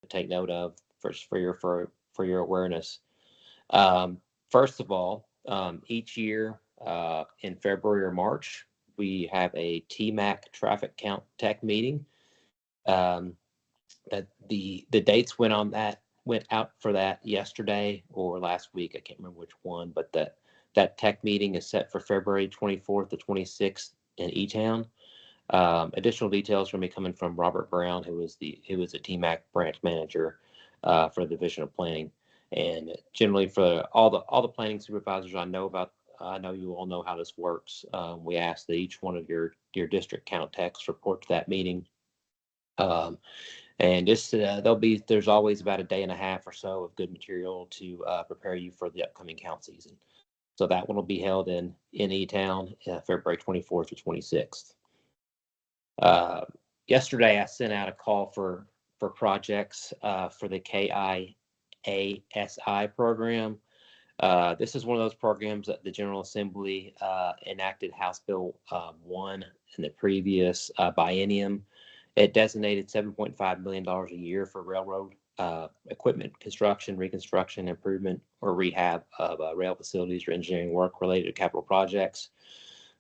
take note of for your awareness. Um, First of all, each year in February or March, we have a TMAC traffic count tech meeting. Um, that the dates went out for that yesterday or last week. I can't remember which one, but that tech meeting is set for February 24th to 26th in E-Town. Additional details are going to be coming from Robert Brown, who was the TMAC branch manager for the Division of Planning. And generally, for all the planning supervisors I know about, I know you all know how this works. We ask that each one of your district count techs report to that meeting. And just there's always about a day and a half or so of good material to prepare you for the upcoming count season. So that one will be held in E-Town, February 24th to 26th. Yesterday, I sent out a call for projects for the KIASI program. This is one of those programs that the General Assembly enacted House Bill 1 in the previous biennium. It designated $7.5 million a year for railroad equipment construction, reconstruction, improvement, or rehab of rail facilities or engineering work related to capital projects.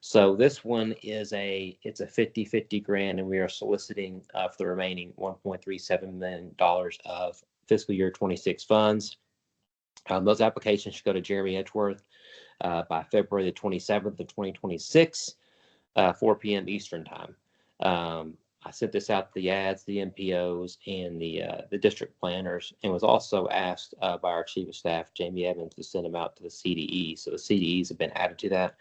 So this one is it's a 50-50 grant, and we are soliciting for the remaining $1.37 million of fiscal year 26 funds. Those applications should go to Jeremy Edgeworth by February the 27th of 2026, 4 p.m. Eastern time. I sent this out to the ads, the MPOs, and the district planners, and was also asked by our chief of staff, Jamie Evans, to send them out to the CDE. So the CDEs have been added to that.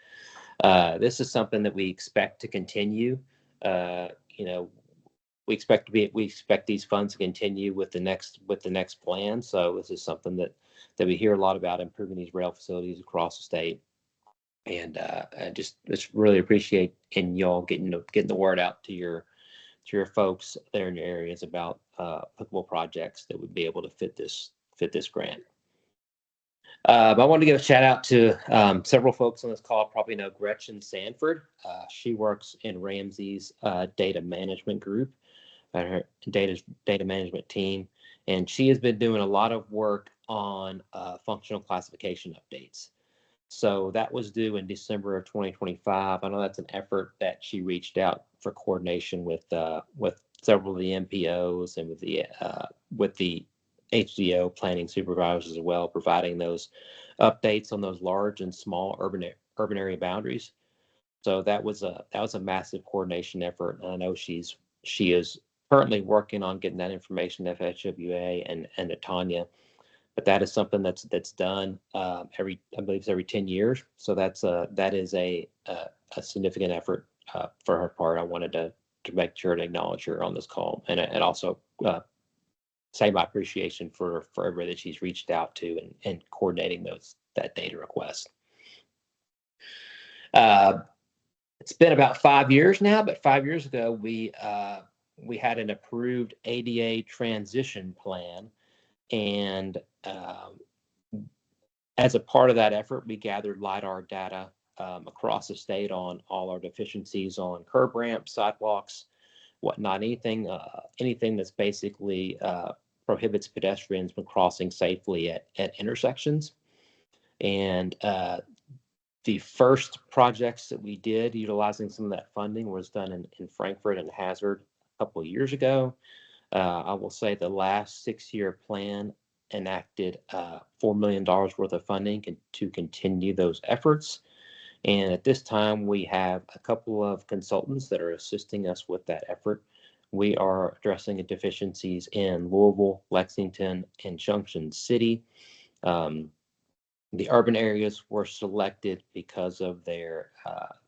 This is something that we expect to continue. We expect these funds to continue with the next plan. So this is something that we hear a lot about, improving these rail facilities across the state. And I just really appreciate y'all getting the word out to your folks there in your areas about applicable projects that would be able to fit this grant. I wanted to give a shout out to several folks on this call. Probably know Gretchen Sanford. She works in Ramsey's data management group, her data management team, and she has been doing a lot of work on functional classification updates. So that was due in December of 2025. I know that's an effort that she reached out for coordination with several of the MPOs and with the HDO planning supervisors as well, providing those updates on those large and small urban area boundaries. So that was a massive coordination effort. And I know she is currently working on getting that information to FHWA and to Tanya. But that is something that's done I believe it's every 10 years. So that is a significant effort for her part. I wanted to make sure to acknowledge her on this call, and also say my appreciation for everybody that she's reached out to and coordinating that data request. It's been about 5 years now, but 5 years ago we had an approved ADA transition plan. And as a part of that effort, we gathered LiDAR data across the state on all our deficiencies on curb ramps, sidewalks, whatnot, anything that's basically prohibits pedestrians from crossing safely at intersections. And the first projects that we did utilizing some of that funding was done in Frankfort and Hazard a couple of years ago. I will say the last 6-year plan enacted $4 million worth of funding to continue those efforts. And at this time, we have a couple of consultants that are assisting us with that effort. We are addressing deficiencies in Louisville, Lexington, and Junction City. The urban areas were selected because of their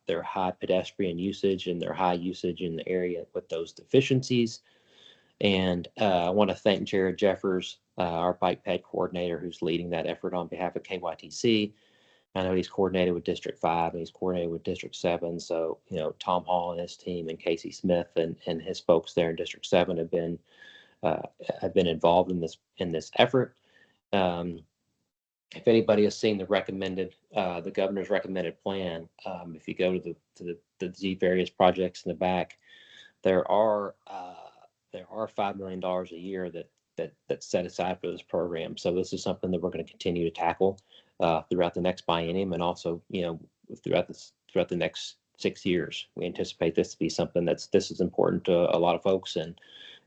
high pedestrian usage and their high usage in the area with those deficiencies. And I want to thank Jared Jeffers, our bike ped coordinator, who's leading that effort on behalf of KYTC. I know he's coordinated with District 5 and he's coordinated with District 7. So, Tom Hall and his team and Casey Smith and his folks there in District 7 have been involved in this effort. If anybody has seen the governor's recommended plan, if you go to the various projects in the back, there are $5 million a year that that's set aside for this program. So this is something that we're going to continue to tackle throughout the next biennium, and also, throughout the next 6 years. We anticipate this to be something this is important to a lot of folks, and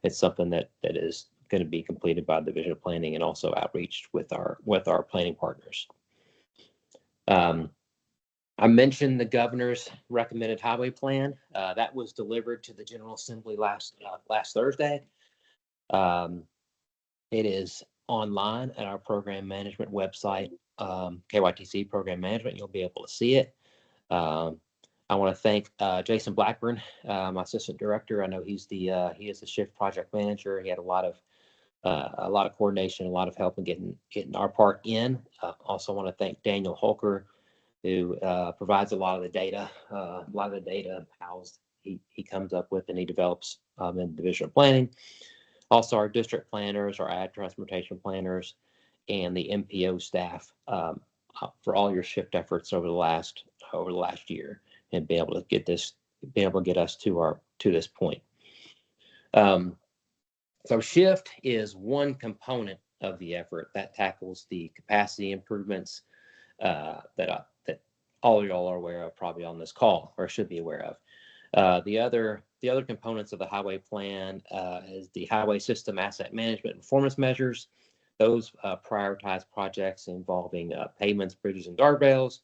it's something that is going to be completed by the Division of Planning and also outreached with our planning partners. I mentioned the governor's recommended highway plan. That was delivered to the General Assembly last Thursday. It is online at our program management website, KYTC Program Management. You'll be able to see it. I want to thank Jason Blackburn, my assistant director. I know he is the shift project manager. He had a lot of coordination, a lot of help in getting our part in. Also want to thank Daniel Holker, who provides a lot of the data. Housed he comes up with and he develops in the Division of Planning. Also, our district planners, our ad transportation planners, and the MPO staff for all your shift efforts over the last year, and be able to get us to this point. So shift is one component of the effort that tackles the capacity improvements that all of y'all are aware of, probably on this call, or should be aware of. The other components of the highway plan is the highway system asset management and performance measures. Those prioritize projects involving pavements, bridges, and guardrails.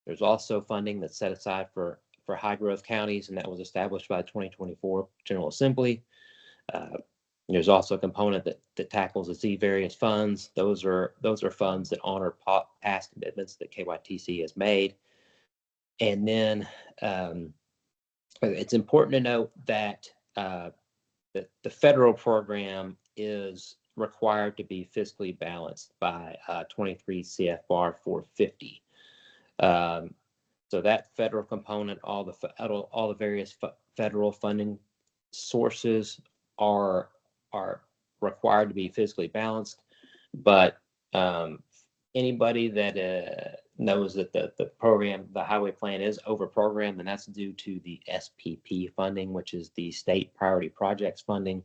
There's also funding that's set aside for high growth counties, and that was established by the 2024 General Assembly. There's also a component that tackles the Z various funds. Those are funds that honor past commitments that KYTC has made. And then it's important to note that the federal program is required to be fiscally balanced by 23 CFR 450. So that federal component, all the various federal funding sources are required to be fiscally balanced. But anybody that knows that the program, the highway plan, is over programmed, and that's due to the SPP funding, which is the state priority projects funding.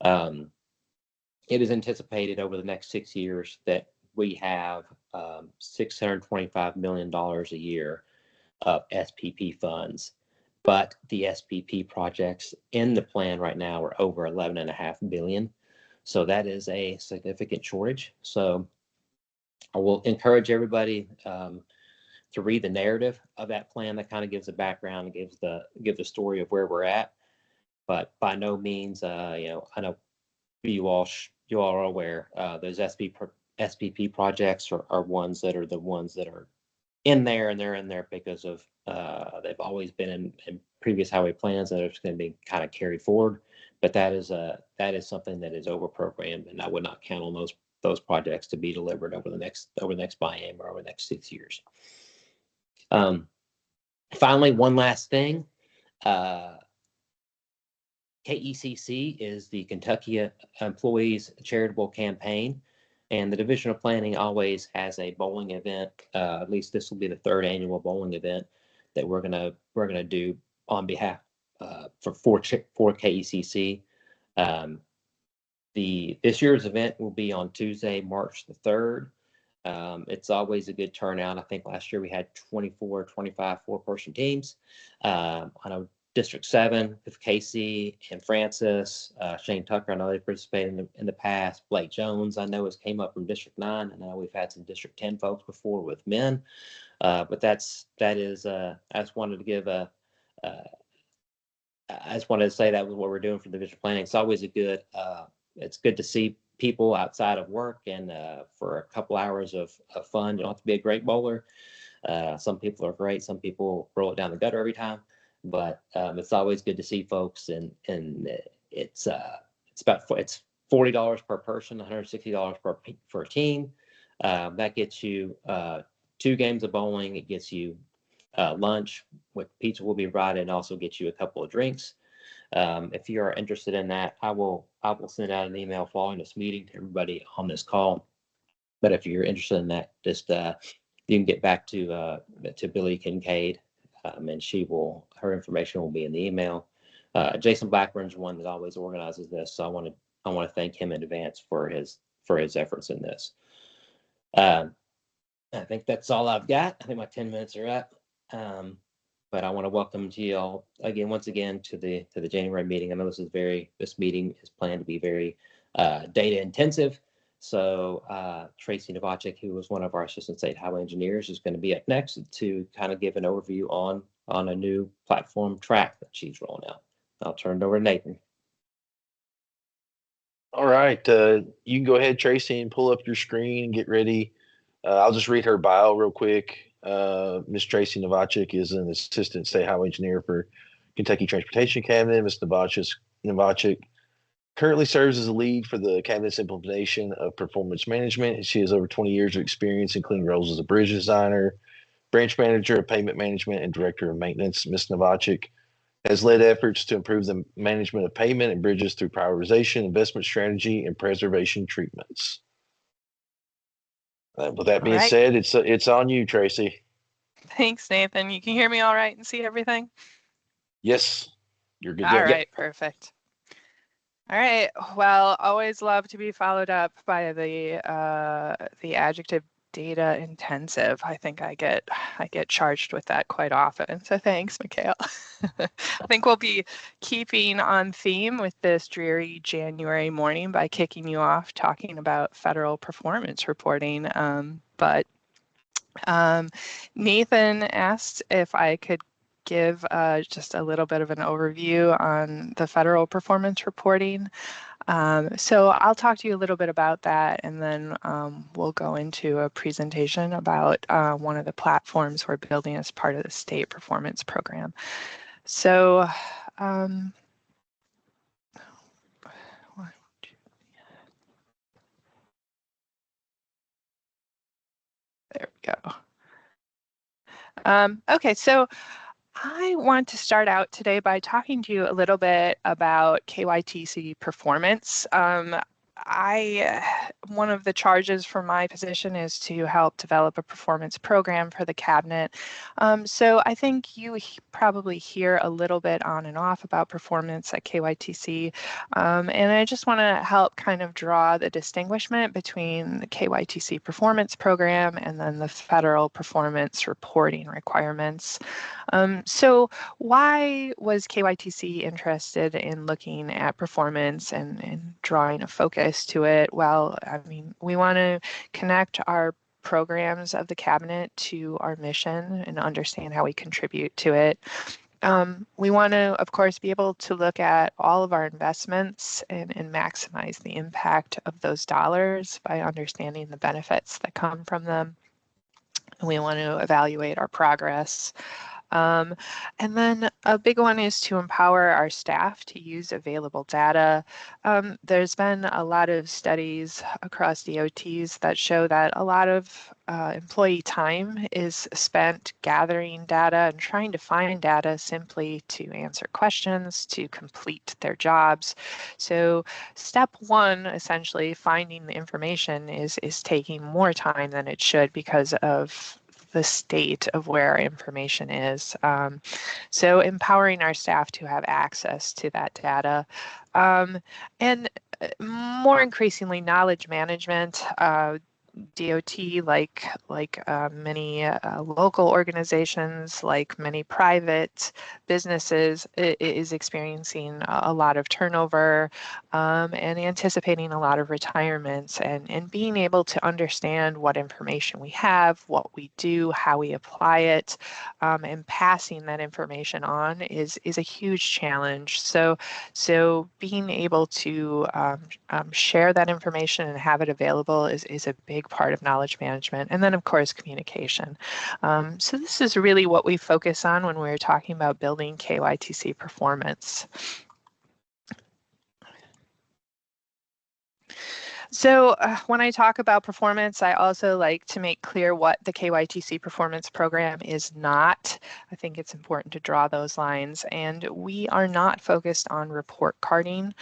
It is anticipated over the next 6 years that we have $625 million a year of SPP funds, but the SPP projects in the plan right now are over $11.5 billion. So that is a significant shortage. So I will encourage everybody to read the narrative of that plan. That kind of gives a background and gives the story of where we're at. But by no means, I know you all are aware, those SPP projects are ones that are in there, and they're in there because of they've always been in previous highway plans that are going to be kind of carried forward. But that is something that is over programmed, and I would not count on those projects to be delivered over the next biennium or over the next 6 years. Finally, one last thing. KECC is the Kentucky Employees Charitable Campaign, and the Division of Planning always has a bowling event. At least this will be the 3rd annual bowling event that we're gonna do on behalf for KECC. This year's event will be on Tuesday, March the 3rd. It's always a good turnout. I think last year we had 24, 25 4-person teams. I know District 7 with Casey and Francis, Shane Tucker, I know they participated in the past. Blake Jones, I know, has came up from District 9. I know we've had some District 10 folks before with men. But I just wanted to give I just wanted to say that was what we're doing for division planning. It's always it's good to see people outside of work and for a couple hours of fun. You don't have to be a great bowler. Some people are great. Some people roll it down the gutter every time. But it's always good to see folks, and it's $40 per person, $160 per team. That gets you 2 games of bowling. It gets you lunch with pizza will be provided, and also gets you a couple of drinks. If you are interested in that, I will send out an email following this meeting to everybody on this call. But if you're interested in that, just you can get back to Billy Kincaid, and her information will be in the email. Jason Blackburn's one that always organizes this, so I want to want to thank him in advance for his efforts in this. I think that's all I've got. I think my 10 minutes are up. But I want to welcome you all again, once again, to the January meeting. I know this meeting is planned to be very data intensive. So Tracy Novacek, who was one of our assistant state highway engineers, is going to be up next to kind of give an overview on a new platform track that she's rolling out. I'll turn it over to Nathan. All right, you can go ahead, Tracy, and pull up your screen and get ready. I'll just read her bio real quick. Miss Tracy Novacek is an assistant state highway engineer for Kentucky Transportation Cabinet. Ms. Novacek currently serves as a lead for the cabinet's implementation of performance management. She has over 20 years of experience, including roles as a bridge designer, branch manager of payment management, and director of maintenance. Ms. Novacek has led efforts to improve the management of pavement and bridges through prioritization, investment strategy, and preservation treatments. With that being said, it's on you, Tracy. Thanks, Nathan. You can hear me all right and see everything? Yes, you're good. All right, perfect. All right. Well, always love to be followed up by the adjective data intensive. I think I get charged with that quite often. So thanks, Mikhail. I think we'll be keeping on theme with this dreary January morning by kicking you off talking about federal performance reporting. But Nathan asked if I could give just a little bit of an overview on the federal performance reporting. So I'll talk to you a little bit about that, and then we'll go into a presentation about one of the platforms we're building as part of the state performance program. So there we go. Okay, so I want to start out today by talking to you a little bit about KYTC performance. One of the charges for my position is to help develop a performance program for the cabinet. So I think you probably hear a little bit on and off about performance at KYTC. And I just want to help kind of draw the distinguishment between the KYTC performance program and then the federal performance reporting requirements. So why was KYTC interested in looking at performance and drawing a focus to it? Well, I mean, we want to connect our programs of the cabinet to our mission and understand how we contribute to it. We want to, of course, be able to look at all of our investments and maximize the impact of those dollars by understanding the benefits that come from them. And we want to evaluate our progress. And then a big one is to empower our staff to use available data. There's been a lot of studies across DOTs that show that a lot of employee time is spent gathering data and trying to find data simply to answer questions, to complete their jobs. So step one, essentially, finding the information is taking more time than it should because of the state of where our information is. So empowering our staff to have access to that data. And more increasingly, knowledge management. DOT, like many local organizations, like many private businesses, is experiencing a lot of turnover and anticipating a lot of retirements, and being able to understand what information we have, what we do, how we apply it, and passing that information on is a huge challenge. So being able to share that information and have it available is a big part of knowledge management. And then, of course, communication. So this is really what we focus on when we're talking about building KYTC performance. So when I talk about performance, I also like to make clear what the KYTC performance program is not. I think it's important to draw those lines, and we are not focused on report carding.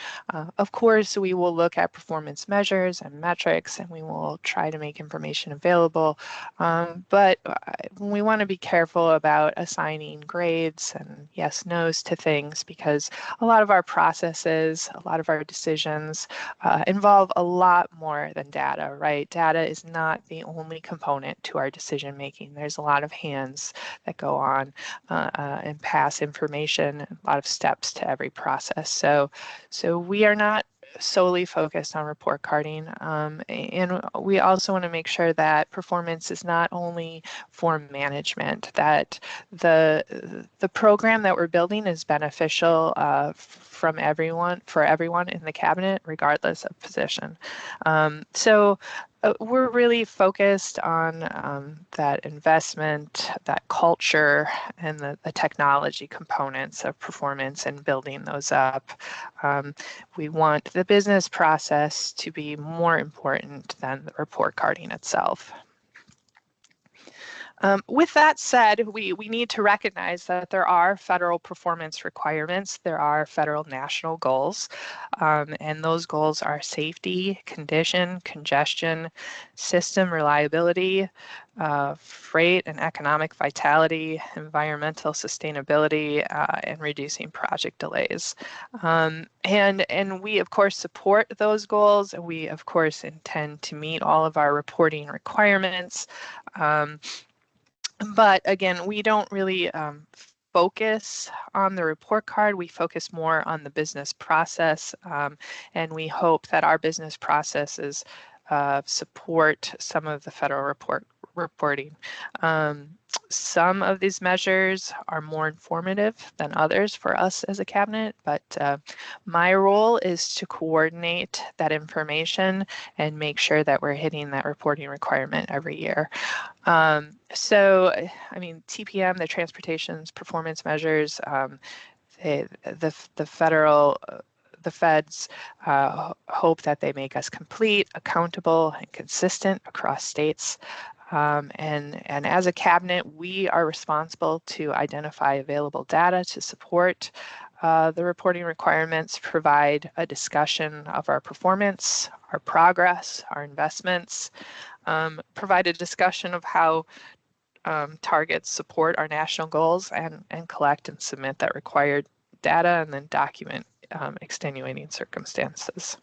Of course, we will look at performance measures and metrics, and we will try to make information available, but we want to be careful about assigning grades and yes, no's to things, because a lot of our processes, a lot of our decisions involve a lot more than data, right? Data is not the only component to our decision making. There's a lot of hands that go on and pass information, a lot of steps to every process. So we are not solely focused on report carding, and we also want to make sure that performance is not only for management, that the program that we're building is beneficial for everyone in the cabinet, regardless of position. We're really focused on that investment, that culture, and the technology components of performance and building those up. We want the business process to be more important than the report carding itself. With that said, we need to recognize that there are federal performance requirements. There are federal national goals, and those goals are safety, condition, congestion, system reliability, freight and economic vitality, environmental sustainability, and reducing project delays. And we, of course, support those goals, and we, of course, intend to meet all of our reporting requirements. But again, we don't really focus on the report card. We focus more on the business process, and we hope that our business processes support some of the federal reporting. Some of these measures are more informative than others for us as a cabinet, but my role is to coordinate that information and make sure that we're hitting that reporting requirement every year. So, I mean, TPM, the Transportation's Performance Measures, the feds hope that they make us complete, accountable, and consistent across states. And as a cabinet, we are responsible to identify available data to support the reporting requirements, provide a discussion of our performance, our progress, our investments, provide a discussion of how targets support our national goals, and collect and submit that required data, and then document extenuating circumstances.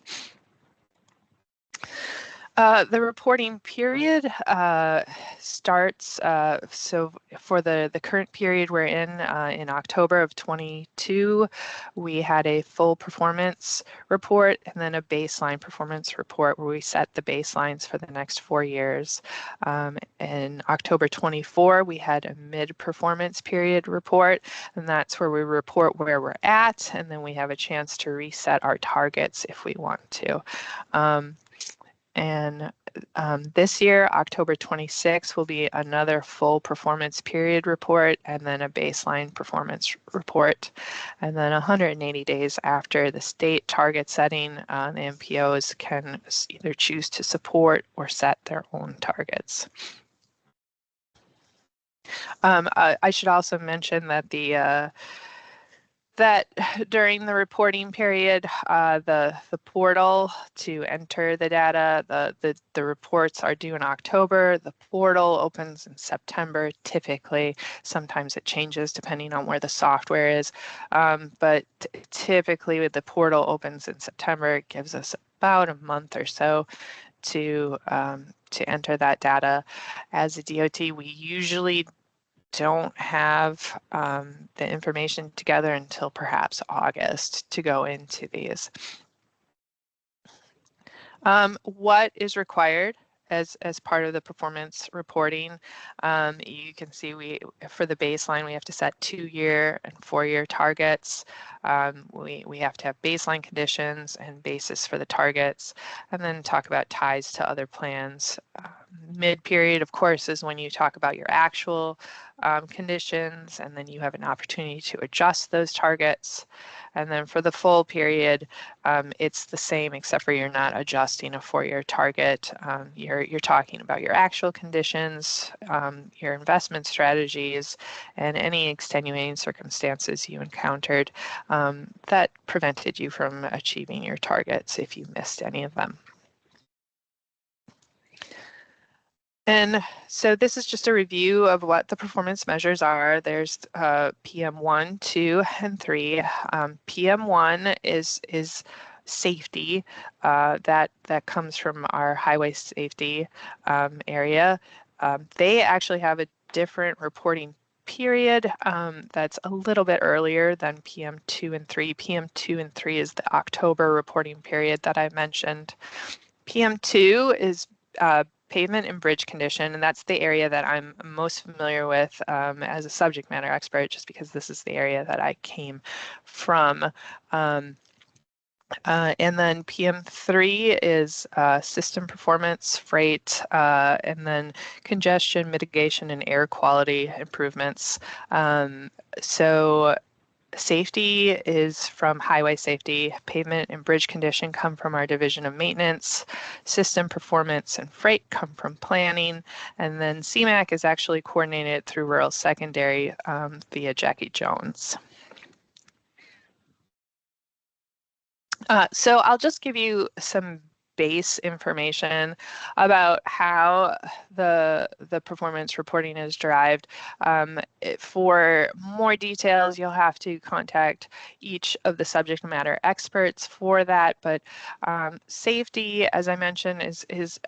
The reporting period starts, so for the current period we're in October of 22, we had a full performance report and then a baseline performance report where we set the baselines for the next 4 years. In October 24, we had a mid-performance period report, and that's where we report where we're at, and then we have a chance to reset our targets if we want to. And this year, October 26 will be another full performance period report, and then a baseline performance report. And then 180 days after the state target setting, the MPOs can either choose to support or set their own targets. I should also mention that that during the reporting period, the portal to enter the data, the reports are due in October. The portal opens in September, typically. Sometimes it changes depending on where the software is, but typically the portal opens in September. It gives us about a month or so to enter that data. As a DOT, we usually don't have the information together until perhaps August to go into these. What is required as part of the performance reporting? You can see for the baseline, we have to set 2-year and 4-year targets. We have to have baseline conditions and basis for the targets, and then talk about ties to other plans. Mid-period, of course, is when you talk about your actual conditions, and then you have an opportunity to adjust those targets. And then for the full period, it's the same, except for you're not adjusting a 4-year target. You're talking about your actual conditions, your investment strategies, and any extenuating circumstances you encountered that prevented you from achieving your targets if you missed any of them. And so this is just a review of what the performance measures are. There's PM1, 2, and 3. PM1 is safety. That comes from our highway safety area. They actually have a different reporting period that's a little bit earlier than PM2 and 3. PM2 and 3 is the October reporting period that I mentioned. PM2 is pavement and bridge condition, and that's the area that I'm most familiar with as a subject matter expert, just because this is the area that I came from. And then PM3 is system performance, freight, and then congestion mitigation and air quality improvements. So safety is from highway safety. Pavement and bridge condition come from our division of maintenance. System performance and freight come from planning. And then CMAQ is actually coordinated through rural secondary via Jackie Jones. So I'll just give you some base information about how the performance reporting is derived. For more details, you'll have to contact each of the subject matter experts for that, but safety, as I mentioned, is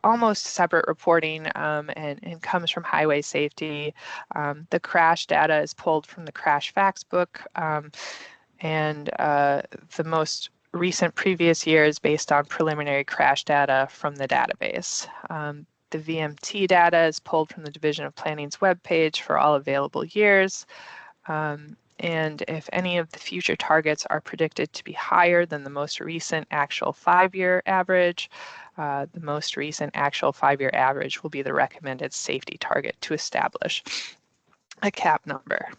almost separate reporting and comes from highway safety. The crash data is pulled from the crash facts book, and the most recent previous years based on preliminary crash data from the database. The VMT data is pulled from the Division of Planning's webpage for all available years. And if any of the future targets are predicted to be higher than the most recent actual 5-year average, the most recent actual 5-year average will be the recommended safety target to establish a cap number.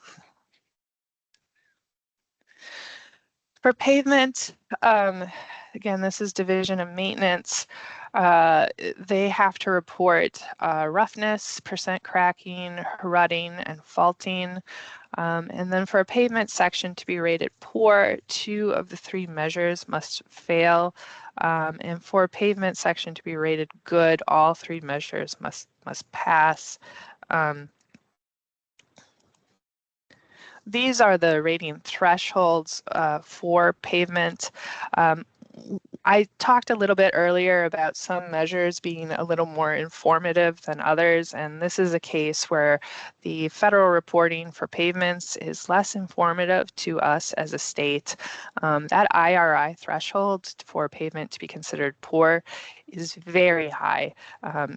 For pavement, again, this is Division of Maintenance. They have to report roughness, percent cracking, rutting, and faulting. And then for a pavement section to be rated poor, 2 of the 3 measures must fail. And for a pavement section to be rated good, all 3 measures must pass. These are the rating thresholds for pavement. I talked a little bit earlier about some measures being a little more informative than others, and this is a case where the federal reporting for pavements is less informative to us as a state. That IRI threshold for pavement to be considered poor is very high.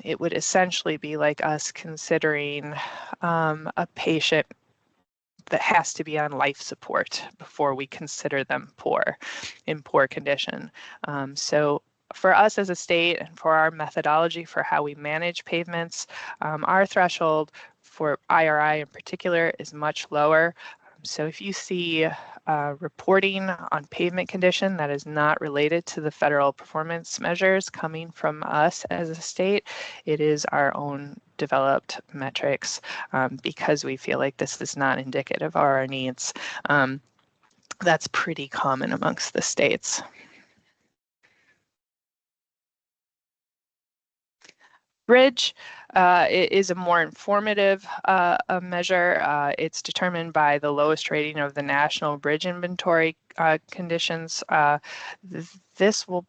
It would essentially be like us considering a patient that has to be on life support before we consider them in poor condition. So for us as a state and for our methodology for how we manage pavements, our threshold for IRI in particular is much lower. So if you see reporting on pavement condition that is not related to the federal performance measures coming from us as a state, it is our own developed metrics because we feel like this is not indicative of our needs. That's pretty common amongst the states. Bridge is a more informative measure. It's determined by the lowest rating of the National Bridge Inventory conditions. This will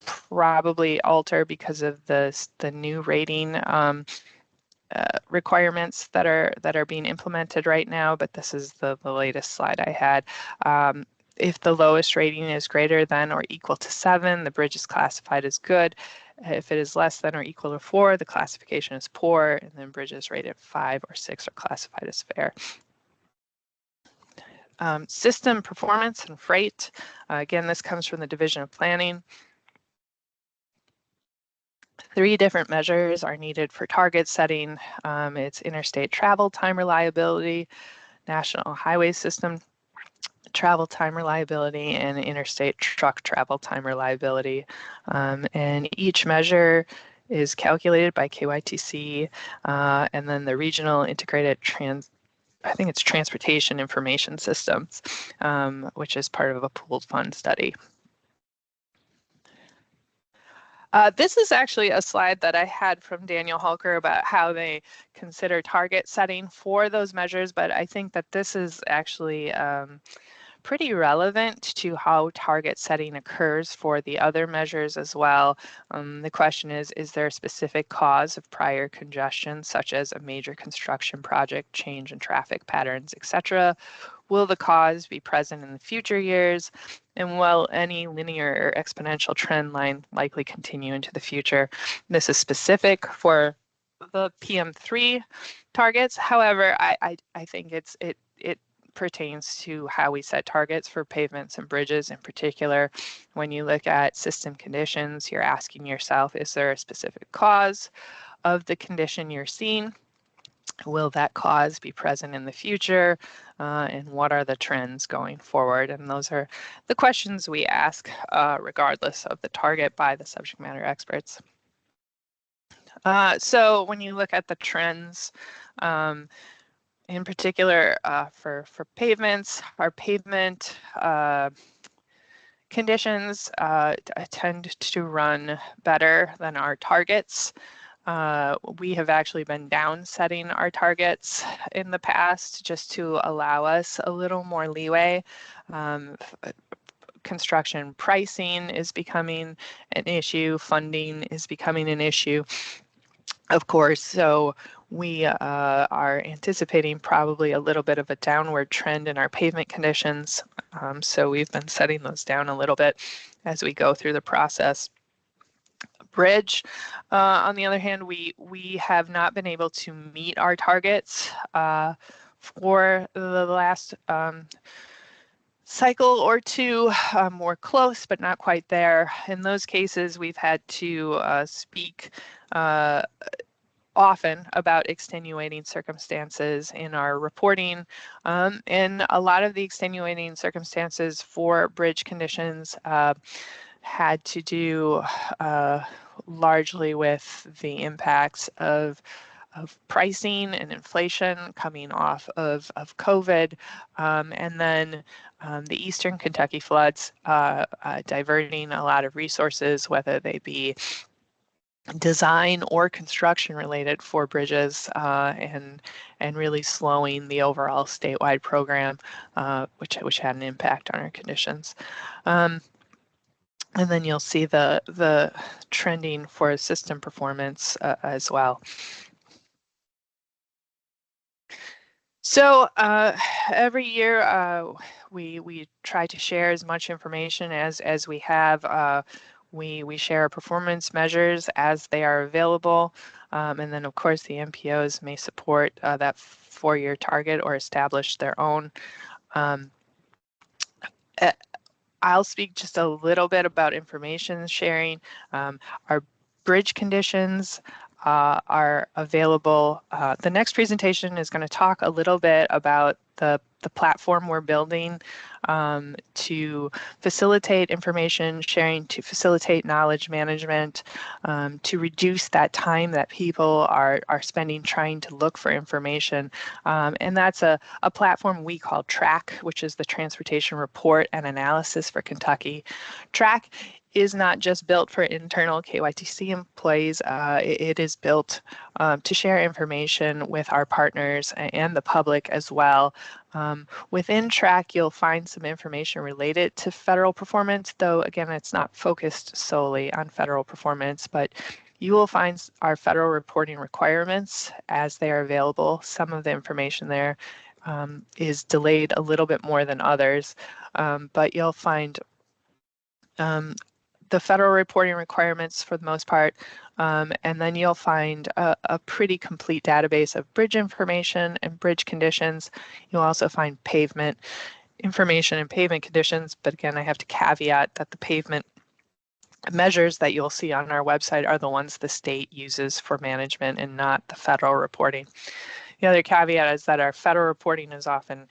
probably alter because of the new rating requirements that are being implemented right now, but this is the latest slide I had. If the lowest rating is greater than or equal to 7, the bridge is classified as good. If it is less than or equal to 4, the classification is poor, and then bridges rated 5 or 6 are classified as fair. System performance and freight. Again, this comes from the Division of Planning. 3 different measures are needed for target setting. It's interstate travel time reliability, national highway system travel time reliability, and interstate truck travel time reliability. And each measure is calculated by KYTC, and then the regional integrated transportation information systems, which is part of a pooled fund study. This is actually a slide that I had from Daniel Hulker about how they consider target setting for those measures, but I think that this is actually pretty relevant to how target setting occurs for the other measures as well. The question is there a specific cause of prior congestion, such as a major construction project, change in traffic patterns, etc.? Will the cause be present in the future years? And will any linear or exponential trend line likely continue into the future? This is specific for the PM3 targets. However, I think it pertains to how we set targets for pavements and bridges in particular. When you look at system conditions, you're asking yourself, is there a specific cause of the condition you're seeing? Will that cause be present in the future? And what are the trends going forward? And those are the questions we ask regardless of the target by the subject matter experts. So when you look at the trends, in particular, for pavements, our pavement conditions tend to run better than our targets. We have actually been down setting our targets in the past just to allow us a little more leeway. Construction pricing is becoming an issue, funding is becoming an issue, of course, so we are anticipating probably a little bit of a downward trend in our pavement conditions. So we've been setting those down a little bit as we go through the process. Bridge, on the other hand, we have not been able to meet our targets for the last cycle or two. We're close, but not quite there. In those cases, we've had to speak often about extenuating circumstances in our reporting. And a lot of the extenuating circumstances for bridge conditions had to do largely with the impacts of pricing and inflation coming off of COVID, and then the Eastern Kentucky floods diverting a lot of resources, whether they be design or construction related for bridges, and really slowing the overall statewide program, which had an impact on our conditions. And then you'll see the trending for system performance as well. So every year we try to share as much information as we have. We share performance measures as they are available, and then of course the MPOs may support that 4-year target or establish their own. I'll speak just a little bit about information sharing. Our bridge conditions are available. The next presentation is going to talk a little bit about the platform we're building to facilitate information sharing, to facilitate knowledge management, to reduce that time that people are spending trying to look for information. And that's a platform we call TRACK, which is the Transportation Report and Analysis for Kentucky. TRACK is not just built for internal KYTC employees. It is built to share information with our partners and the public as well. Within TRACK, you'll find some information related to federal performance, though again, it's not focused solely on federal performance, but you will find our federal reporting requirements as they are available. Some of the information there is delayed a little bit more than others, but you'll find the federal reporting requirements for the most part, and then you'll find a pretty complete database of bridge information and bridge conditions. You'll also find pavement information and pavement conditions, but again, I have to caveat that the pavement measures that you'll see on our website are the ones the state uses for management and not the federal reporting. The other caveat is that our federal reporting is often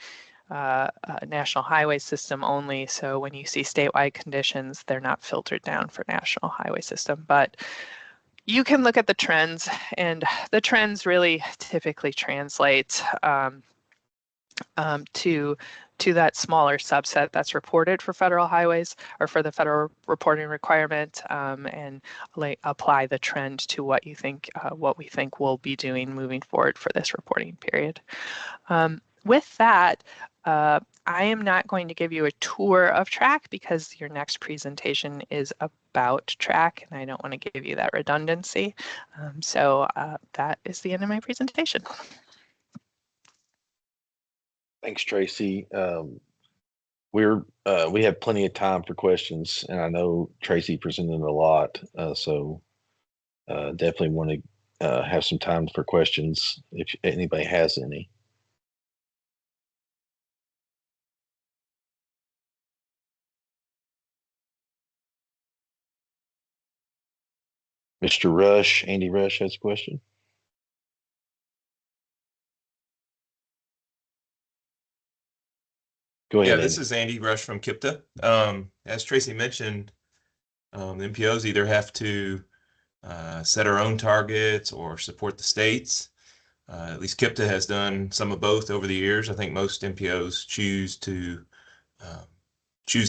a national highway system only. So when you see statewide conditions, they're not filtered down for national highway system. But you can look at the trends, and the trends really typically translate to that smaller subset that's reported for federal highways or for the federal reporting requirement, and apply the trend to what you think, what we think we'll be doing moving forward for this reporting period. With that, I am not going to give you a tour of track because your next presentation is about track, and I don't want to give you that redundancy. So that is the end of my presentation. Thanks, Tracy. We have plenty of time for questions, and I know Tracy presented a lot, so definitely want to have some time for questions if anybody has any. Mr. Rush, Andy Rush has a question. Go ahead. Yeah, this is Andy Rush from KIPTA. As Tracy mentioned, the MPOs either have to set our own targets or support the states. At least KIPTA has done some of both over the years. I think most MPOs choose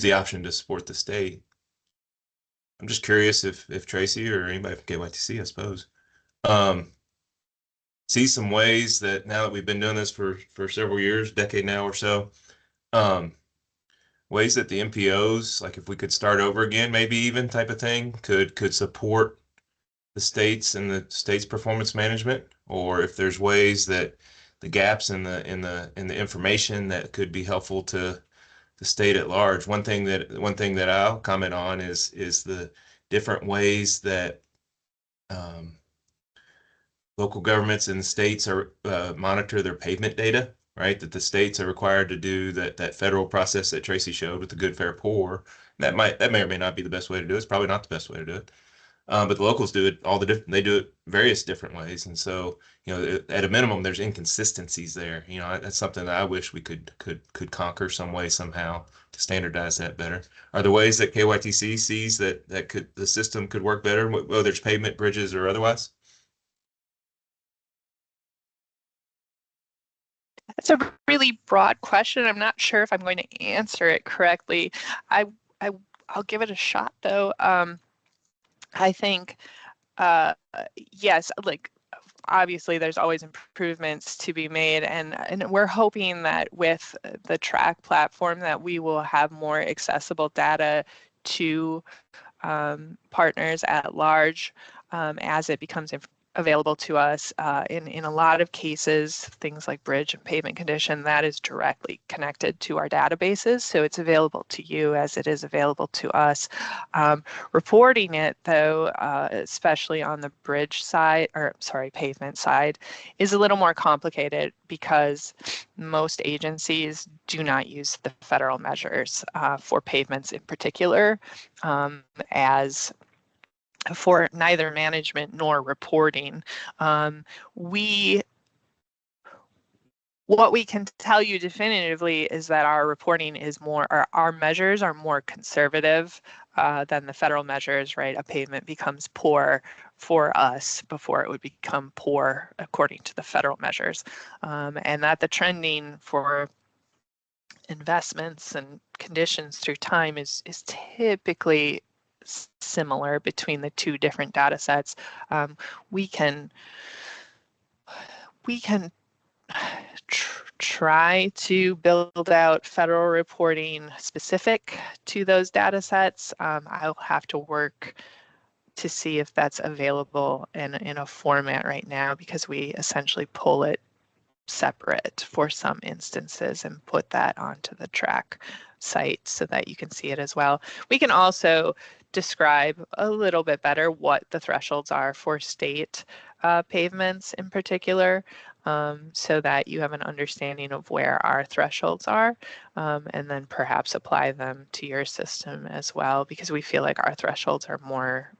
the option to support the state. I'm just curious if Tracy or anybody from KYTC, I suppose, see some ways that now that we've been doing this for several years, decade now or so, ways that the MPOs, like if we could start over again, maybe even type of thing, could support the states and the state's performance management, or if there's ways that the gaps in the information that could be helpful to the state at large. One thing that I'll comment on is the different ways that local governments in the states are monitor their pavement data, right? That the states are required to do that federal process that Tracy showed with the good, fair, poor. That may or may not be the best way to do it. It's probably not the best way to do it. But the locals do it they do it various different ways. And so, at a minimum, there's inconsistencies there. That's something that I wish we could conquer some way, somehow, to standardize that better. Are there ways that KYTC sees that the system could work better, whether it's pavement, bridges, or otherwise? That's a really broad question. I'm not sure if I'm going to answer it correctly. I'll give it a shot, though. I think, yes, like obviously there's always improvements to be made, and we're hoping that with the track platform that we will have more accessible data to partners at large as it becomes available to us. In a lot of cases, things like bridge and pavement condition, that is directly connected to our databases. So it's available to you as it is available to us. Reporting it, though, especially on the bridge side, or sorry, pavement side, is a little more complicated because most agencies do not use the federal measures for pavements in particular as for neither management nor reporting. What we can tell you definitively is that our reporting is more, or our measures are more conservative than the federal measures, right? A pavement becomes poor for us before it would become poor according to the federal measures. And that the trending for investments and conditions through time is typically similar between the two different data sets. We can try to build out federal reporting specific to those data sets. I'll have to work to see if that's available in a format right now, because we essentially pull it separate for some instances and put that onto the track site so that you can see it as well. We can also describe a little bit better what the thresholds are for state pavements in particular. so that you have an understanding of where our thresholds are, and then perhaps apply them to your system as well, because we feel like our thresholds are more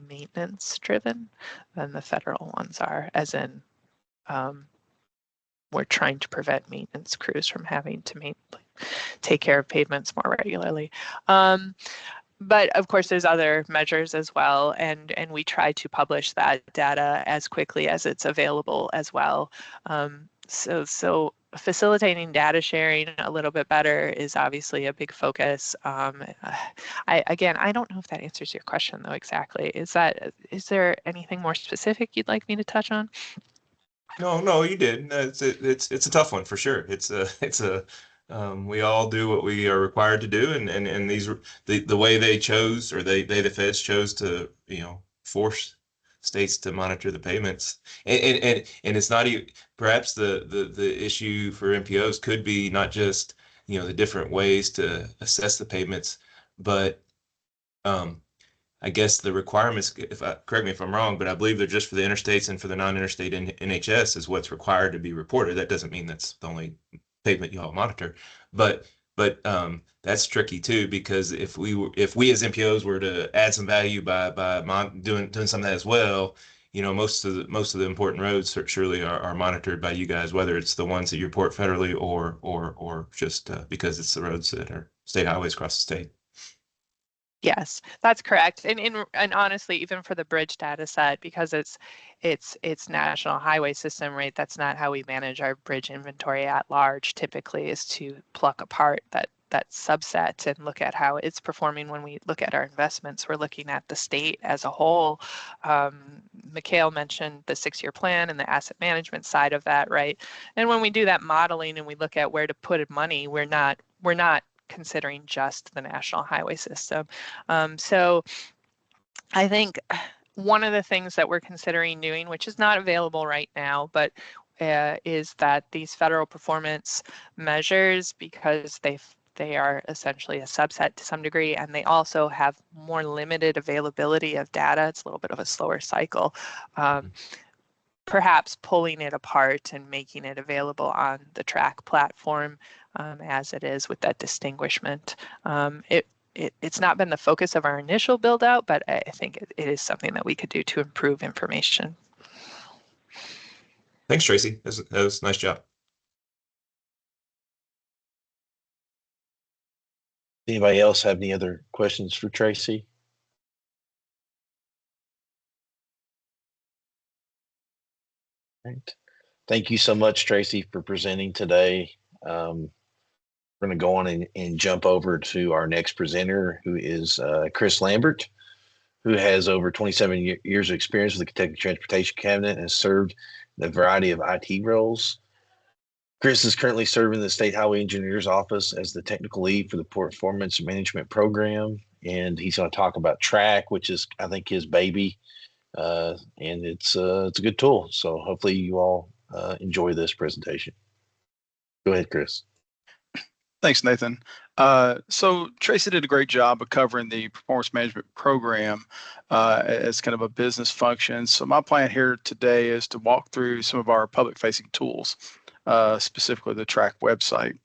maintenance driven than the federal ones are, as in we're trying to prevent maintenance crews from having to take care of pavements more regularly. But of course, there's other measures as well, and we try to publish that data as quickly as it's available as well. So facilitating data sharing a little bit better is obviously a big focus. I don't know if that answers your question though exactly. Is there anything more specific you'd like me to touch on? No, you did. It's a tough one for sure. We all do what we are required to do, and the way they chose, or the feds chose to, force states to monitor the payments, and it's not even, perhaps the issue for MPOs could be not just, the different ways to assess the payments, but I guess the requirements, correct me if I'm wrong, but I believe they're just for the interstates, and for the non-interstate NHS is what's required to be reported. That doesn't mean that's the only pavement you all monitor, but that's tricky too, because if we as MPOs were to add some value by doing some of that as well, most of the important roads surely are monitored by you guys, whether it's the ones that you report federally or just because it's the roads that are state highways across the state. Yes, that's correct. And honestly, even for the bridge data set, because it's national highway system, right? That's not how we manage our bridge inventory at large. Typically, is to pluck apart that subset and look at how it's performing. When we look at our investments, we're looking at the state as a whole. Mikhail mentioned the 6-year plan and the asset management side of that, right? And when we do that modeling and we look at where to put money, we're not considering just the national highway system. So I think one of the things that we're considering doing, which is not available right now, but is that these federal performance measures, because they are essentially a subset to some degree, and they also have more limited availability of data. It's a little bit of a slower cycle. Perhaps pulling it apart and making it available on the track platform as it is, with that distinguishment. It's not been the focus of our initial build out, but I think it is something that we could do to improve information. Thanks, Tracy. That was a nice job. Anybody else have any other questions for Tracy? Right. Thank you so much, Tracy, for presenting today. We're going to go on and jump over to our next presenter, who is Chris Lambert, who has over 27 years of experience with the Kentucky Transportation Cabinet and has served in a variety of IT roles. Chris is currently serving the State Highway Engineer's Office as the technical lead for the Performance Management Program, and he's going to talk about TRAC, which is, I think, his baby, and it's a good tool. So hopefully you all enjoy this presentation. Go ahead, Chris. Thanks, Nathan. So Tracy did a great job of covering the performance management program as kind of a business function. So my plan here today is to walk through some of our public-facing tools, specifically the TRAC website.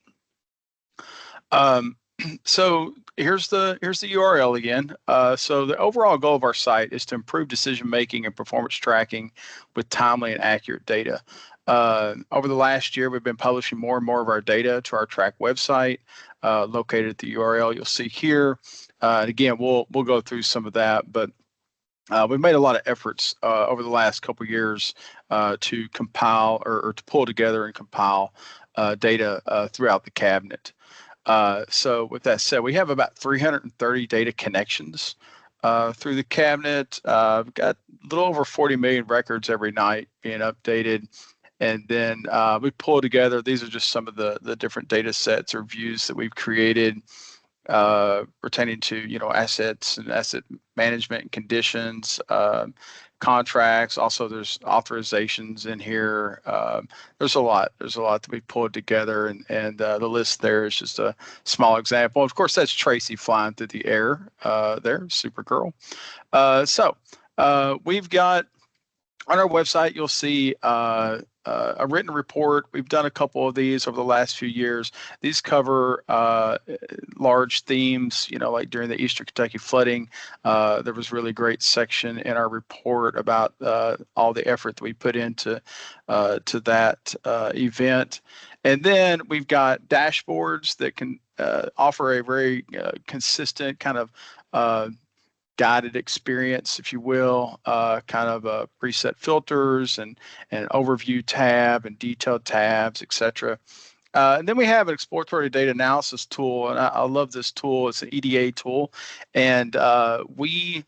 So here's the URL again. So the overall goal of our site is to improve decision making and performance tracking with timely and accurate data. Over the last year, we've been publishing more and more of our data to our TRAC website, located at the URL you'll see here. And again, we'll go through some of that, but we've made a lot of efforts over the last couple of years to compile or to pull together and compile data throughout the cabinet. So with that said, we have about 330 data connections through the cabinet. We've got a little over 40 million records every night being updated. And then we pull together, these are just some of the different data sets or views that we've created pertaining to, assets and asset management and conditions, contracts. Also, there's authorizations in here. There's a lot that we pulled together, and the list there is just a small example. Of course, that's Tracy flying through the air there, Supergirl. So we've got On our website, you'll see a written report. We've done a couple of these over the last few years. These cover large themes, like during the Eastern Kentucky flooding. There was a really great section in our report about all the effort that we put into to that event. And then we've got dashboards that can offer a very consistent kind of guided experience, if you will, kind of preset filters and overview tab and detailed tabs, etc. And then we have an exploratory data analysis tool, and I love this tool. It's an EDA tool, and we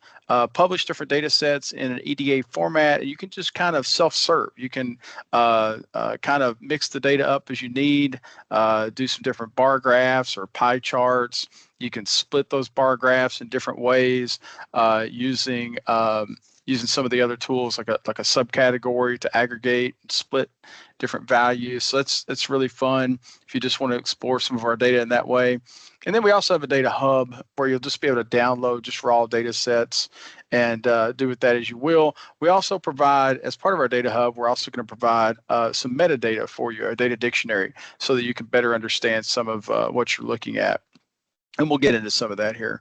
publish different data sets in an EDA format. You can just kind of self-serve. You can kind of mix the data up as you need, do some different bar graphs or pie charts. You can split those bar graphs in different ways using some of the other tools like a subcategory to aggregate and split different values. So that's really fun if you just want to explore some of our data in that way. And then we also have a data hub where you'll just be able to download just raw data sets and do with that as you will. We also provide, as part of our data hub, we're also going to provide some metadata for you, a data dictionary, so that you can better understand some of what you're looking at. And we'll get into some of that here.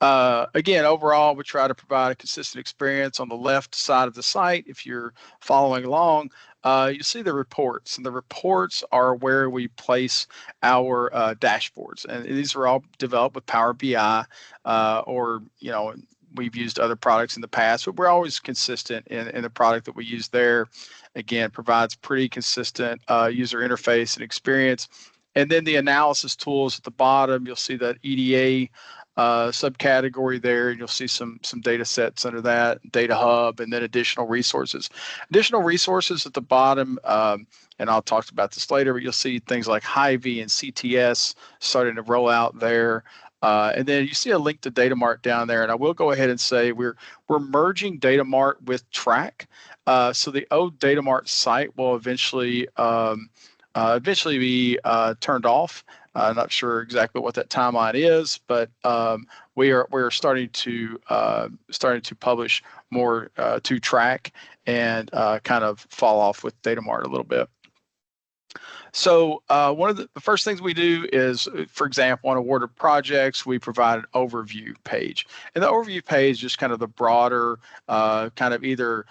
Again, overall, we try to provide a consistent experience. On the left side of the site, if you're following along, you see the reports, and the reports are where we place our dashboards. And these are all developed with Power BI, or we've used other products in the past, but we're always consistent in the product that we use there. Again, provides pretty consistent user interface and experience. And then the analysis tools at the bottom, you'll see that EDA subcategory there, and you'll see some data sets under that, data hub, and then additional resources. Additional resources at the bottom, and I'll talk about this later, but you'll see things like Hy-Vee and CTS starting to roll out there. And then you see a link to Datamart down there, and I will go ahead and say we're merging Datamart with Track. So the old Datamart site will eventually be turned off. I'm not sure exactly what that timeline is, but we're starting to publish more to Track and kind of fall off with Datamart a little bit. So one of the first things we do is, for example, on awarded projects, we provide an overview page. And the overview page is just kind of the broader, kind of either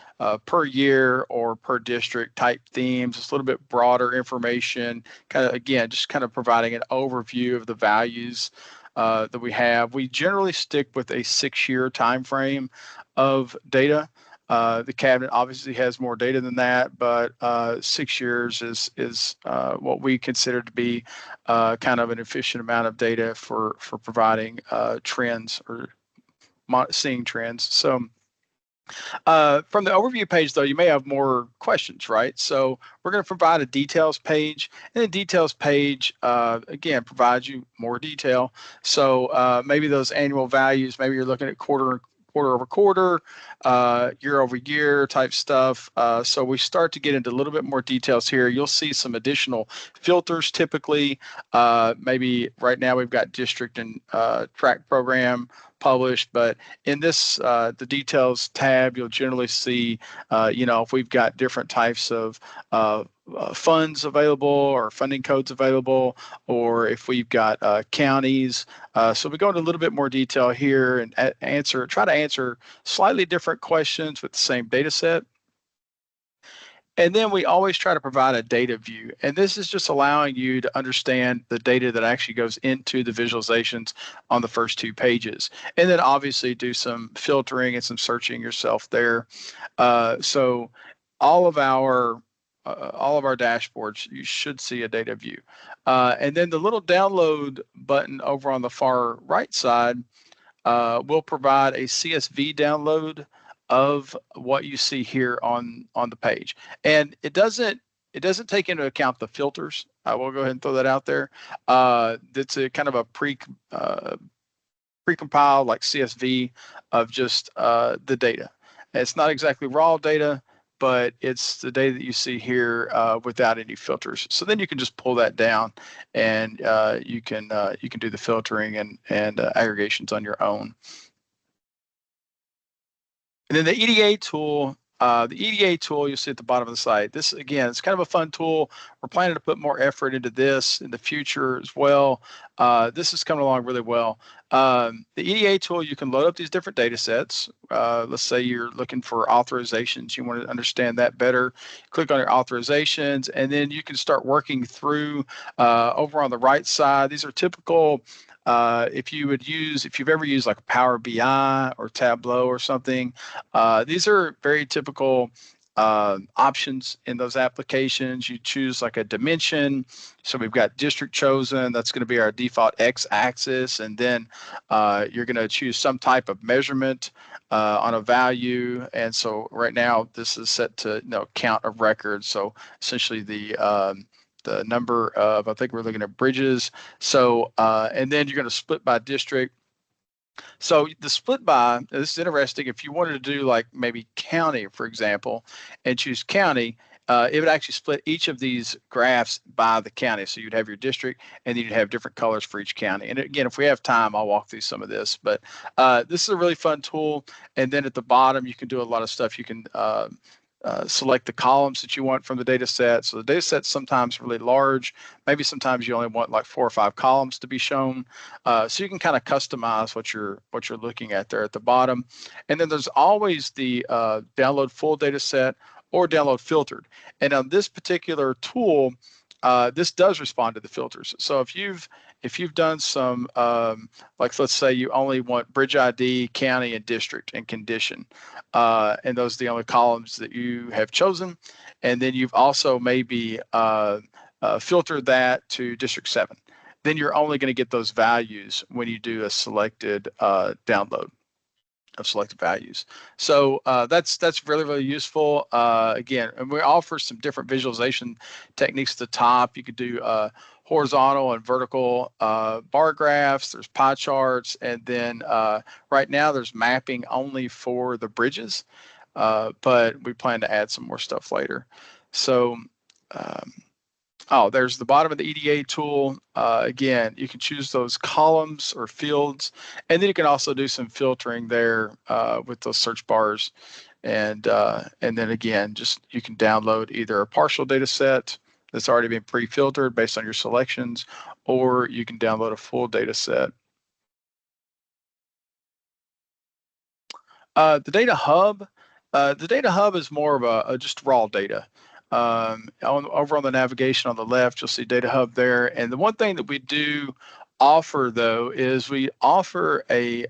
per year or per district type themes. It's a little bit broader information, kind of, again, just kind of providing an overview of the values that we have. We generally stick with a 6-year time frame of data. The cabinet obviously has more data than that, but 6 years is what we consider to be kind of an efficient amount of data for providing trends or seeing trends. So from the overview page, though, you may have more questions, right? So we're going to provide a details page, and the details page, again, provides you more detail. So maybe those annual values, maybe you're looking at quarter over quarter, year over year type stuff. So we start to get into a little bit more details here. You'll see some additional filters typically. Maybe right now we've got district and track program published, but in this, the details tab, you'll generally see, if we've got different types of funds available or funding codes available, or if we've got counties. So we go into a little bit more detail here and try to answer slightly different questions with the same data set. And then we always try to provide a data view. And this is just allowing you to understand the data that actually goes into the visualizations on the first 2 pages. And then obviously do some filtering and some searching yourself there. So all of our dashboards, you should see a data view. And then the little download button over on the far right side will provide a CSV download of what you see here on the page. And it doesn't take into account the filters. I will go ahead and throw that out there. It's a kind of a precompiled like CSV of just the data. It's not exactly raw data, but it's the data that you see here without any filters. So then you can just pull that down, and you can do the filtering and aggregations on your own. And then the EDA tool the EDA tool you'll see at the bottom of the site. This, again, it's kind of a fun tool. We're planning to put more effort into this in the future as well. This is coming along really well. The EDA tool, you can load up these different data sets. Let's say you're looking for authorizations. You want to understand that better. Click on your authorizations, and then you can start working through over on the right side. These are typical. If you've ever used like Power BI or Tableau or something, these are very typical options in those applications. You choose like a dimension. So we've got district chosen. That's going to be our default x-axis. And then you're going to choose some type of measurement on a value. And so right now this is set to count of records. So essentially the number of, I think we're looking at bridges. So, and then you're going to split by district. So the split by, this is interesting. If you wanted to do like maybe county, for example, and choose county, it would actually split each of these graphs by the county. So you'd have your district, and then you'd have different colors for each county. And again, if we have time, I'll walk through some of this. But this is a really fun tool. And then at the bottom, you can do a lot of stuff. You can select the columns that you want from the data set. So the data set's sometimes really large. Maybe sometimes you only want like 4 or 5 columns to be shown. So you can kind of customize what you're looking at there at the bottom. And then there's always the download full data set or download filtered. And on this particular tool, this does respond to the filters. So if you've done some, like let's say you only want bridge ID, county, and district and condition, and those are the only columns that you have chosen, and then you've also maybe filtered that to district 7, then you're only going to get those values when you do a selected download of selected values. So that's really, really useful. Again, and we offer some different visualization techniques at the top. You could do horizontal and vertical bar graphs. There's pie charts. And then right now there's mapping only for the bridges, but we plan to add some more stuff later. So there's the bottom of the EDA tool. Again, you can choose those columns or fields, and then you can also do some filtering there with those search bars. And then again, just you can download either a partial data set that's already been pre-filtered based on your selections, or you can download a full data set. The data hub is more of a just raw data. Over on the navigation on the left, you'll see Data Hub there. And the one thing that we do offer, though, is we offer a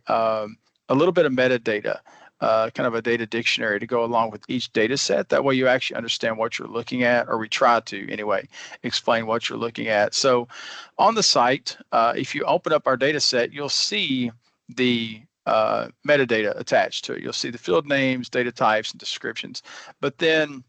little bit of metadata, kind of a data dictionary to go along with each data set. That way you actually understand what you're looking at, or we try to anyway, explain what you're looking at. So on the site, if you open up our data set, you'll see the metadata attached to it. You'll see the field names, data types, and descriptions. But then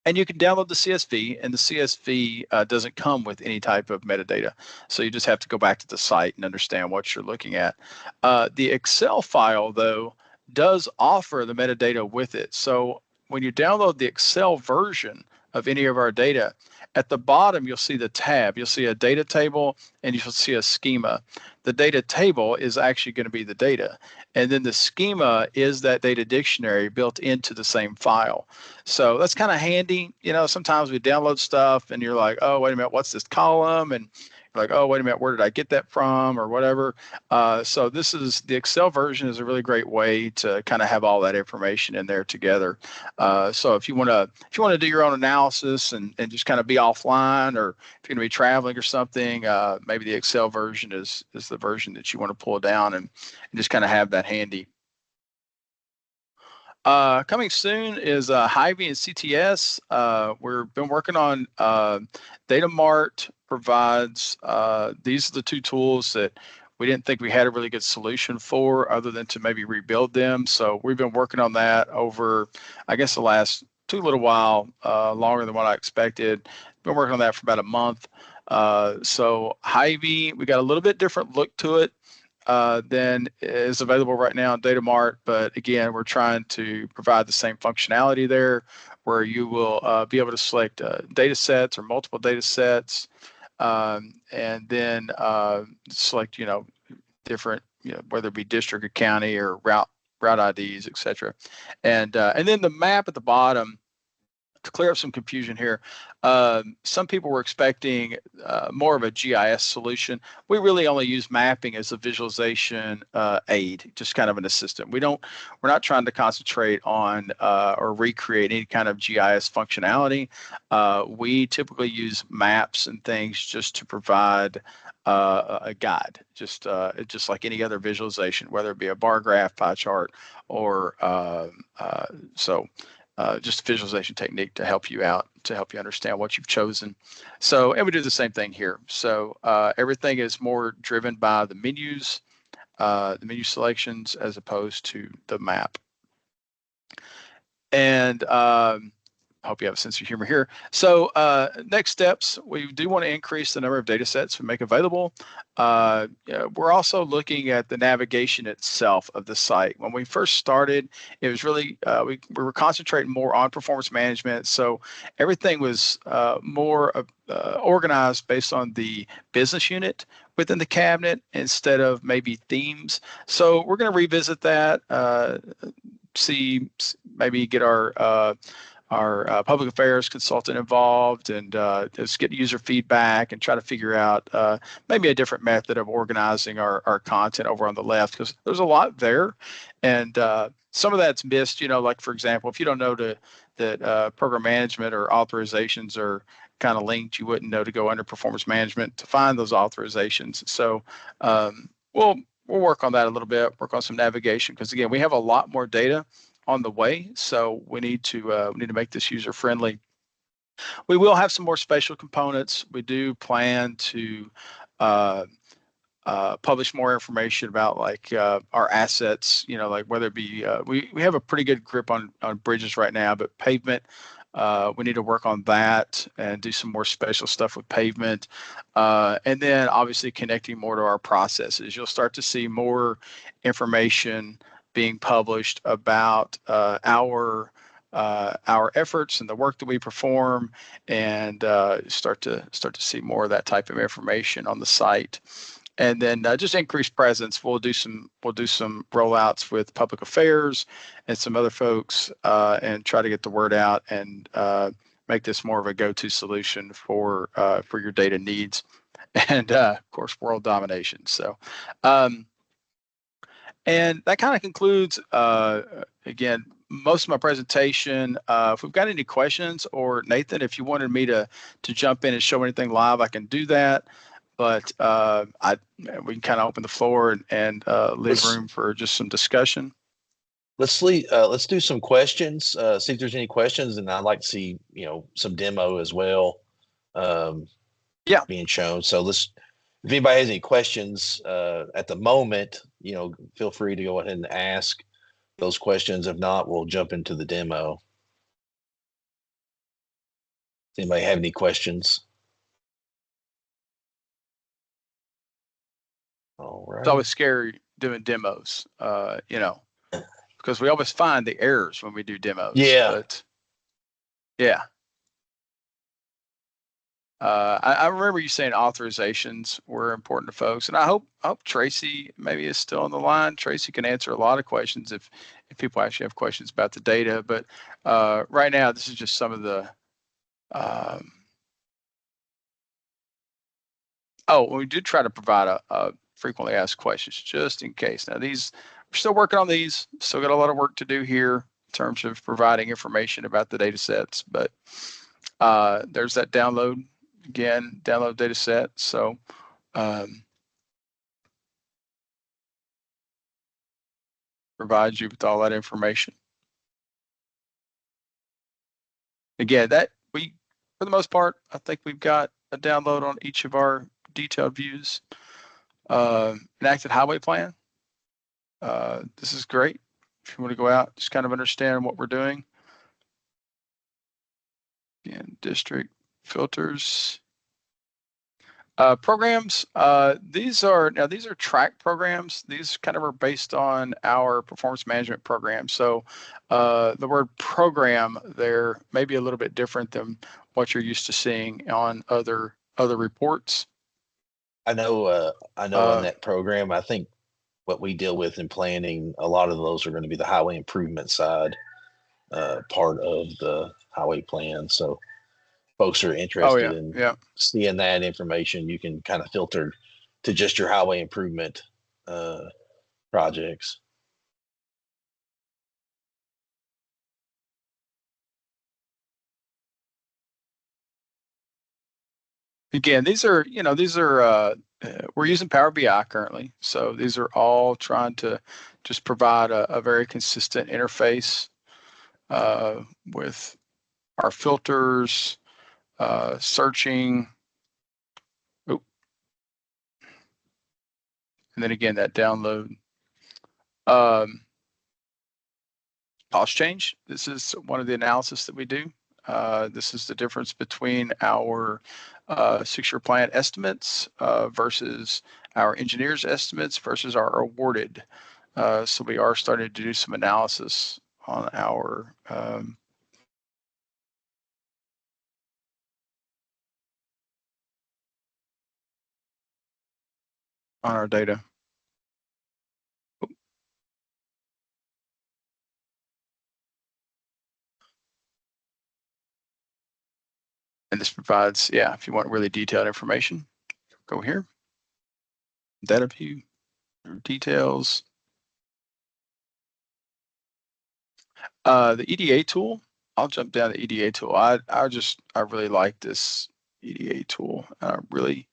and you can download the CSV, and the CSV doesn't come with any type of metadata. So you just have to go back to the site and understand what you're looking at. The Excel file, though, does offer the metadata with it. So when you download the Excel version of any of our data, at the bottom, you'll see the tab. You'll see a data table, and you'll see a schema. The data table is actually going to be the data. And then the schema is that data dictionary built into the same file. So that's kind of handy. Sometimes we download stuff and you're like, oh, wait a minute, what's this column? And you're like, oh, wait a minute, where did I get that from or whatever. So the Excel version is a really great way to kind of have all that information in there together. So if you want to do your own analysis and just kind of be offline, or if you're going to be traveling or something, maybe the Excel version is the version that you want to pull down and just kind of have that handy. Coming soon is Hy-Vee and CTS. We've been working on Data Mart provides, these are the 2 tools that we didn't think we had a really good solution for other than to maybe rebuild them. So we've been working on that over, I guess, the last little while, longer than what I expected. Been working on that for about a month. So Hy-Vee, we got a little bit different look to it than is available right now in Data Mart. But again, we're trying to provide the same functionality there, where you will be able to select data sets or multiple data sets, and then select, different, whether it be district or county or route route IDs, etc. And then the map at the bottom, to clear up some confusion here, some people were expecting more of a GIS solution. We really only use mapping as a visualization aid, just kind of an assistant. We're not trying to concentrate on or recreate any kind of GIS functionality. We typically use maps and things just to provide a guide, just like any other visualization, whether it be a bar graph, pie chart, or just a visualization technique to help you out, to help you understand what you've chosen. So, and we do the same thing here. So everything is more driven by the menus, the menu selections, as opposed to the map. And I hope you have a sense of humor here. So next steps, we do want to increase the number of data sets we make available. We're also looking at the navigation itself of the site. When we first started, it was really, we were concentrating more on performance management. So everything was more organized based on the business unit within the cabinet instead of maybe themes. So we're going to revisit that, maybe get our public affairs consultant involved, and just get user feedback and try to figure out maybe a different method of organizing our content over on the left, because there's a lot there, and some of that's missed. Like for example, if you don't know that program management or authorizations are kind of linked, you wouldn't know to go under performance management to find those authorizations. So we'll work on that a little bit, work on some navigation, because again, we have a lot more data on the way, so we need to make this user friendly. We will have some more spatial components. We do plan to publish more information about like our assets, like whether it be we have a pretty good grip on bridges right now, but pavement, we need to work on that and do some more special stuff with pavement, and then obviously connecting more to our processes. You'll start to see more information being published about our efforts and the work that we perform, and start to see more of that type of information on the site. And then just increased presence. We'll do some rollouts with public affairs and some other folks, and try to get the word out and make this more of a go-to solution for your data needs, and of course world domination. So. And that kind of concludes, again, most of my presentation. If we've got any questions, or Nathan, if you wanted me to jump in and show anything live, I can do that. But we can kind of open the floor and leave room for just some discussion. Let's do some questions. See if there's any questions, and I'd like to see some demo as well. Being shown. So if anybody has any questions at the moment, feel free to go ahead and ask those questions. If not, we'll jump into the demo. Does anybody have any questions? All right. It's always scary doing demos, because we always find the errors when we do demos. Yeah. But yeah. I remember you saying authorizations were important to folks, and I hope Tracy maybe is still on the line. Tracy can answer a lot of questions if people actually have questions about the data. But right now, this is just some of the. We did try to provide a frequently asked questions just in case. Now we're still working on these. Still got a lot of work to do here in terms of providing information about the data sets. But there's that download. Again, download data set. So provides you with all that information. Again, for the most part, I think we've got a download on each of our detailed views. Enacted highway plan. This is great. If you want to go out, just kind of understand what we're doing. Again, district filters. Programs. These are track programs. These kind of are based on our performance management program. So the word program there may be a little bit different than what you're used to seeing on other reports. I know on that program, I think what we deal with in planning, a lot of those are going to be the highway improvement side part of the highway plan. So folks are Oh interested yeah, in yeah. seeing that information. You can kind of filter to just your highway improvement projects. Again, these are we're using Power BI currently, so these are all trying to just provide a very consistent interface with our filters, searching. Oop. And then again, that download. Cost change. This is one of the analysis that we do. This is the difference between our 6-year plan estimates versus our engineers' estimates versus our awarded. So we are starting to do some analysis on our data. And this provides, yeah, if you want really detailed information, go here, data view, details. The EDA tool, I'll jump down the EDA tool. I really like this EDA tool. I really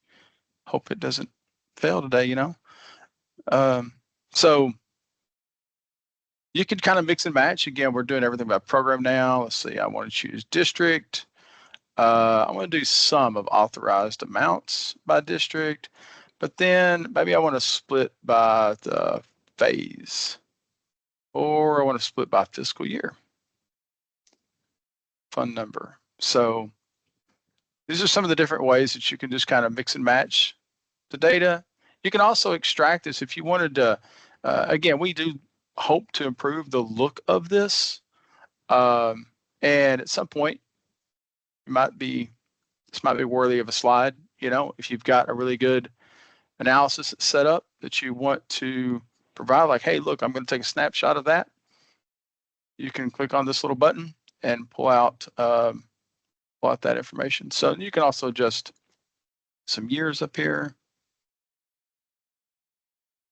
hope it doesn't fail today, you know. So you can kind of mix and match. Again, we're doing everything by program now. Let's see, I want to choose district. I want to do sum of authorized amounts by district, but then maybe I want to split by the phase, or I want to split by fiscal year. Fund number. So these are some of the different ways that you can just kind of mix and match the data. You can also extract this if you wanted to. Again, we do hope to improve the look of this. And at some point, this might be worthy of a slide. You know, if you've got a really good analysis set up that you want to provide, like, hey, look, I'm going to take a snapshot of that. You can click on this little button and pull out that information. So you can also adjust some years up here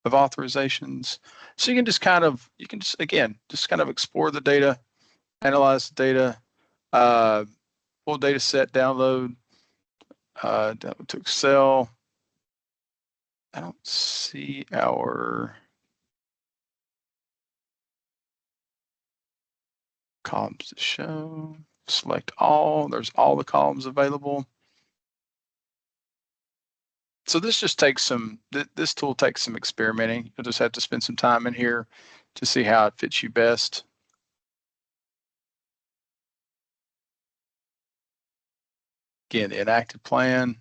of authorizations. So you can just kind of, just kind of explore the data, analyze the data, full data set download to Excel. I don't see our columns to show. Select all, there's all the columns available. So this just takes some, this tool takes some experimenting. You'll just have to spend some time in here to see how it fits you best. Again, the enacted plan.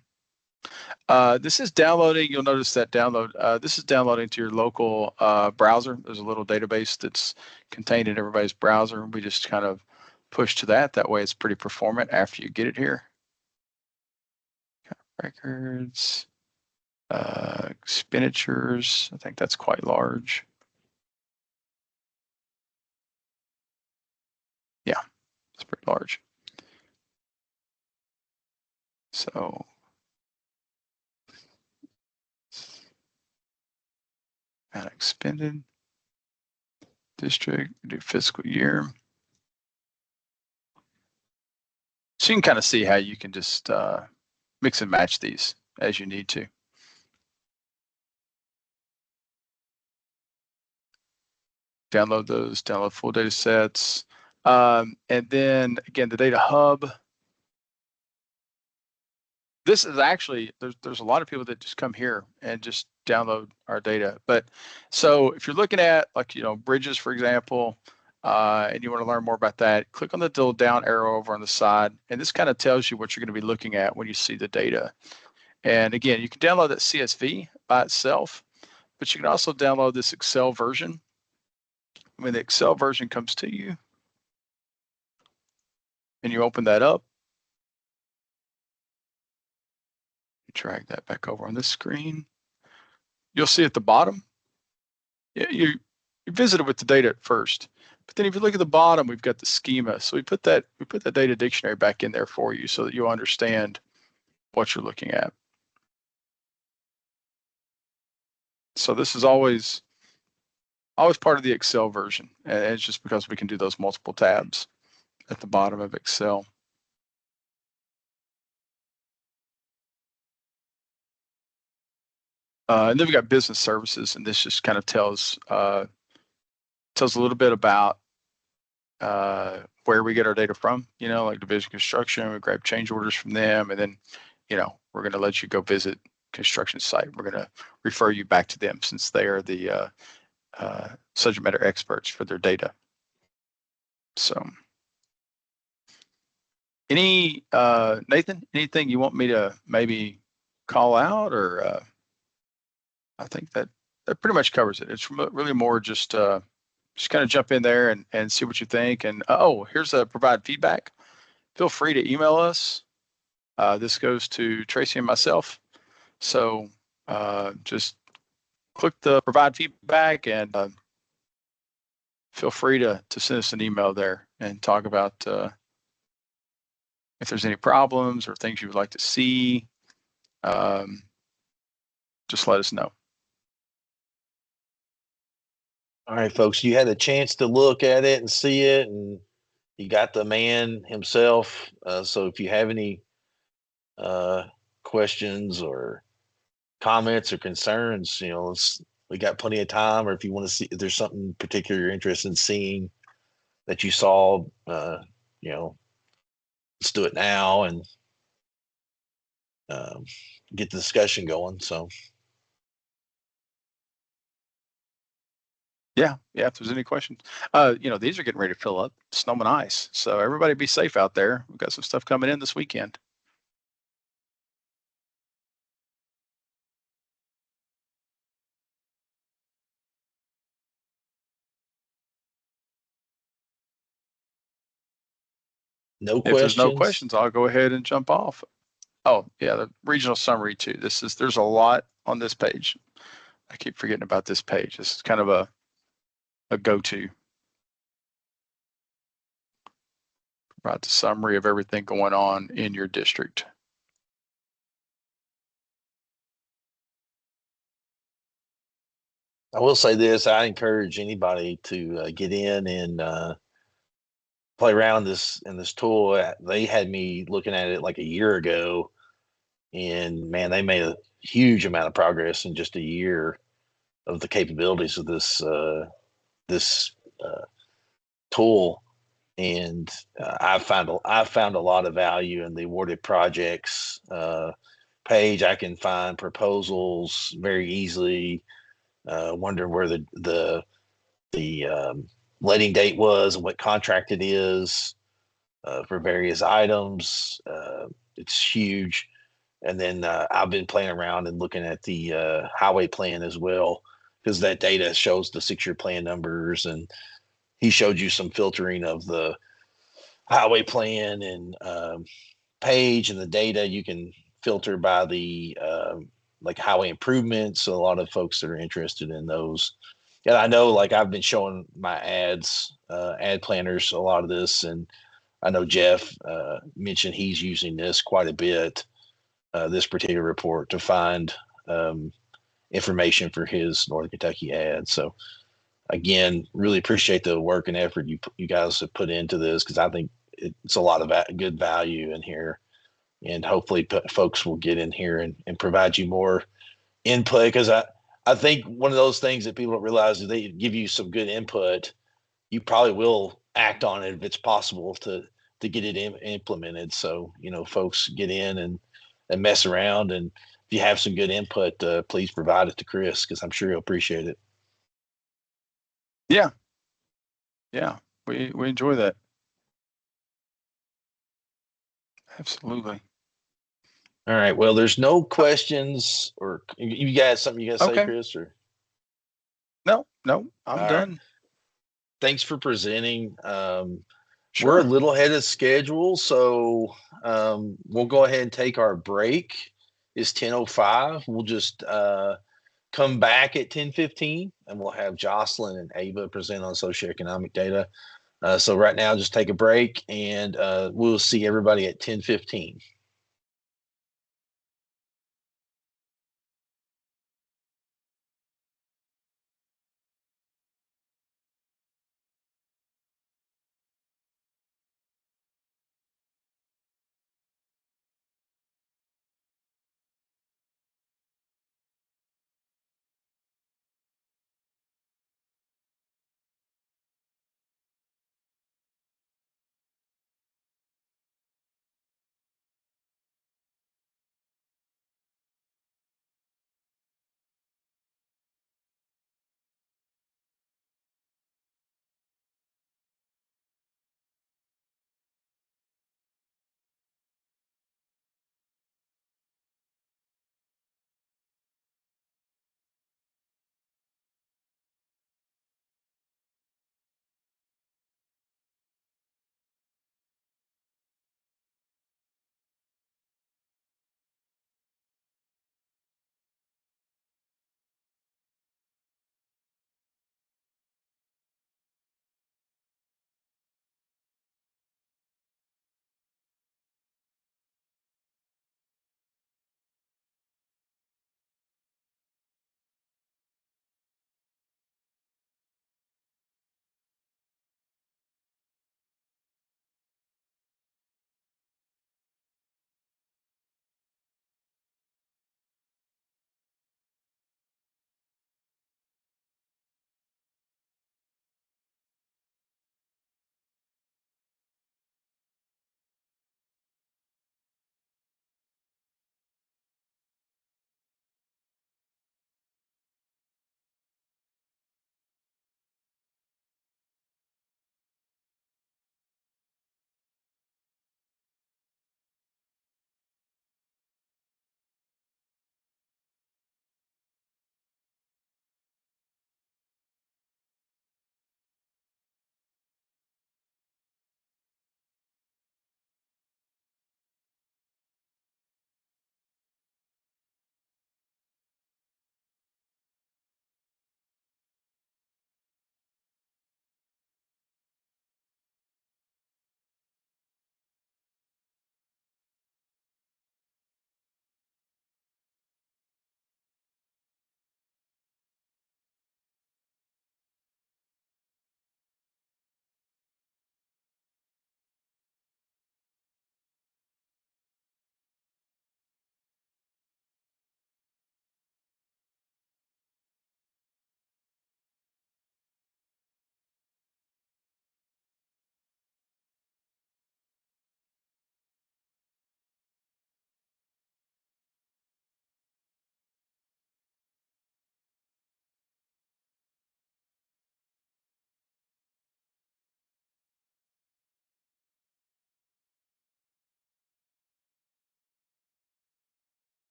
This is downloading. You'll notice that download. This is downloading to your local browser. There's a little database that's contained in everybody's browser. We just kind of push to that. That way it's pretty performant after you get it here. Records, expenditures. I think that's quite large. Yeah, it's pretty large. So amount expended, district, do fiscal year. So you can kind of see how you can just mix and match these as you need to. Download those, download full data sets. And then again, the data hub. This is actually, there's a lot of people that just come here and just download our data. But so if you're looking at, like, you know, bridges, for example, and you want to learn more about that, click on the little down arrow over on the side. And this kind of tells you what you're going to be looking at when you see the data. And again, you can download that CSV by itself, but you can also download this Excel version. When the Excel version comes to you and you open that up, drag that back over on this screen, you'll see at the bottom, you visit it with the data at first, but then if you look at the bottom, we've got the schema. So we put that data dictionary back in there for you so that you understand what you're looking at. So this is always part of the Excel version, and it's just because we can do those multiple tabs at the bottom of Excel. And then we've got business services, and this just kind of tells a little bit about where we get our data from, like Division Construction. We grab change orders from them, and then, we're going to let you go visit construction site. We're going to refer you back to them since they are the subject matter experts for their data. So, Nathan, anything you want me to maybe call out, or I think that pretty much covers it. It's really more just kind of jump in there and see what you think. And here's a provide feedback. Feel free to email us. This goes to Tracy and myself. So just click the provide feedback and feel free to send us an email there and talk about if there's any problems or things you would like to see. Just let us know. All right, folks, you had a chance to look at it and see it, and you got the man himself. So if you have any questions or comments or concerns, we got plenty of time. Or if you want to see, if there's something particular you're interested in seeing that you saw, let's do it now and get the discussion going. So. Yeah. If there's any questions, these are getting ready to fill up, snow and ice. So everybody be safe out there. We've got some stuff coming in this weekend. No If questions. there's no questions, I'll go ahead and jump off. Oh yeah, the regional summary too. There's a lot on this page. I keep forgetting about this page. This is kind of a go-to. Provide the summary of everything going on in your district. I will say this: I encourage anybody to get in and play around in this tool. They had me looking at it like a year ago, and man, they made a huge amount of progress in just a year of the capabilities of this tool. And I found a lot of value in the awarded projects page. I can find proposals very easily. Wonder where the letting date was and what contract it is for various items. It's huge. And then I've been playing around and looking at the highway plan as well, because that data shows the 6-year plan numbers, and he showed you some filtering of the highway plan and page, and the data you can filter by the like highway improvements. So a lot of folks that are interested in those. And I know, like, I've been showing my ad planners a lot of this, and I know Jeff mentioned he's using this quite a bit, this particular report, to find information for his Northern Kentucky ad. So again, really appreciate the work and effort you guys have put into this, because I think it's a lot of good value in here, and hopefully folks will get in here and provide you more input, because I think one of those things that people don't realize is they give you some good input, you probably will act on it if it's possible to get it implemented. So, folks, get in and mess around, and if you have some good input, please provide it to Chris, because I'm sure he'll appreciate it. Yeah, we enjoy that. Absolutely. All right. Well, there's no questions, or you guys something you gotta say, Chris? Or no, I'm done. Right. Thanks for presenting. Sure. We're a little ahead of schedule, so we'll go ahead and take our break. It's 10:05. We'll just come come back at 10:15, and we'll have Jocelyn and Ava present on socioeconomic data. So right now, just take a break, and we'll see everybody at 10:15.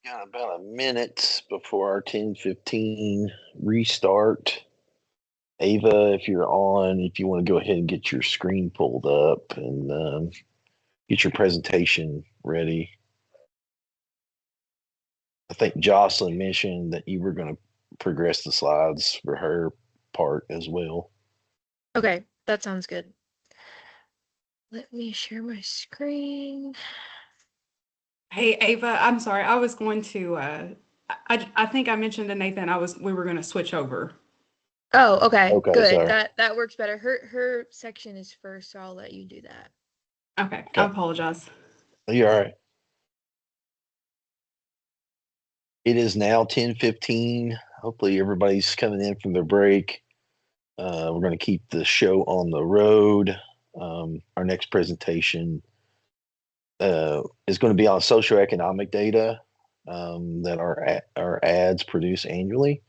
Got about a minute before our 10:15 restart. Ava, if you're on, if you want to go ahead and get your screen pulled up and get your presentation ready. I think Jocelyn mentioned that you were going to progress the slides for her part as well. Okay, that sounds good. Let me share my screen. Hey, Ava, I'm sorry. I was going to, I think I mentioned to Nathan we were going to switch over. Oh, okay, Okay, good. sorry. That works better. Her section is first, so I'll let you do that. Okay, I apologize. You're all right. It is now 10:15. Hopefully everybody's coming in from their break. We're going to keep the show on the road. Our next presentation is going to be on socioeconomic data that our ads produce annually.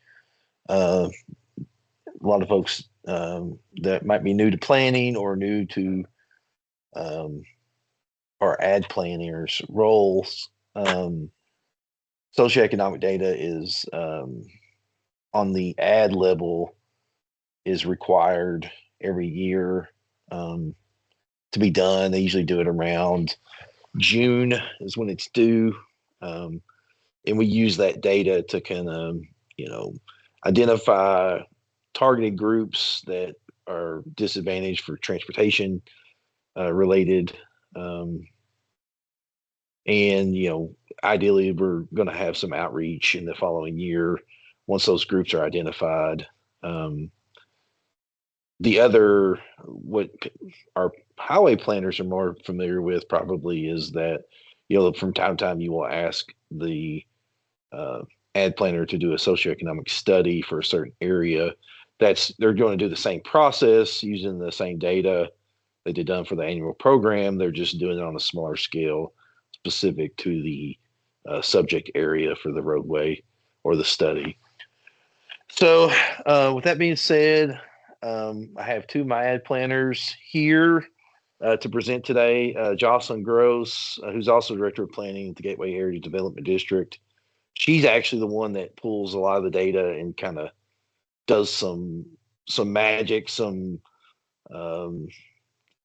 A lot of folks that might be new to planning or new to our ad planners roles. Socioeconomic data is on the ad level is required every year to be done. They usually do it around June is when it's due. And we use that data to kind of, identify targeted groups that are disadvantaged for transportation related. And, ideally, we're going to have some outreach in the following year once those groups are identified. The other, what our highway planners are more familiar with probably is that, from time to time you will ask the ad planner to do a socioeconomic study for a certain area. They're going to do the same process using the same data that they done for the annual program. They're just doing it on a smaller scale, specific to the subject area for the roadway or the study. So with that being said, I have two of my ad planners here to present today. Jocelyn Gross, who's also Director of Planning at the Gateway Area Development District. She's actually the one that pulls a lot of the data and kind of does some magic, some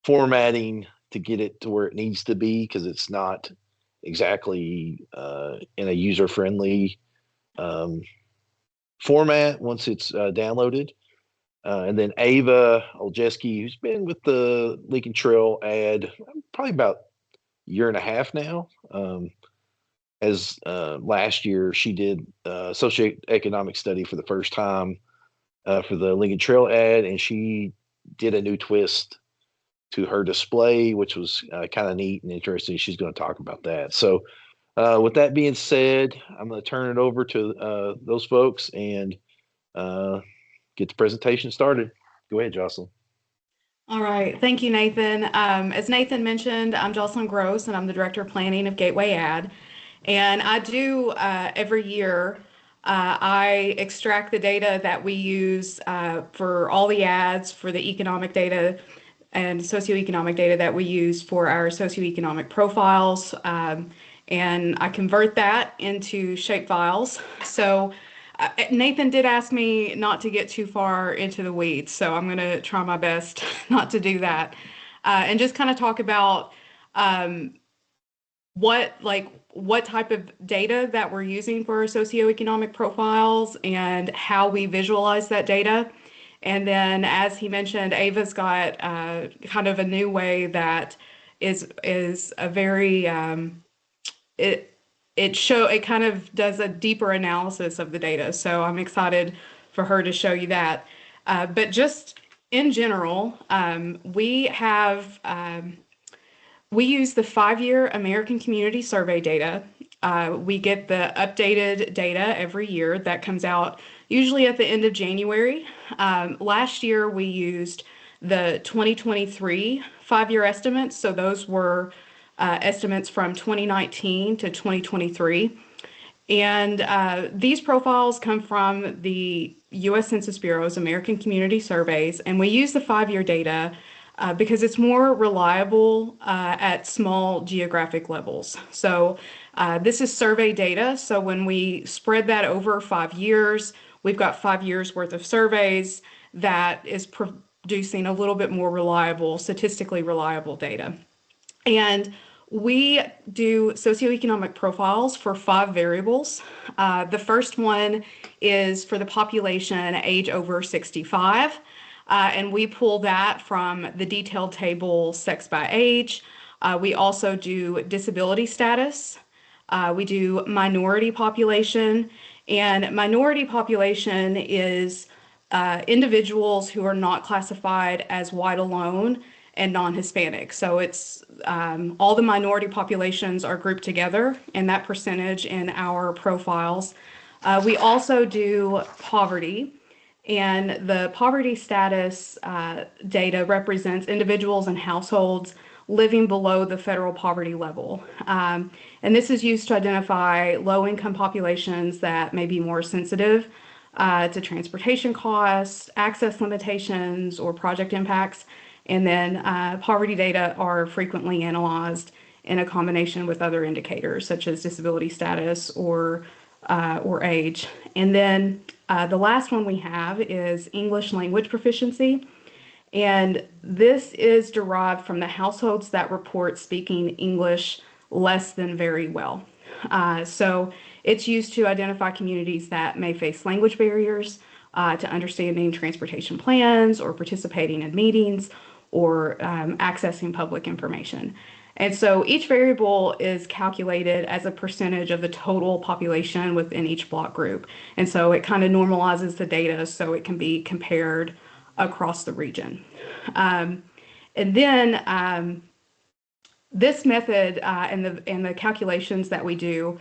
formatting to get it to where it needs to be, because it's not exactly in a user-friendly format once it's downloaded. And then Ava Oljeski, who's been with the Lincoln Trail ad probably about a year and a half now. As last year, she did a socioeconomic study for the first time for the Lincoln Trail ad, and she did a new twist to her display, which was kind of neat and interesting. She's going to talk about that. So with that being said, I'm going to turn it over to those folks and get the presentation started. Go ahead, Jocelyn. All right. Thank you, Nathan. As Nathan mentioned, I'm Jocelyn Gross, and I'm the Director of Planning of Gateway Ad. And I do every year, I extract the data that we use for all the ads, for the economic data and socioeconomic data that we use for our socioeconomic profiles. And I convert that into shape files. So Nathan did ask me not to get too far into the weeds, so I'm going to try my best not to do that. And just kind of talk about what type of data that we're using for our socioeconomic profiles and how we visualize that data. And then, as he mentioned, Ava's got kind of a new way that is a very it kind of does a deeper analysis of the data. So I'm excited for her to show you that. But just in general, we use the 5-year American Community Survey data. We get the updated data every year that comes out usually at the end of January. Last year, we used the 2023 5-year estimates. So those were estimates from 2019 to 2023. And these profiles come from the U.S. Census Bureau's American Community Surveys, and we use the 5-year data because it's more reliable at small geographic levels. So this is survey data. So when we spread that over 5 years, we've got 5 years worth of surveys that is producing a little bit more reliable, statistically reliable data. And we do socioeconomic profiles for 5 variables. The first one is for the population age over 65. And we pull that from the detailed table sex by age. We also do disability status. We do minority population. And minority population is individuals who are not classified as white alone and non-Hispanic. So it's all the minority populations are grouped together in that percentage in our profiles. We also do poverty, and the poverty status data represents individuals and households living below the federal poverty level. And this is used to identify low-income populations that may be more sensitive to transportation costs, access limitations, or project impacts. And then poverty data are frequently analyzed in a combination with other indicators such as disability status or age. And then the last one we have is English language proficiency. And this is derived from the households that report speaking English less than very well. So it's used to identify communities that may face language barriers to understanding transportation plans or participating in meetings or accessing public information. And so each variable is calculated as a percentage of the total population within each block group. And so it kind of normalizes the data so it can be compared across the region. And then this method and the calculations that we do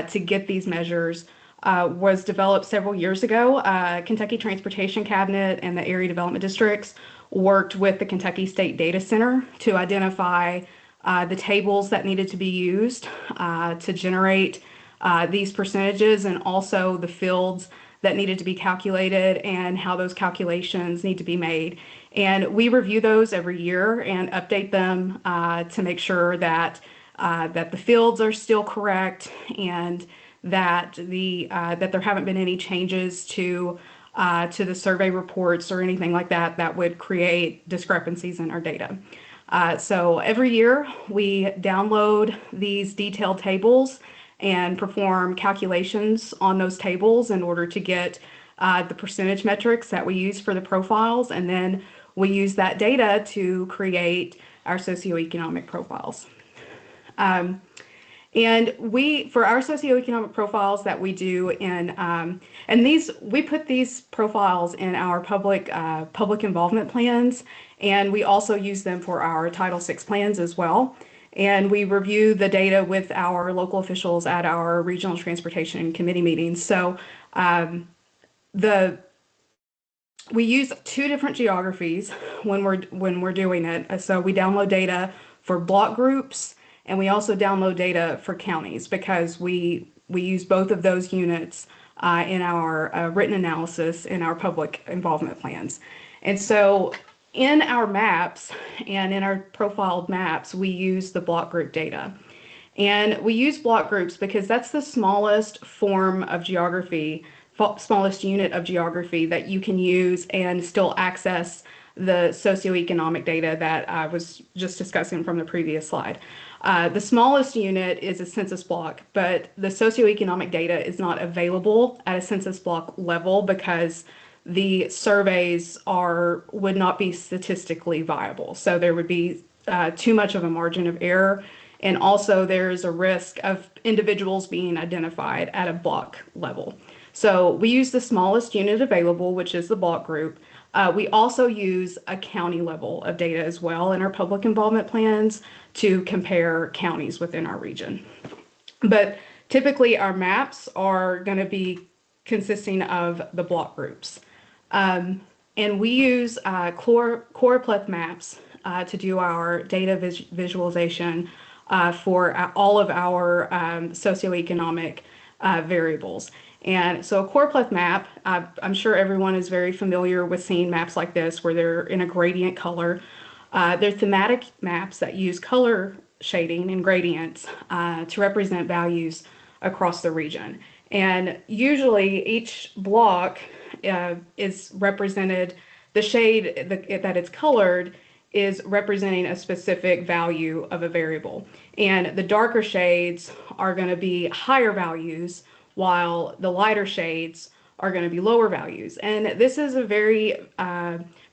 to get these measures was developed several years ago. Kentucky Transportation Cabinet and the Area Development Districts worked with the Kentucky State Data Center to identify the tables that needed to be used to generate these percentages, and also the fields that needed to be calculated and how those calculations need to be made. And we review those every year and update them to make sure that the fields are still correct and that that there haven't been any changes to the survey reports or anything like that that would create discrepancies in our data. So every year we download these detailed tables and perform calculations on those tables in order to get the percentage metrics that we use for the profiles. And then we use that data to create our socioeconomic profiles. And for our socioeconomic profiles that we do we put these profiles in our public involvement plans, and we also use them for our Title VI plans as well. And we review the data with our local officials at our regional transportation committee meetings. So we use 2 different geographies when we're doing it. So we download data for block groups, and we also download data for counties because we use both of those units in our written analysis in our public involvement plans. And so in our maps and in our profiled maps, we use the block group data. And we use block groups because that's the smallest form of geography, smallest unit of geography that you can use and still access the socioeconomic data that I was just discussing from the previous slide. The smallest unit is a census block, but the socioeconomic data is not available at a census block level because the surveys would not be statistically viable. So there would be too much of a margin of error. And also there's a risk of individuals being identified at a block level. So we use the smallest unit available, which is the block group. We also use a county level of data as well in our public involvement plans to compare counties within our region. But typically our maps are going to be consisting of the block groups. And we use choropleth maps to do our data visualization for all of our socioeconomic variables. And so a choropleth map, I'm sure everyone is very familiar with seeing maps like this where they're in a gradient color. They're thematic maps that use color shading and gradients to represent values across the region. And usually each block is represented, the shade that it's colored is representing a specific value of a variable. And the darker shades are going to be higher values, while the lighter shades are going to be lower values. And this is a very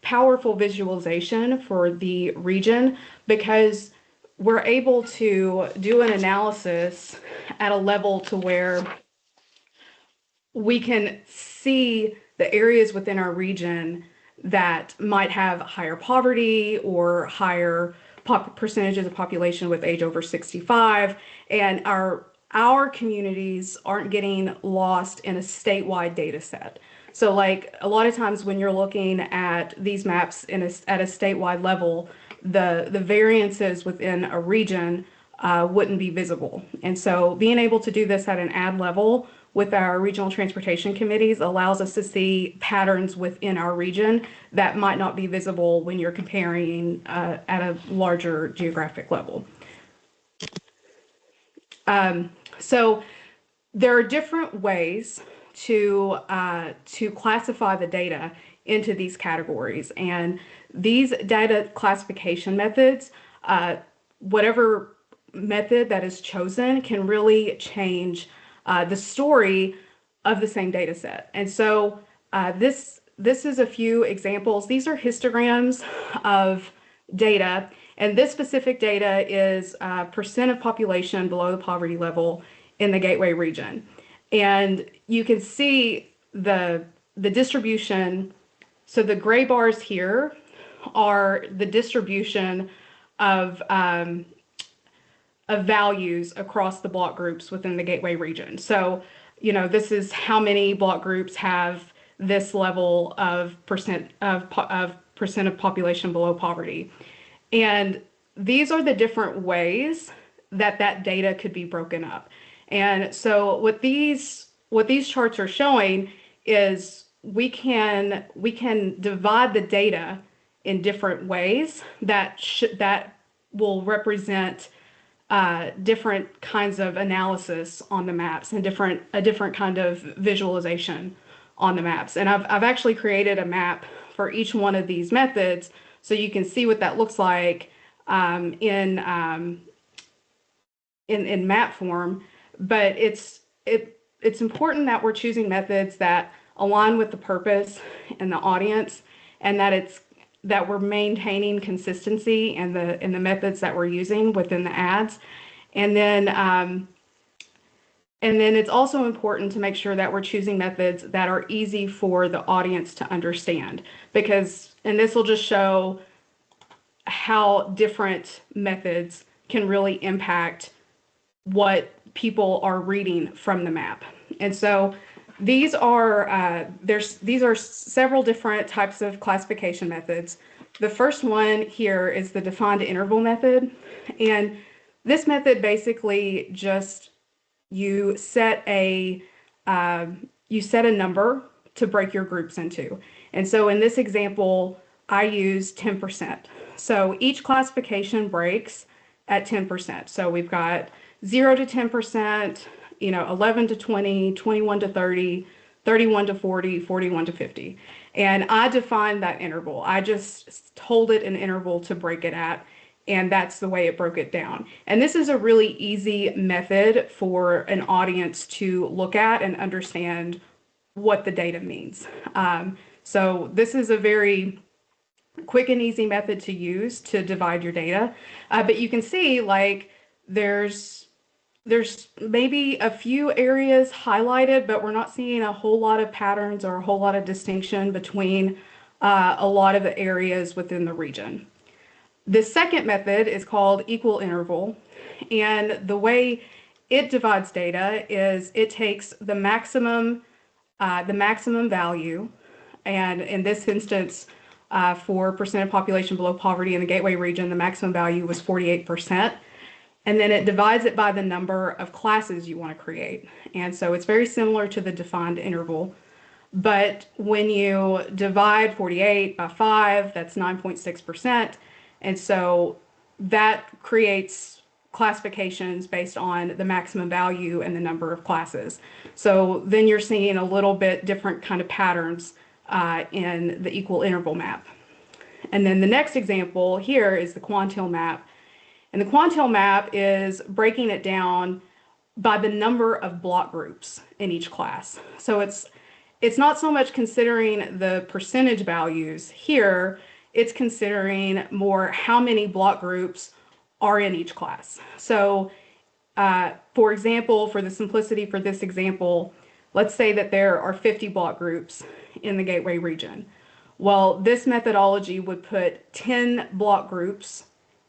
powerful visualization for the region because we're able to do an analysis at a level to where we can see the areas within our region that might have higher poverty or higher percentages of population with age over 65, and our communities aren't getting lost in a statewide data set. So like a lot of times when you're looking at these maps at a statewide level, the variances within a region wouldn't be visible. And so being able to do this at an ad level with our regional transportation committees allows us to see patterns within our region that might not be visible when you're comparing at a larger geographic level. So there are different ways to classify the data into these categories, and these data classification methods, whatever method that is chosen, can really change the story of the same data set. And so this is a few examples. These are histograms of data, and this specific data is percent of population below the poverty level in the Gateway region. And you can see the distribution. So the gray bars here are the distribution of values across the block groups within the Gateway region. So, you know, this is how many block groups have this level of percent of population below poverty. And these are the different ways that data could be broken up. And so what these charts are showing is we can divide the data in different ways that will represent different kinds of analysis on the maps and a different kind of visualization on the maps. And I've actually created a map for each one of these methods so you can see what that looks like in map form. But it's important that we're choosing methods that align with the purpose and the audience, and that we're maintaining consistency in the methods that we're using within the ads. And then it's also important to make sure that we're choosing methods that are easy for the audience to understand, and this will just show how different methods can really impact what people are reading from the map. And so these are several different types of classification methods. The first one here is the defined interval method, and this method basically just you set a number to break your groups into. And so in this example, I use 10%. So each classification breaks at 10%. So we've got 0 to 10%, 11 to 20, 21 to 30, 31 to 40, 41 to 50. And I defined that interval. I just told it an interval to break it at, and that's the way it broke it down. And this is a really easy method for an audience to look at and understand what the data means. So this is a very quick and easy method to use to divide your data. But you can see like there's maybe a few areas highlighted, but we're not seeing a whole lot of patterns or a whole lot of distinction between a lot of the areas within the region. The second method is called equal interval, and the way it divides data is it takes the maximum value, and in this instance, for percent of population below poverty in the Gateway region, the maximum value was 48%. And then it divides it by the number of classes you want to create. And so it's very similar to the defined interval. But when you divide 48 by 5, that's 9.6%. And so that creates classifications based on the maximum value and the number of classes. So then you're seeing a little bit different kind of patterns in the equal interval map. And then the next example here is the quantile map. And the quantile map is breaking it down by the number of block groups in each class. So it's not so much considering the percentage values here, it's considering more how many block groups are in each class. So for example, for the simplicity for this example, let's say that there are 50 block groups in the Gateway region. Well, this methodology would put 10 block groups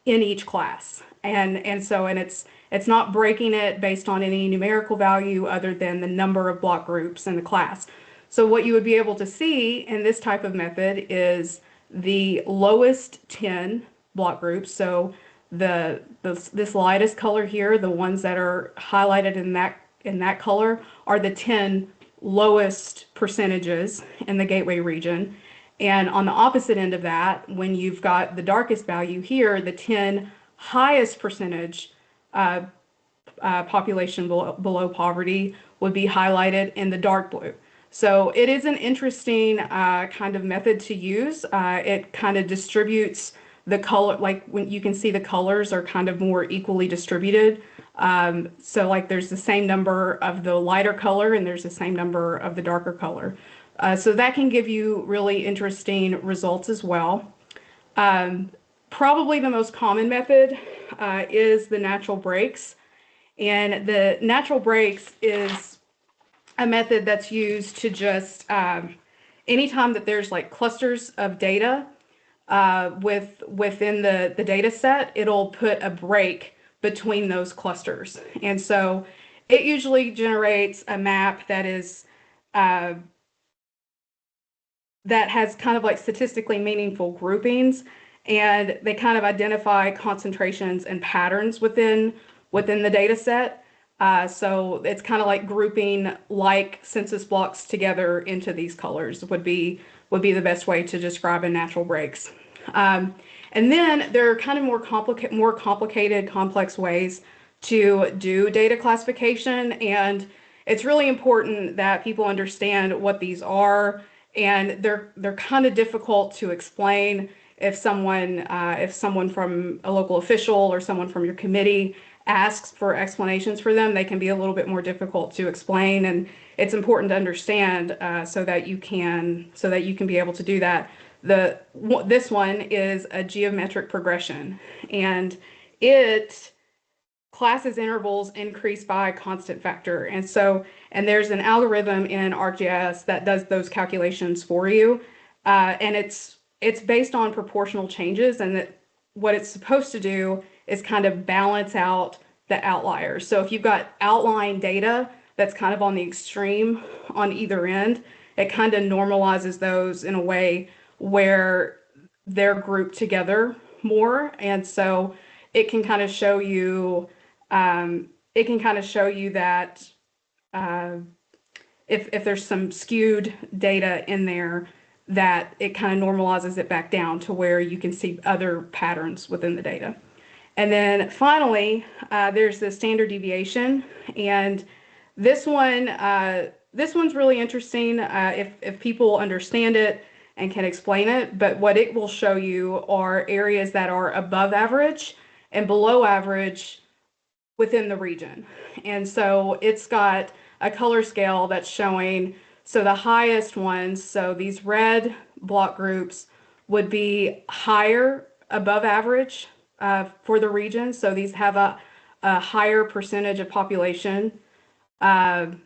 in each class. And it's not breaking it based on any numerical value other than the number of block groups in the class. So what you would be able to see in this type of method is the lowest 10 block groups. So this lightest color here, the ones that are highlighted in that color, are the 10 lowest percentages in the Gateway region. And on the opposite end of that, when you've got the darkest value here, the 10 highest percentage population below poverty would be highlighted in the dark blue. So it is an interesting kind of method to use. It kind of distributes the color, like when you can see the colors are kind of more equally distributed. So like there's the same number of the lighter color and there's the same number of the darker color. So that can give you really interesting results as well. Probably the most common method is the natural breaks. And the natural breaks is a method that's used to just, anytime that there's like clusters of data within the data set, it'll put a break between those clusters. And so it usually generates a map that is that has kind of like statistically meaningful groupings, and they kind of identify concentrations and patterns within the data set. So it's kind of like grouping like census blocks together into these colors would be the best way to describe a natural breaks. And then there are kind of more complicated, complex ways to do data classification, and it's really important that people understand what these are. And they're kind of difficult to explain if someone from a local official or someone from your committee asks for explanations for them. They can be a little bit more difficult to explain, and it's important to understand so that you can be able to do that. This one is a geometric progression, and it classes intervals increase by a constant factor. And there's an algorithm in ArcGIS that does those calculations for you. And it's based on proportional changes, and that what it's supposed to do is kind of balance out the outliers. So if you've got outlying data that's kind of on the extreme on either end, it kind of normalizes those in a way where they're grouped together more. And so it can kind of show you that if there's some skewed data in there, that it kind of normalizes it back down to where you can see other patterns within the data. And then finally, there's the standard deviation, and this one's really interesting if people understand it and can explain it. But what it will show you are areas that are above average and below average within the region. And so it's got a color scale that's showing, so the highest ones, so these red block groups would be higher above average for the region. So these have a higher percentage of population, like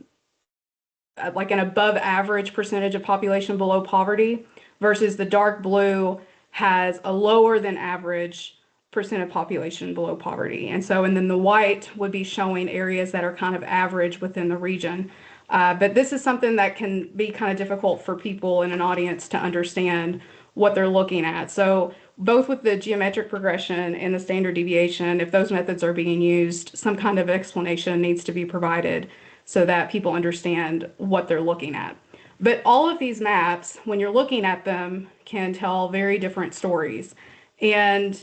an above average percentage of population below poverty, versus the dark blue has a lower than average percent of population below poverty. And then the white would be showing areas that are kind of average within the region. But this is something that can be kind of difficult for people in an audience to understand what they're looking at. So both with the geometric progression and the standard deviation, if those methods are being used, some kind of explanation needs to be provided so that people understand what they're looking at. But all of these maps, when you're looking at them, can tell very different stories. And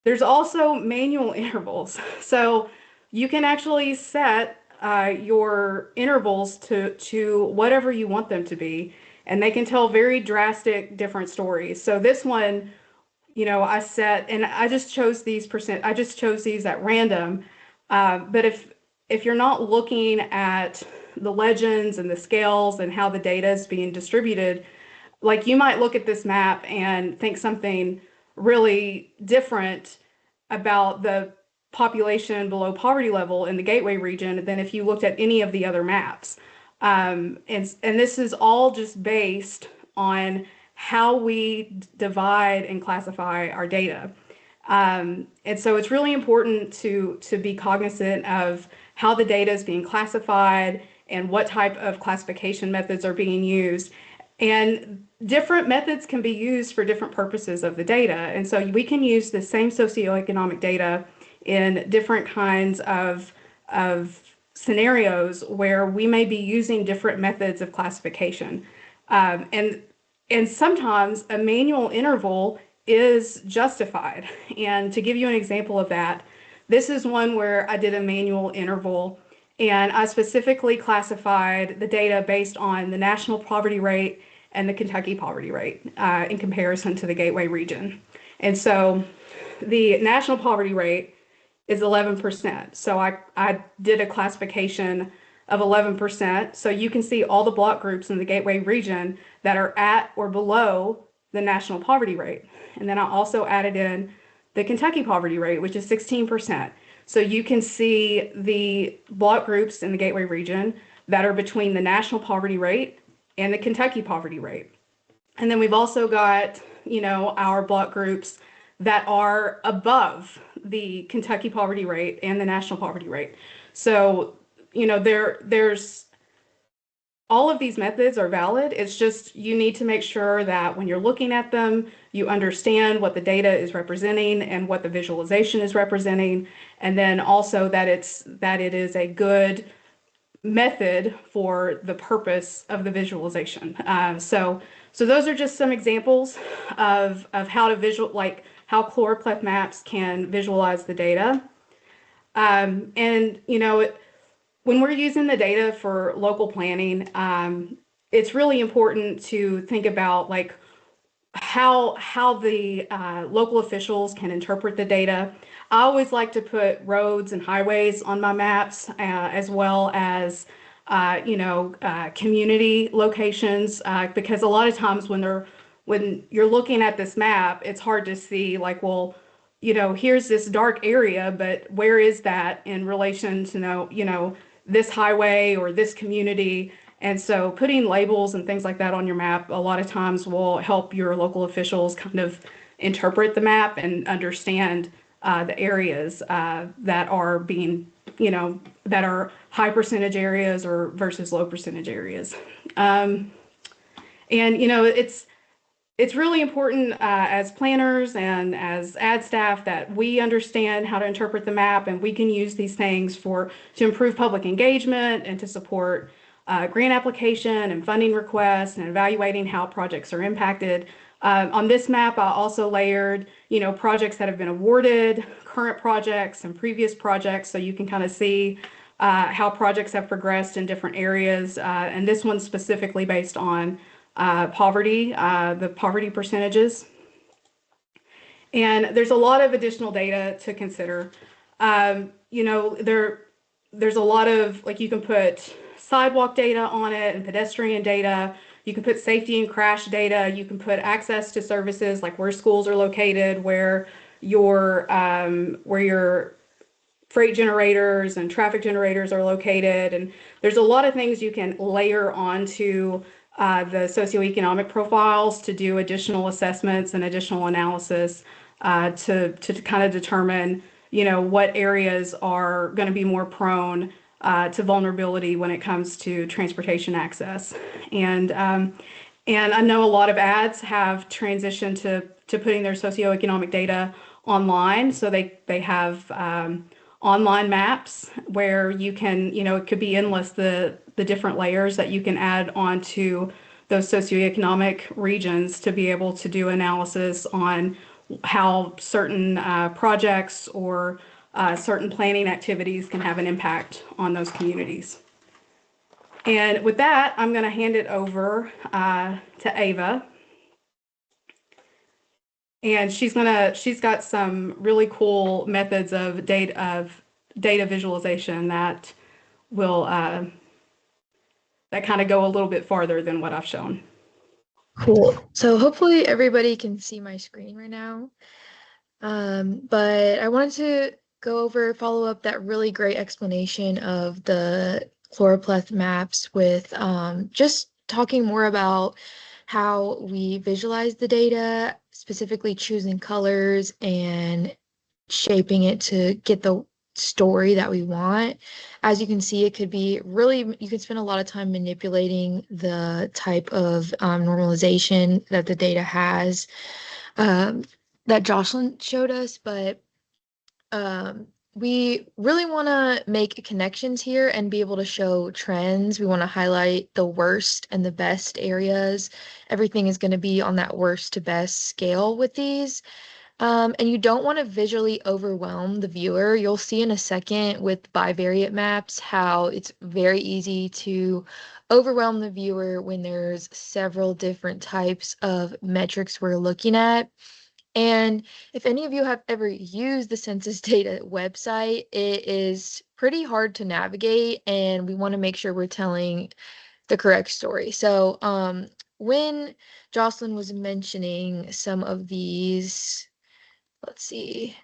there's also manual intervals. So you can actually set your intervals to whatever you want them to be, and they can tell very drastic different stories. So this one, I set, and I just chose these at random. But if you're not looking at the legends and the scales and how the data is being distributed, like you might look at this map and think something really different about the population below poverty level in the Gateway region than if you looked at any of the other maps. And this is all just based on how we divide and classify our data. And so it's really important to be cognizant of how the data is being classified and what type of classification methods are being used. And different methods can be used for different purposes of the data. And so we can use the same socioeconomic data in different kinds of scenarios where we may be using different methods of classification. And sometimes a manual interval is justified. And to give you an example of that, this is one where I did a manual interval, and I specifically classified the data based on the national poverty rate and the Kentucky poverty rate in comparison to the Gateway region. And so the national poverty rate is 11%. So I did a classification of 11%. So you can see all the block groups in the Gateway region that are at or below the national poverty rate. And then I also added in the Kentucky poverty rate, which is 16%. So you can see the block groups in the Gateway region that are between the national poverty rate and the Kentucky poverty rate. And then we've also got, our block groups that are above the Kentucky poverty rate and the national poverty rate. So, there's all of these methods are valid. It's just you need to make sure that when you're looking at them, you understand what the data is representing and what the visualization is representing, and then also that it is a good method for the purpose of the visualization. So those are just some examples of how to how choropleth maps can visualize the data. When we're using the data for local planning, it's really important to think about how the local officials can interpret the data. I always like to put roads and highways on my maps, as well as community locations, because a lot of times when you're looking at this map, it's hard to see here's this dark area, but where is that in relation to this highway or this community? And so putting labels and things like that on your map a lot of times will help your local officials kind of interpret the map and understand the areas that are being, that are high percentage areas or versus low percentage areas. It's really important as planners and as ad staff that we understand how to interpret the map, and we can use these things to improve public engagement and to support grant application and funding requests and evaluating how projects are impacted. On this map, I also layered, projects that have been awarded, current projects, and previous projects, so you can kind of see how projects have progressed in different areas. And this one's specifically based on poverty, the poverty percentages. And there's a lot of additional data to consider. There's a lot of, you can put sidewalk data on it and pedestrian data. You can put safety and crash data. You can put access to services, like where schools are located, where your freight generators and traffic generators are located. And there's a lot of things you can layer onto the socioeconomic profiles to do additional assessments and additional analysis to kind of determine, what areas are going to be more prone to vulnerability when it comes to transportation access. And I know a lot of ads have transitioned to putting their socioeconomic data online. So they have online maps where you can, it could be endless, the different layers that you can add onto those socioeconomic regions to be able to do analysis on how certain projects or certain planning activities can have an impact on those communities. And with that, I'm going to hand it over to Ava. And she's got some really cool methods of data visualization that will that kind of go a little bit farther than what I've shown. Cool. So hopefully everybody can see my screen right now. But I wanted to follow up that really great explanation of the chloropleth maps with just talking more about how we visualize the data, specifically choosing colors and shaping it to get the story that we want. As you can see, it could be really, you can spend a lot of time manipulating the type of normalization that the data has that Jocelyn showed us, but we really want to make connections here and be able to show trends. We want to highlight the worst and the best areas. Everything is going to be on that worst to best scale with these. And you don't want to visually overwhelm the viewer. You'll see in a second with bivariate maps how it's very easy to overwhelm the viewer when there's several different types of metrics we're looking at. And if any of you have ever used the census data website, it is pretty hard to navigate, and we want to make sure we're telling the correct story. So when Jocelyn was mentioning some of these, let's see,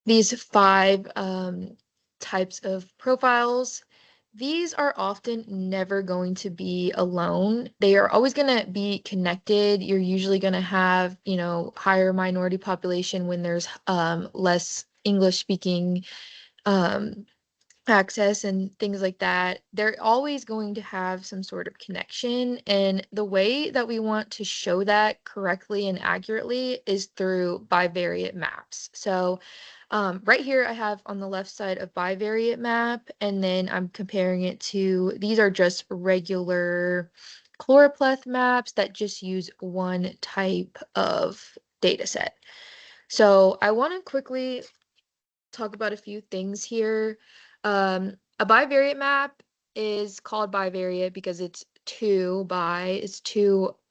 these 5 types of profiles, these are often never going to be alone. They are always going to be connected. You're usually going to have, higher minority population when there's less English speaking access and things like that. They're always going to have some sort of connection. And the way that we want to show that correctly and accurately is through bivariate maps. So right here, I have on the left side a bivariate map, and then I'm comparing it to, these are just regular chloropleth maps that just use one type of data set. So I want to quickly talk about a few things here. A bivariate map is called bivariate because it's two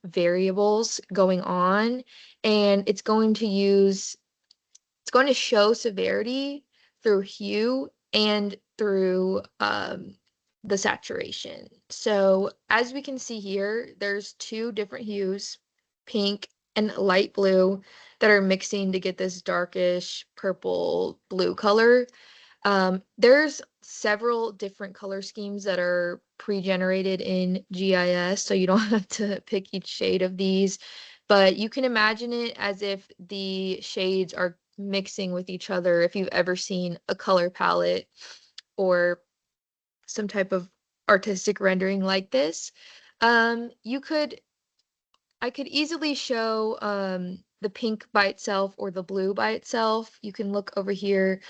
variables going on, and it's going to show severity through hue and through the saturation. So as we can see here, there's 2 different hues, pink and light blue, that are mixing to get this darkish purple blue color. There's several different color schemes that are pre-generated in GIS, so you don't have to pick each shade of these, but you can imagine it as if the shades are mixing with each other. If you've ever seen a color palette or some type of artistic rendering like this, I could easily show the pink by itself or the blue by itself. You can look over here.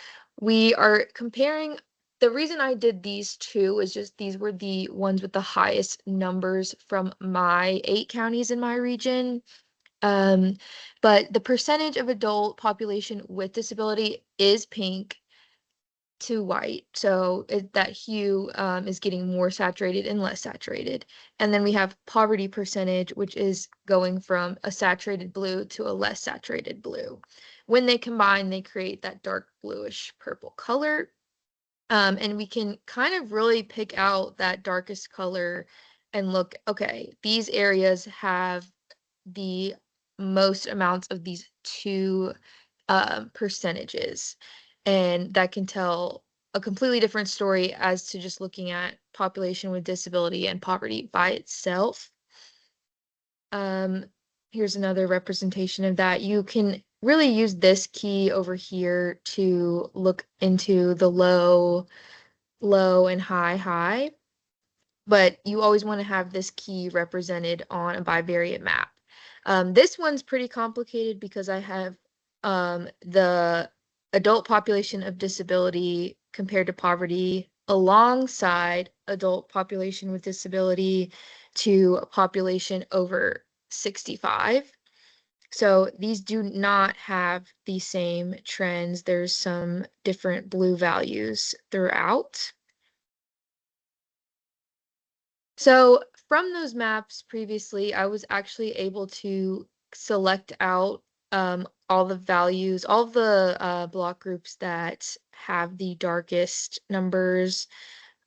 We are comparing. The reason I did these 2 is just these were the ones with the highest numbers from my 8 counties in my region. But the percentage of adult population with disability is pink to white. So that hue is getting more saturated and less saturated. And then we have poverty percentage, which is going from a saturated blue to a less saturated blue. When they combine, they create that dark bluish purple color. And we can kind of really pick out that darkest color and look, okay, these areas have the most amounts of these 2 percentages. And that can tell a completely different story as to just looking at population with disability and poverty by itself. Here's another representation of that. You can really use this key over here to look into the low, and high, but you always want to have this key represented on a bivariate map. This one's pretty complicated because I have the adult population of disability compared to poverty alongside adult population with disability to a population over 65. So these do not have the same trends. There's some different blue values throughout. So from those maps previously, I was actually able to select out all the values, all the block groups that have the darkest numbers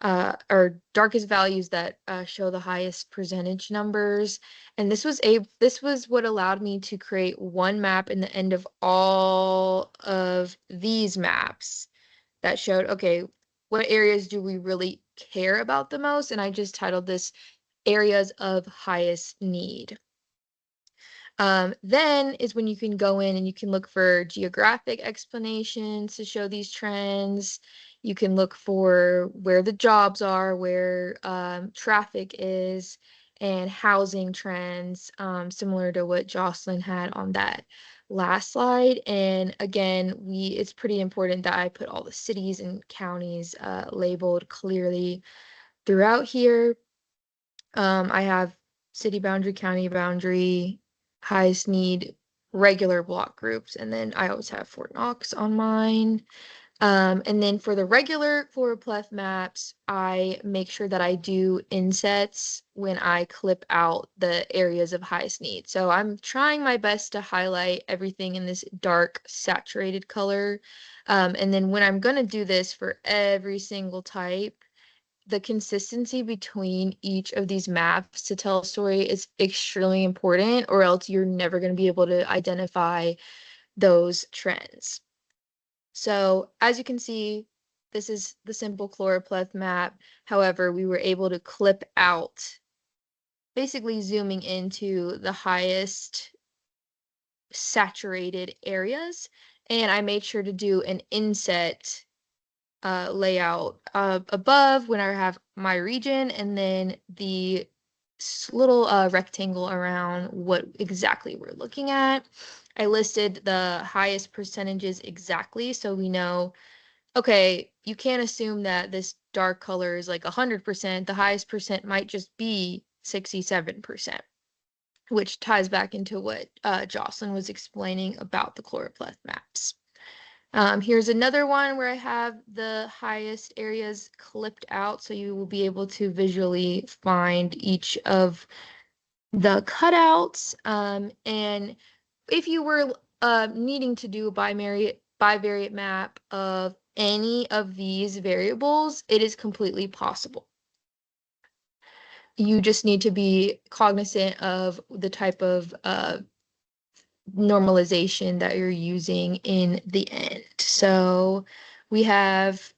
or darkest values that show the highest percentage numbers. And this was what allowed me to create one map in the end of all of these maps that showed, okay, what areas do we really care about the most? And I just titled this areas of highest need. Then is when you can go in and you can look for geographic explanations to show these trends. You can look for where the jobs are, where traffic is, and housing trends, similar to what Jocelyn had on that last slide. And again, it's pretty important that I put all the cities and counties labeled clearly throughout here. I have city boundary, county boundary, highest need, regular block groups, and then I always have Fort Knox on mine. And then for the regular choropleth maps, I make sure that I do insets when I clip out the areas of highest need. So I'm trying my best to highlight everything in this dark saturated color. And then when I'm going to do this for every single type, the consistency between each of these maps to tell a story is extremely important, or else you're never going to be able to identify those trends. So as you can see, this is the simple chloropleth map. However, we were able to clip out, basically zooming into the highest saturated areas. And I made sure to do an inset layout above when I have my region, and then the little rectangle around what exactly we're looking at. I listed the highest percentages exactly, so we know, okay, you can't assume that this dark color is like 100%. The highest percent might just be 67%, which ties back into what Jocelyn was explaining about the chloropleth maps. Here's another one where I have the highest areas clipped out, so you will be able to visually find each of the cutouts. And if you were needing to do a bivariate map of any of these variables, it is completely possible. You just need to be cognizant of the type of normalization that you're using in the end. So we have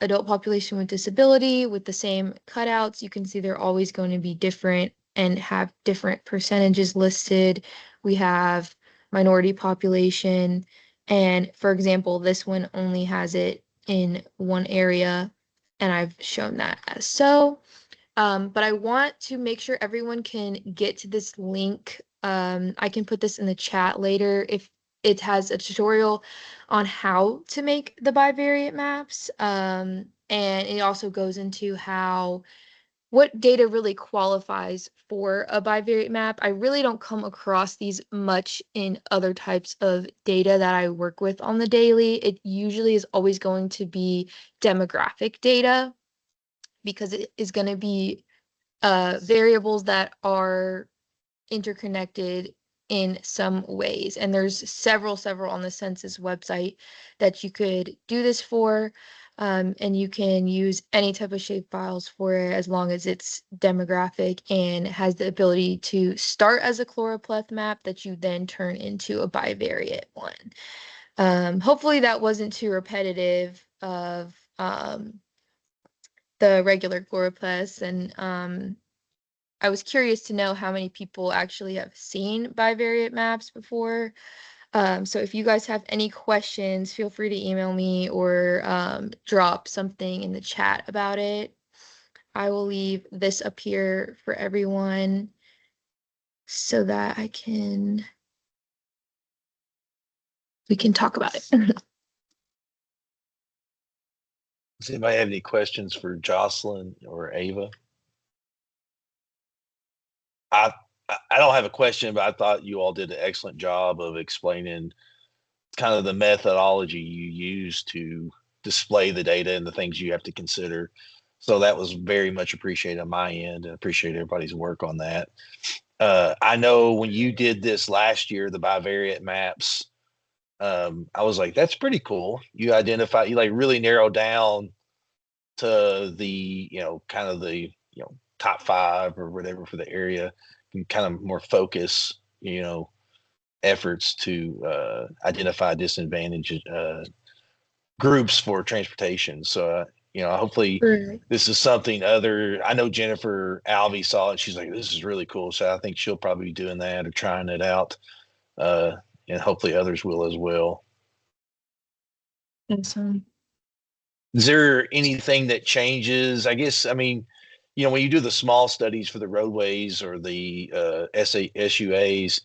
adult population with disability with the same cutouts. You can see they're always going to be different and have different percentages listed. We have minority population. And for example, this one only has it in one area, and I've shown that as so. But I want to make sure everyone can get to this link. I can put this in the chat later if it has a tutorial on how to make the bivariate maps. And it also goes into what data really qualifies for a bivariate map. I really don't come across these much in other types of data that I work with on the daily. It usually is always going to be demographic data, because it is going to be variables that are interconnected in some ways. And there's several on the census website that you could do this for. And you can use any type of shape files for it as long as it's demographic and has the ability to start as a chloropleth map that you then turn into a bivariate one. Hopefully that wasn't too repetitive of the regular chloroplasts, and I was curious to know how many people actually have seen bivariate maps before. So if you guys have any questions, feel free to email me or drop something in the chat about it. I will leave this up here for everyone so that we can talk about it. Does anybody have any questions for Jocelyn or Ava? I I don't have a question, but I thought you all did an excellent job of explaining kind of the methodology you use to display the data and the things you have to consider. So that was very much appreciated on my end, and appreciate everybody's work on that. I know when you did this last year, the bivariate maps, I was like, that's pretty cool. You like really narrow down to the, kind of the, top 5 or whatever for the area, and kind of more focus, efforts to identify disadvantaged groups for transportation. So, hopefully Right. this is something I know Jennifer Alvey saw it. She's like, this is really cool. So I think she'll probably be doing that or trying it out. And hopefully others will as well. Awesome. Is there anything that changes? I guess, I mean, when you do the small studies for the roadways or the SUAs,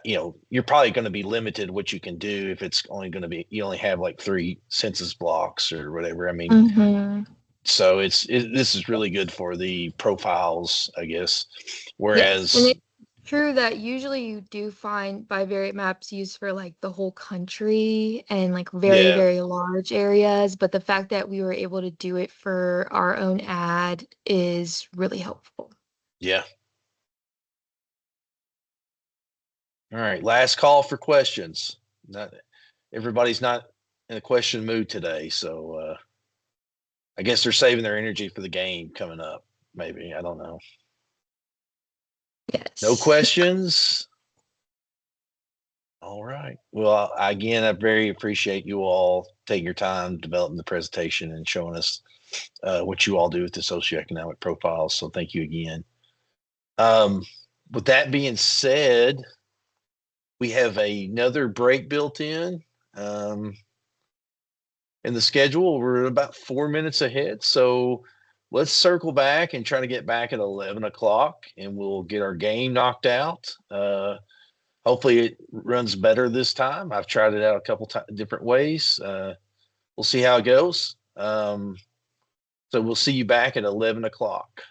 you're probably going to be limited what you can do if it's only going to be, you only have like 3 census blocks or whatever. I mean, Mm-hmm. so this is really good for the profiles, I guess. Yes. Whereas, And it's true that usually you do find bivariate maps used for like the whole country and like very, yeah, very large areas. But the fact that we were able to do it for our own ad is really helpful. yeah. All right, last call for questions. Everybody's not in a question mood today, so I guess they're saving their energy for the game coming up. Maybe, I don't know. No Yes. questions. All right. Well, again, I very appreciate you all taking your time developing the presentation and showing us what you all do with the socioeconomic profiles. So thank you again. With that being said, we have another break built in the schedule. We're about 4 minutes ahead. So let's circle back and try to get back at 11 o'clock and we'll get our game knocked out. Hopefully it runs better this time. I've tried it out a couple different ways. We'll see how it goes. So we'll see you back at 11 o'clock.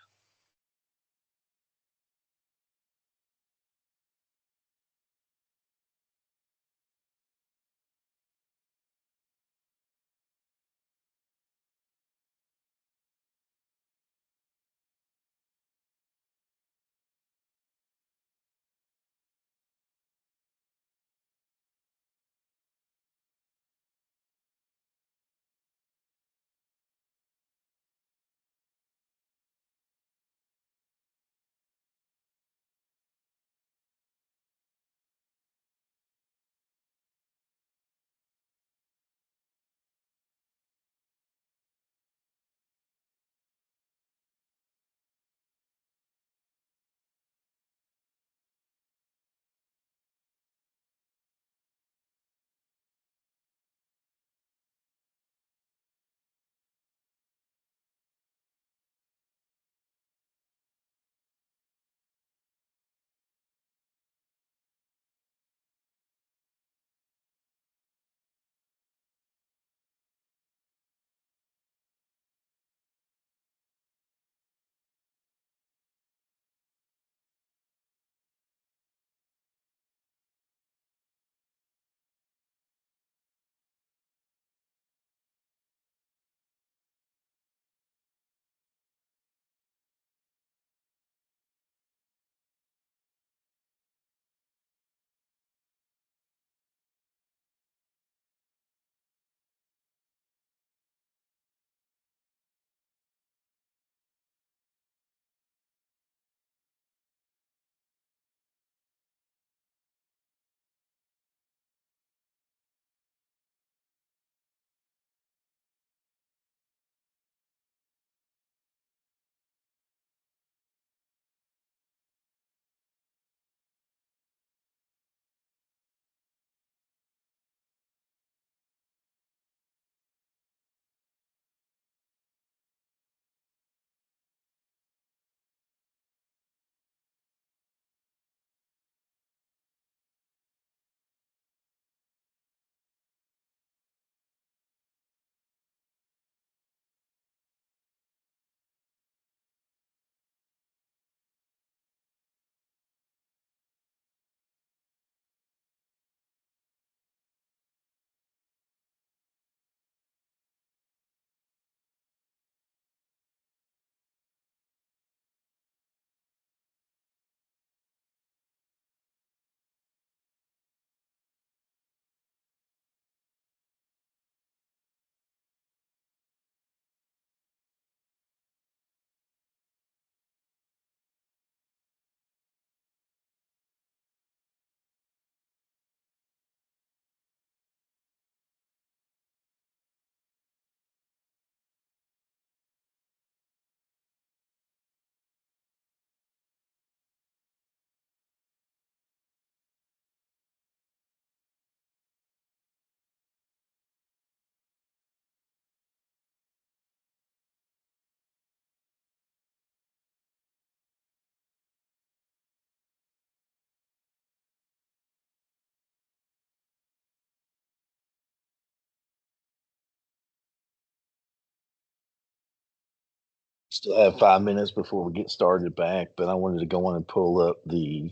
Still have 5 minutes before we get started back, but I wanted to go on and pull up the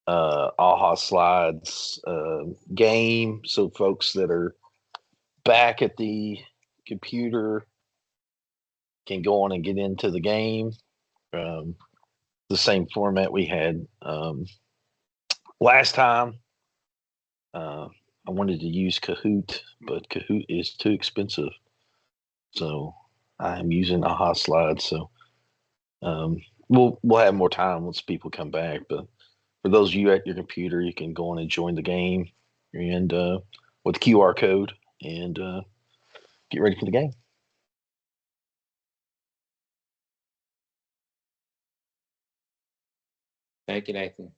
AHA Slides game, so folks that are back at the computer can go on and get into the game. The same format we had last time. I wanted to use Kahoot, but Kahoot is too expensive. So I'm using AHA Slides. So we'll have more time once people come back. But for those of you at your computer, you can go on and join the game and with the QR code and get ready for the game. Thank you, Nathan.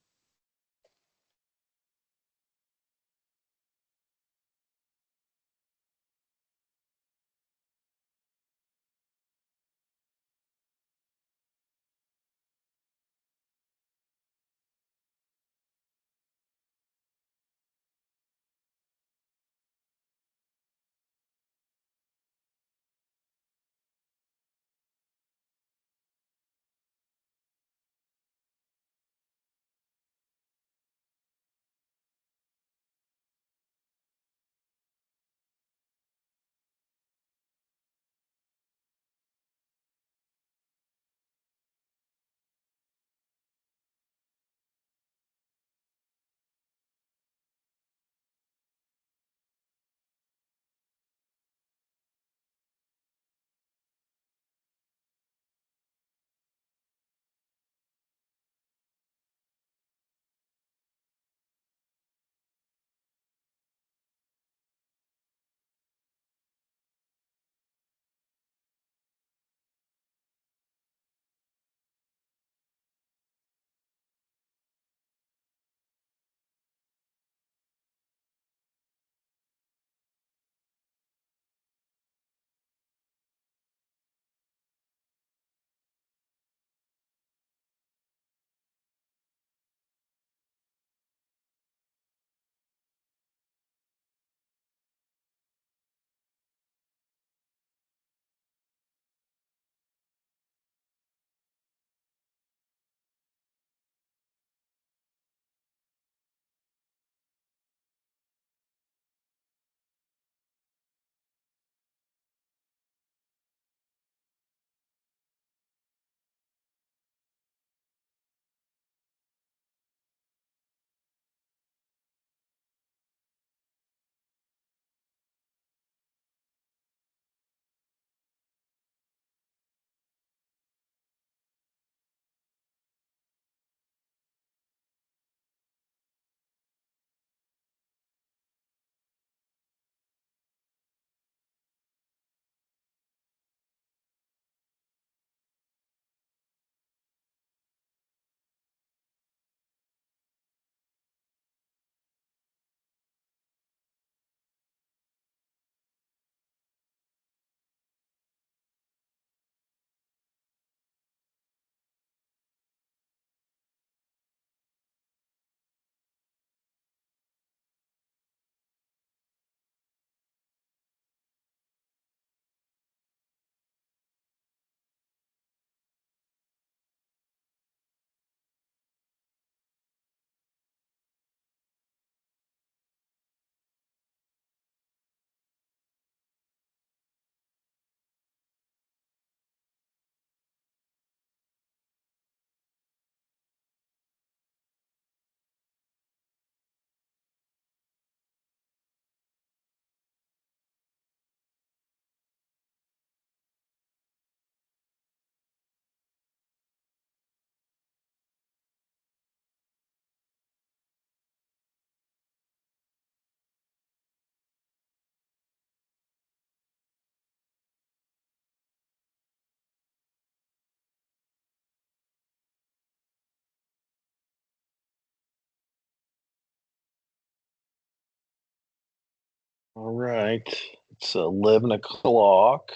All right, it's 11 o'clock.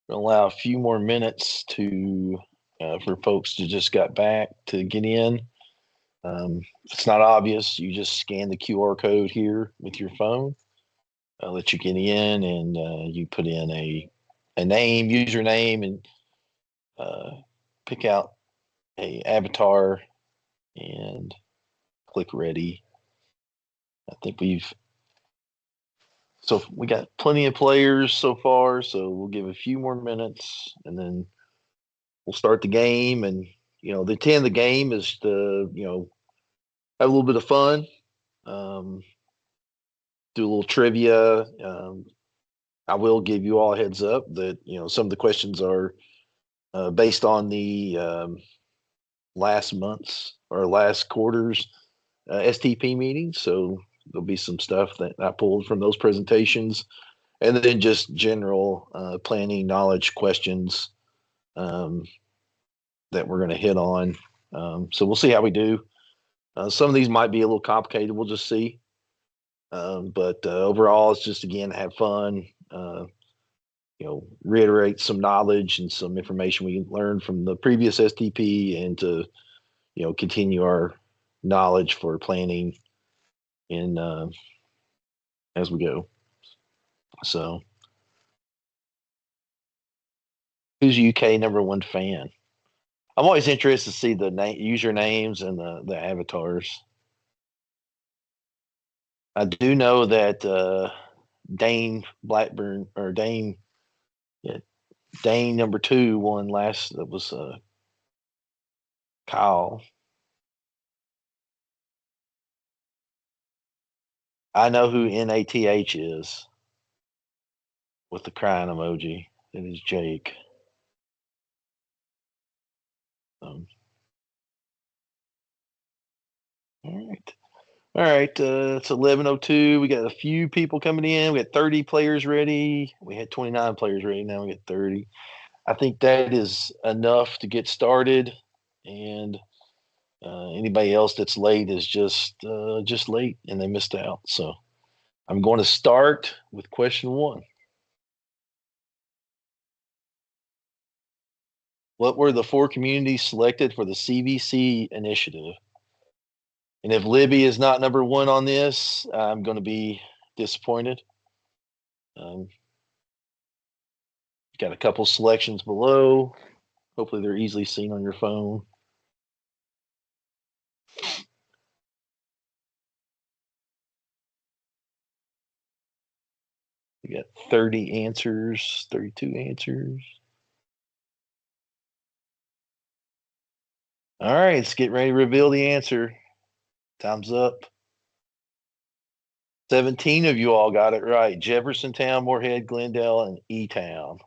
We'll allow a few more minutes to for folks to just got back to get in. If it's not obvious, you just scan the QR code here with your phone. I'll let you get in, and you put in a name, username, and pick out a avatar and click ready. I think we got plenty of players so far, so we'll give a few more minutes and then we'll start the game. And the intent of the game is to have a little bit of fun, do a little trivia. I will give you all a heads up that some of the questions are based on the last month's or last quarter's STP meetings. So there'll be some stuff that I pulled from those presentations, and then just general planning knowledge questions that we're going to hit on. So we'll see how we do. Some of these might be a little complicated. We'll just see. But overall, it's just, again, have fun, reiterate some knowledge and some information we learned from the previous STP, and to, continue our knowledge for planning in as we go. So who's UK #1 fan? I'm always interested to see the usernames and the avatars. I do know that Dane Blackburn, or Dane #2 won last. That was Kyle. I know who NATH is with the crying emoji. It is Jake. All right. It's 11:02. We got a few people coming in. We got 30 players ready. We had 29 players ready. Now we got 30. I think that is enough to get started. And anybody else that's late is just late and they missed out. So I'm going to start with question 1. What were the 4 communities selected for the CVC initiative? And if Libby is not #1 on this, I'm going to be disappointed. Got a couple selections below. Hopefully they're easily seen on your phone. We got 30 answers, 32 answers. All right, let's get ready to reveal the answer. Time's up. 17 of you all got it right. Jeffersontown, Moorhead, Glendale, and E-Town.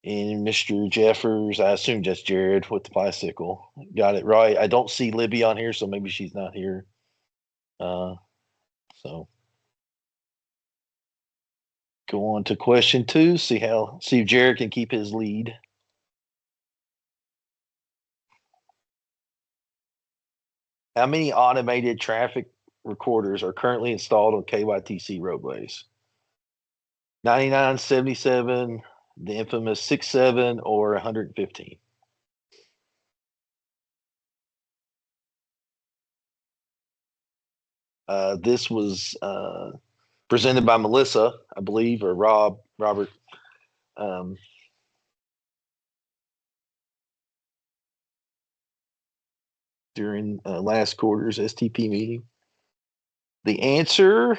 And Mr. Jeffers, I assume that's Jared with the bicycle, got it right. I don't see Libby on here, so maybe she's not here. So go on to question 2. See if Jared can keep his lead. How many automated traffic recorders are currently installed on KYTC roadways? 99, 77, the infamous 67, or 115? This was presented by Melissa, I believe, or Robert. During last quarter's STP meeting. The answer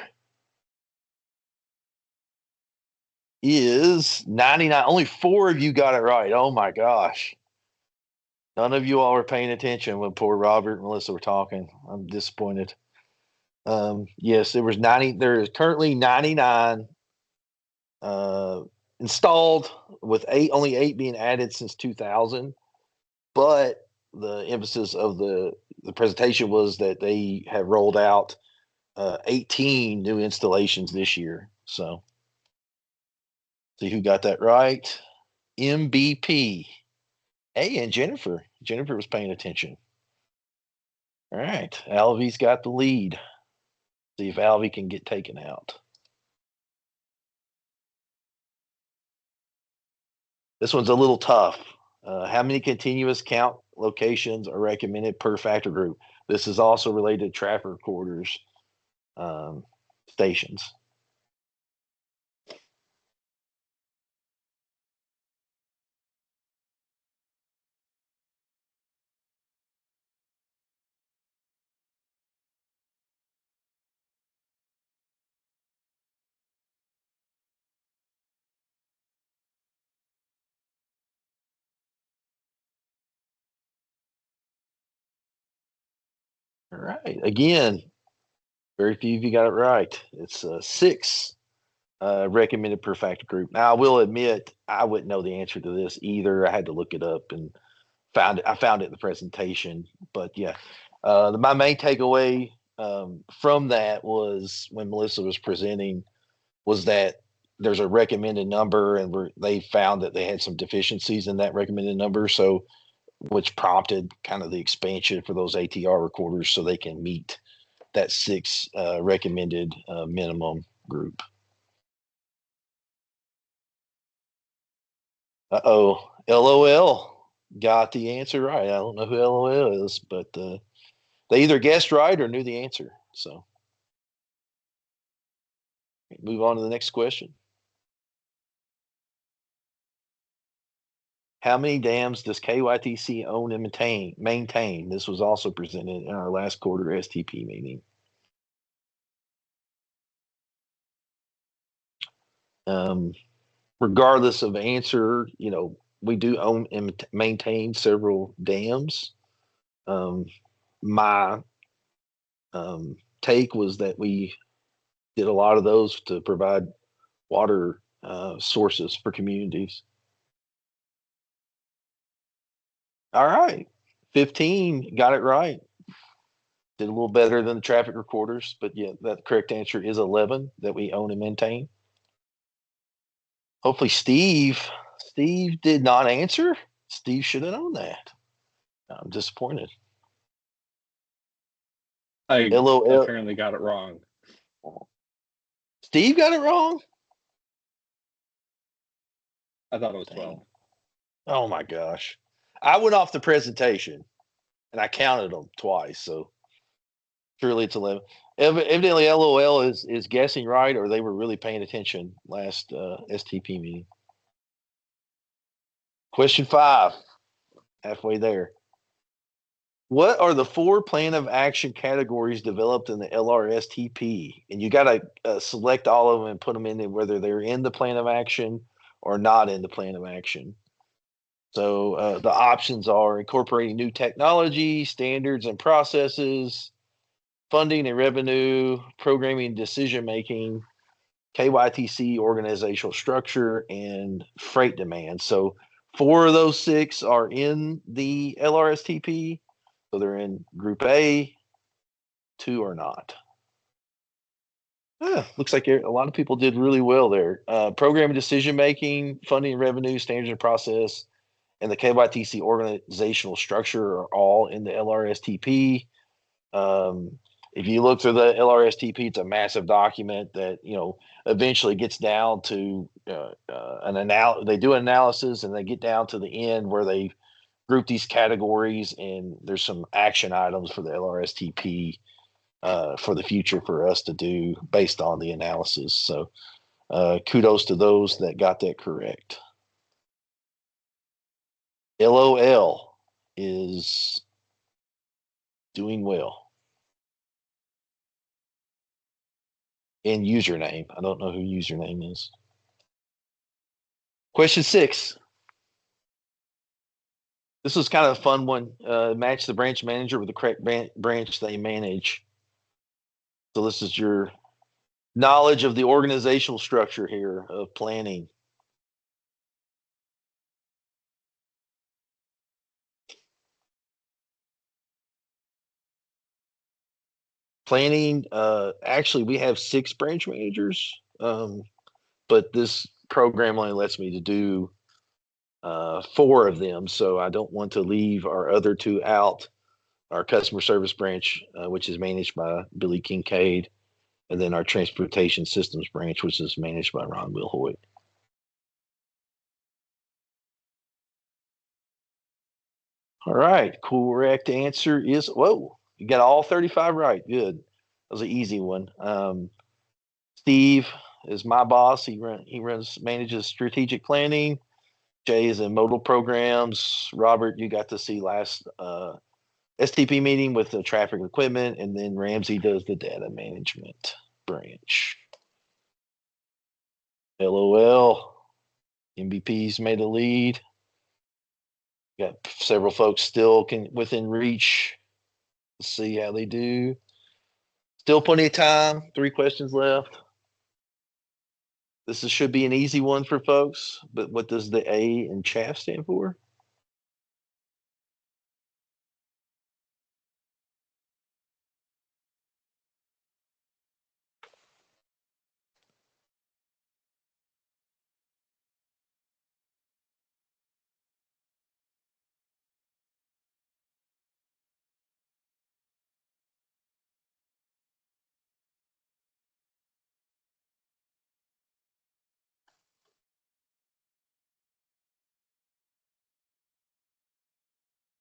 is 99. Only 4 of you got it right. Oh my gosh. None of you all were paying attention when poor Robert and Melissa were talking. I'm disappointed. Yes, there was 90. There is currently 99 installed, with only 8 being added since 2000. But the emphasis of the presentation was that they have rolled out 18 new installations this year. So see who got that right. MVP. Hey, and Jennifer. Jennifer was paying attention. All right. Alvy's got the lead. See if Alvy can get taken out. This one's a little tough. How many continuous count locations are recommended per factor group? This is also related to traffic recorders. stations. All right. Again, very few of you got it right. It's 6 recommended per factor group. Now, I will admit I wouldn't know the answer to this either. I had to look it up and found it. I found it in the presentation. But yeah, my main takeaway from that was when Melissa was presenting was that there's a recommended number, and they found that they had some deficiencies in that recommended number. So, which prompted kind of the expansion for those ATR recorders so they can meet that 6 recommended minimum group. Uh-oh, LOL got the answer right. I don't know who LOL is, but they either guessed right or knew the answer. So move on to the next question. How many dams does KYTC own and maintain? This was also presented in our last quarter STP meeting. Regardless of answer, we do own and maintain several dams. My take was that we did a lot of those to provide water sources for communities. All right, 15 got it right. Did a little better than the traffic recorders, but yeah, that correct answer is 11 that we own and maintain. Hopefully Steve did not answer. Steve should have known that. I'm disappointed. I LOL. apparently got it wrong. Steve got it wrong? I thought it was 12. Oh my gosh. I went off the presentation and I counted them twice, so surely it's 11. Evidently LOL is guessing right, or they were really paying attention last STP meeting. Question 5, halfway there. What are the 4 plan of action categories developed in the LRSTP? And you got to select all of them and put them in there, whether they're in the plan of action or not in the plan of action. So the options are incorporating new technology, standards and processes, funding and revenue, programming, decision-making, KYTC organizational structure, and freight demand. So 4 of those 6 are in the LRSTP. So they're in Group A, 2 are not. Looks like a lot of people did really well there. Program decision-making, funding and revenue, standards and process, and the KYTC organizational structure are all in the LRSTP. If you look through the LRSTP, it's a massive document that eventually gets down to they do an analysis and they get down to the end where they group these categories, and there's some action items for the LRSTP for the future for us to do based on the analysis. So kudos to those that got that correct. LOL is doing well. And username. I don't know who username is. Question 6. This was kind of a fun one. Match the branch manager with the correct branch they manage. So this is your knowledge of the organizational structure here of planning. Planning, actually, we have 6 branch managers, but this program only lets me to do 4 of them. So I don't want to leave our other 2 out. Our customer service branch, which is managed by Billy Kincaid, and then our transportation systems branch, which is managed by Ron Wilhoit. All right, correct answer is, whoa, you got all 35 right. Good. That was an easy one. Steve is my boss. He manages strategic planning. Jay is in modal programs. Robert, you got to see last STP meeting with the traffic equipment, and then Ramsey does the data management branch. LOL. MVP's made a lead. Got several folks still within reach. Let's see how they do. Still plenty of time. 3 questions left. Should be an easy one for folks, but what does the A in chaff stand for?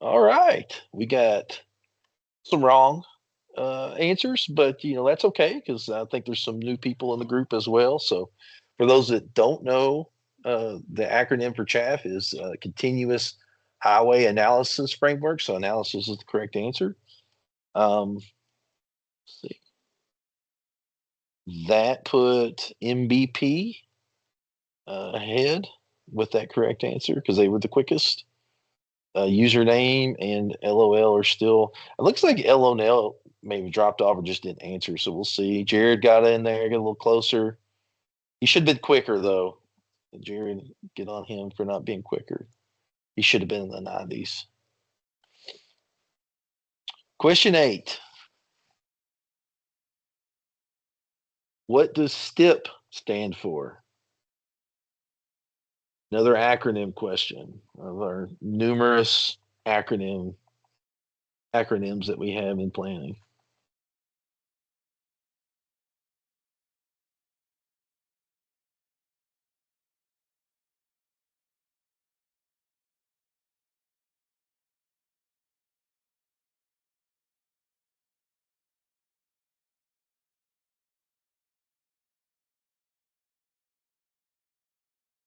All right, we got some wrong answers, but that's okay because I think there's some new people in the group as well. So, for those that don't know, the acronym for CHAF is Continuous Highway Analysis Framework. So, analysis is the correct answer. Let's see. That put MBP ahead with that correct answer because they were the quickest. Username and LOL are still. It looks like LOL maybe dropped off or just didn't answer. So we'll see. Jared got in there, get a little closer. He should have been quicker though. Jared, get on him for not being quicker. He should have been in the 90s. Question 8. What does STIP stand for? Another acronym question of our numerous acronyms that we have in planning.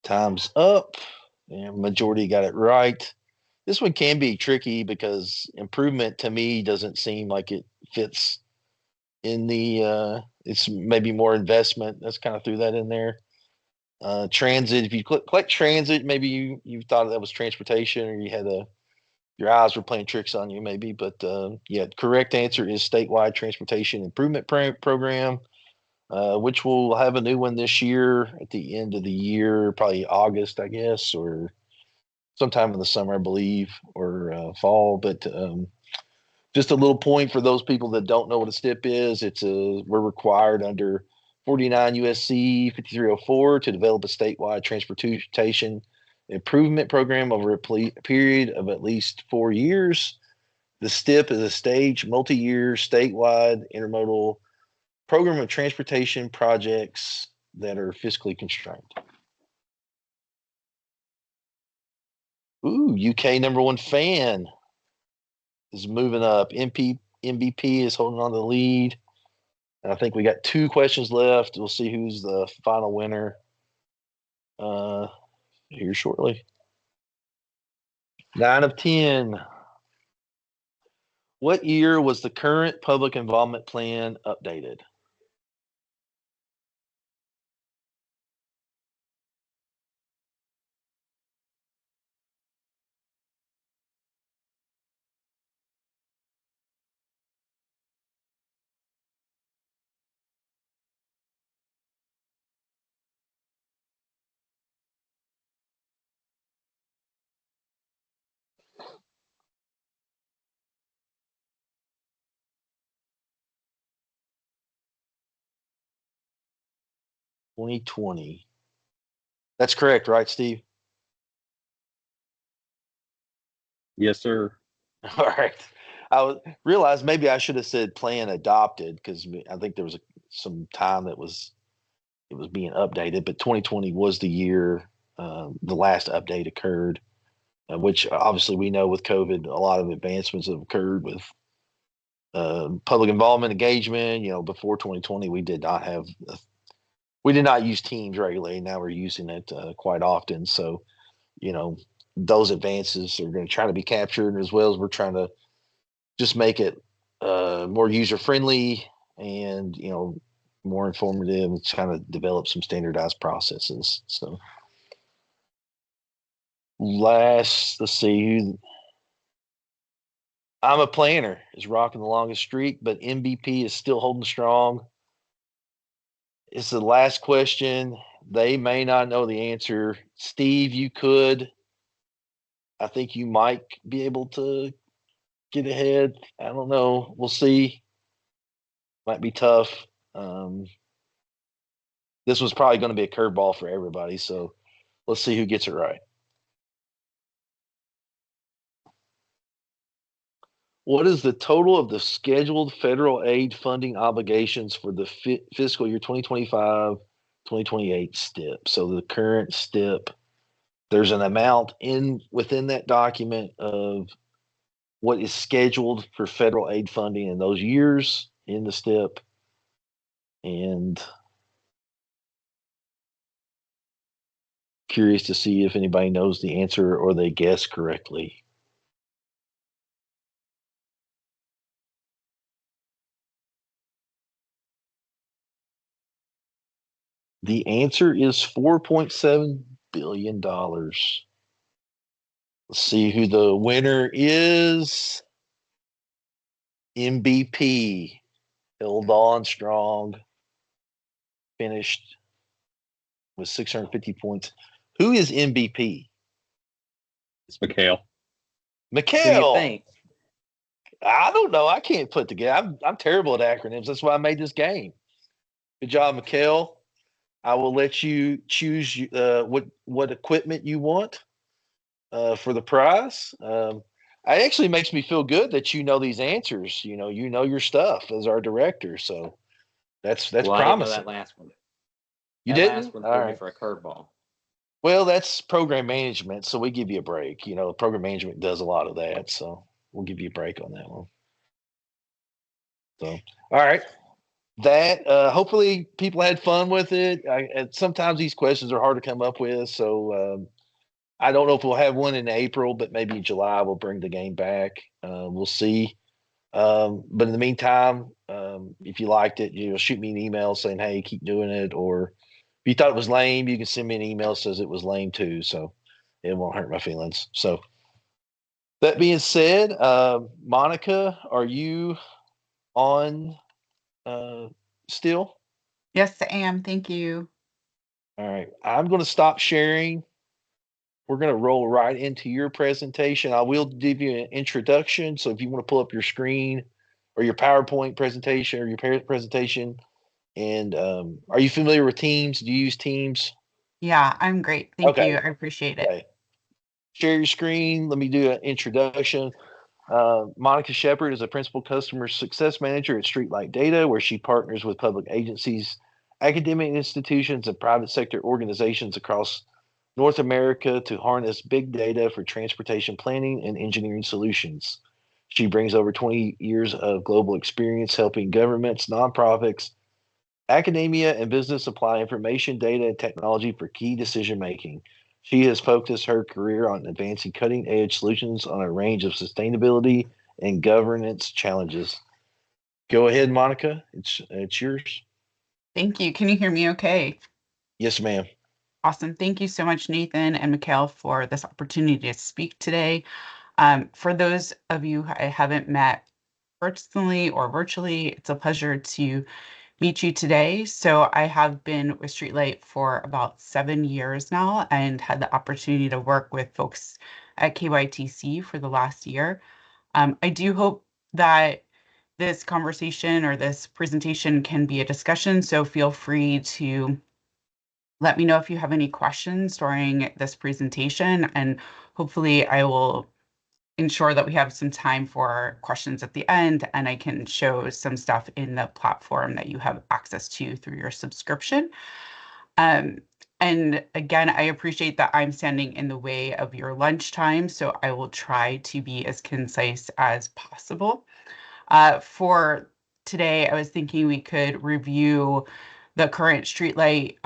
Time's up. And majority got it right. This one can be tricky because improvement to me doesn't seem like it fits in the it's maybe more investment. That's kind of threw that in there. Transit, if you click transit, maybe you thought that was transportation or you had your eyes were playing tricks on you maybe, but yeah, correct answer is statewide transportation improvement program, which will have a new one this year at the end of the year, probably August, I guess, or sometime in the summer, I believe, or fall. But just a little point for those people that don't know what a STIP is. We're required under 49 USC 5304 to develop a statewide transportation improvement program over a period of at least 4 years. The STIP is a staged, multi-year, statewide intermodal program of transportation projects that are fiscally constrained. Ooh, UK #1 fan is moving up. MVP is holding on to the lead. And I think we got 2 questions left. We'll see who's the final winner here shortly. 9 of 10. What year was the current public involvement plan updated? (2020). That's correct, right, Steve? Yes, sir. All right. I realized maybe I should have said plan adopted because I think there was some time that it was being updated, but 2020 was the year the last update occurred, which obviously we know with COVID, a lot of advancements have occurred with public involvement engagement. Before 2020, we did not have we did not use Teams regularly. Now we're using it quite often. So, those advances are going to try to be captured, as well as we're trying to just make it more user friendly and, more informative, and kind of develop some standardized processes. So let's see. I'm a planner is rocking the longest streak, but MVP is still holding strong. It's the last question. They may not know the answer. Steve, you could. I think you might be able to get ahead. I don't know. We'll see. Might be tough. This was probably going to be a curveball for everybody. So let's see who gets it right. What is the total of the scheduled federal aid funding obligations for the fiscal year 2025-2028 STIP? So the current STIP, there's an amount within that document of what is scheduled for federal aid funding in those years in the STIP. And curious to see if anybody knows the answer or they guess correctly. The answer is $4.7 billion. Let's see who the winner is. MVP held on strong, finished with 650 points. Who is MVP? It's Mikhail. Who do you Mikhail. think? I don't know. I can't put together. I'm terrible at acronyms. That's why I made this game. Good job, Mikhail. I will let you choose what equipment you want for the prize. It actually makes me feel good that you know these answers. You know your stuff as our director. So that's Well, I didn't know promising. that last one. You That didn't? last one All threw me right. for a curveball. Well, that's program management, so we give you a break. Program management does a lot of that, so we'll give you a break on that one. So, all right. That hopefully people had fun with it. And sometimes these questions are hard to come up with, so I don't know if we'll have one in April, but maybe in July we'll bring the game back. We'll see. But in the meantime, if you liked it, shoot me an email saying, "Hey, keep doing it," or if you thought it was lame, you can send me an email that says it was lame too, so it won't hurt my feelings. So that being said, Monica, are you on still? Yes, I am. Thank you. All right. I'm going to stop sharing. We're going to roll right into your presentation. I will give you an introduction. So if you want to pull up your screen or your PowerPoint presentation or your presentation, and are you familiar with Teams? Do you use Teams? Yeah, I'm great. Thank Okay. you. I appreciate it. Okay. Share your screen. Let me do an introduction. Monica Shepard is a principal customer success manager at Streetlight Data, where she partners with public agencies, academic institutions, and private sector organizations across North America to harness big data for transportation planning and engineering solutions. She brings over 20 years of global experience helping governments, nonprofits, academia, and business apply information, data, and technology for key decision making. She has focused her career on advancing cutting edge solutions on a range of sustainability and governance challenges. Go ahead, Monica. It's yours. Thank you. Can you hear me okay? Yes, ma'am. Awesome. Thank you so much, Nathan and Mikhail, for this opportunity to speak today. For those of you I haven't met personally or virtually, it's a pleasure to meet you today. So I have been with Streetlight for about 7 years now and had the opportunity to work with folks at KYTC for the last year. I do hope that this conversation or this presentation can be a discussion, so feel free to let me know if you have any questions during this presentation, and hopefully I will ensure that we have some time for questions at the end, and I can show some stuff in the platform that you have access to through your subscription. And again, I appreciate that I'm standing in the way of your lunchtime, so I will try to be as concise as possible. For today, I was thinking we could review the current streetlight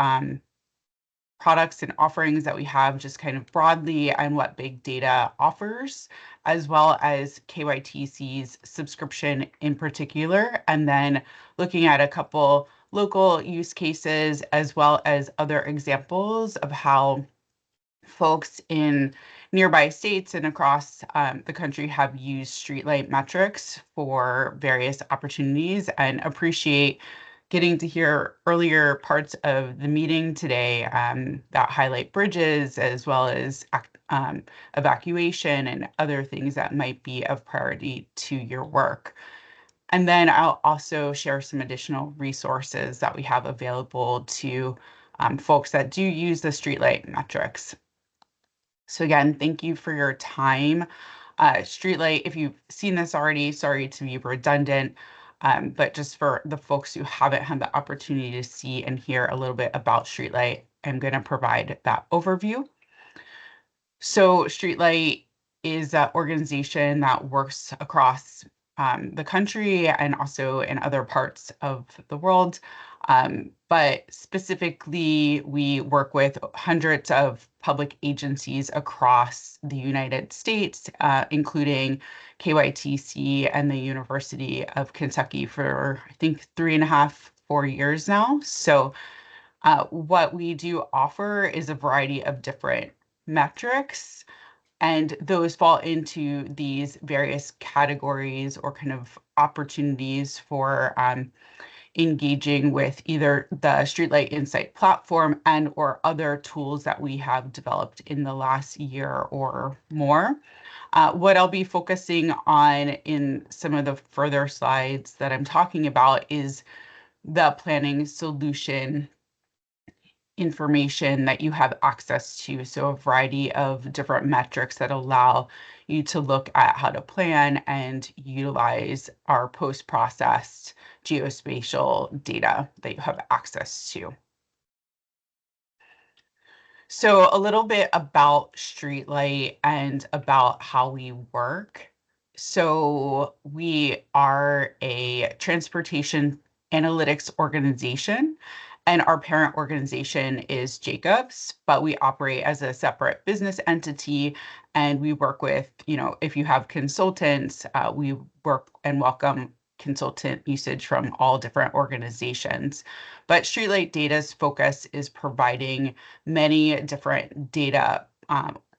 products and offerings that we have just kind of broadly and what big data offers, as well as KYTC's subscription in particular, and then looking at a couple local use cases as well as other examples of how folks in nearby states and across the country have used streetlight metrics for various opportunities, and appreciate getting to hear earlier parts of the meeting today that highlight bridges as well as evacuation and other things that might be of priority to your work. And then I'll also share some additional resources that we have available to folks that do use the streetlight metrics. So again, thank you for your time. Streetlight, if you've seen this already, sorry to be redundant, but just for the folks who haven't had the opportunity to see and hear a little bit about Streetlight, I'm going to provide that overview. So Streetlight is an organization that works across the country and also in other parts of the world. But specifically, we work with hundreds of public agencies across the United States, including KYTC and the University of Kentucky for, I think, 3.5, 4 years now. So what we do offer is a variety of different metrics, and those fall into these various categories or kind of opportunities for engaging with either the Streetlight Insight platform and or other tools that we have developed in the last year or more. What I'll be focusing on in some of the further slides that I'm talking about is the planning solution information that you have access to. So a variety of different metrics that allow you to look at how to plan and utilize our post-processed geospatial data that you have access to. So a little bit about Streetlight and about how we work. So we are a transportation analytics organization, and our parent organization is Jacobs, but we operate as a separate business entity, and we work with, if you have consultants, we work and welcome consultant usage from all different organizations. But Streetlight Data's focus is providing many different data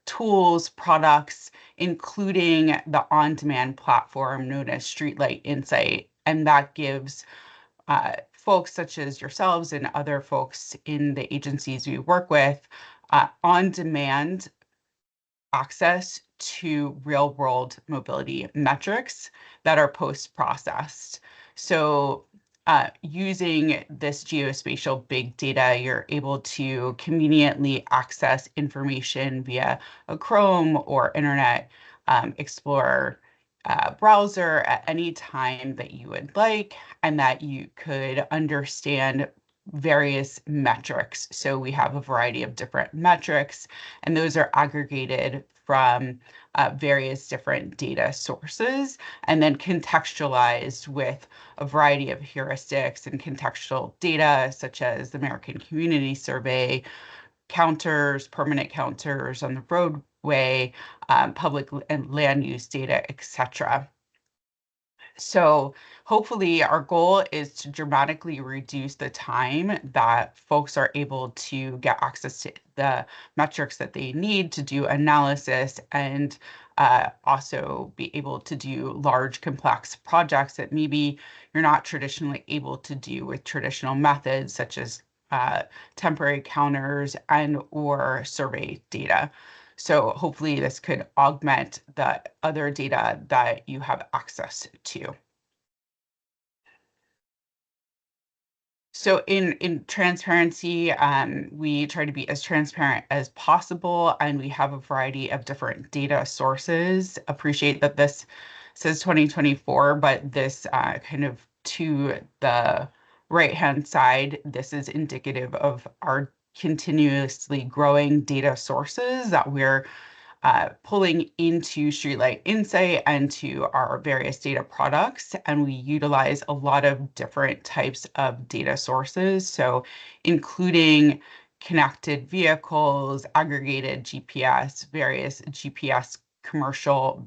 tools, products, including the on-demand platform known as Streetlight Insight, and that gives folks such as yourselves and other folks in the agencies we work with on-demand access to real-world mobility metrics that are post-processed. So using this geospatial big data, you're able to conveniently access information via a Chrome or Internet Explorer browser at any time that you would like, and that you could understand various metrics. So we have a variety of different metrics, and those are aggregated from various different data sources and then contextualized with a variety of heuristics and contextual data such as the American Community Survey, counters, permanent counters on the roadway, public and land use data, etc. So hopefully our goal is to dramatically reduce the time that folks are able to get access to the metrics that they need to do analysis, and also be able to do large complex projects that maybe you're not traditionally able to do with traditional methods such as temporary counters and or survey data. So hopefully this could augment the other data that you have access to. So in transparency, we try to be as transparent as possible, and we have a variety of different data sources. Appreciate that this says 2024, but this kind of to the right-hand side, this is indicative of our continuously growing data sources that we're pulling into Streetlight Insight and to our various data products. And we utilize a lot of different types of data sources. So including connected vehicles, aggregated GPS, various GPS commercial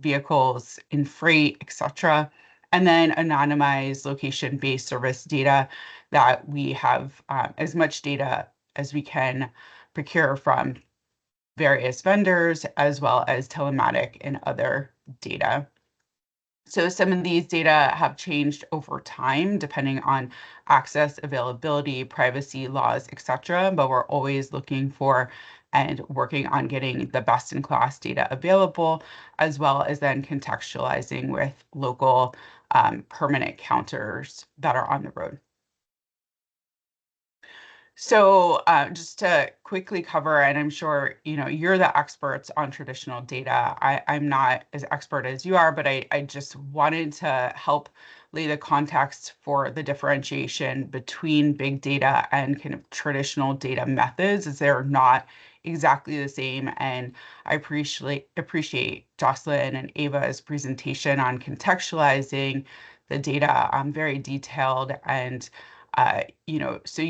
vehicles in freight, etc. And then anonymized location-based service data that we have as much data as we can procure from various vendors, as well as telematic and other data. So some of these data have changed over time, depending on access, availability, privacy laws, etc. But we're always looking for and working on getting the best-in-class data available, as well as then contextualizing with local permanent counters that are on the road. So just to quickly cover, and I'm sure you're the experts on traditional data. I'm not as expert as you are, but I just wanted to help lay the context for the differentiation between big data and kind of traditional data methods, as they're not exactly the same. And I appreciate Jocelyn and Ava's presentation on contextualizing the data, very detailed, and so